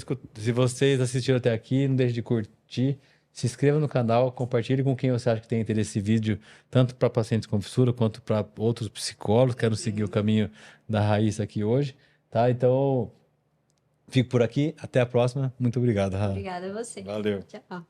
vocês assistiram até aqui, não deixe de curtir, se inscreva no canal, compartilhe com quem você acha que tem interesse nesse vídeo, tanto para pacientes com fissura quanto para outros psicólogos. Quero seguir o caminho da Raíssa aqui hoje, tá? Então, fico por aqui. Até a próxima. Muito obrigado, Rafa. Obrigada a você. Valeu. Tchau.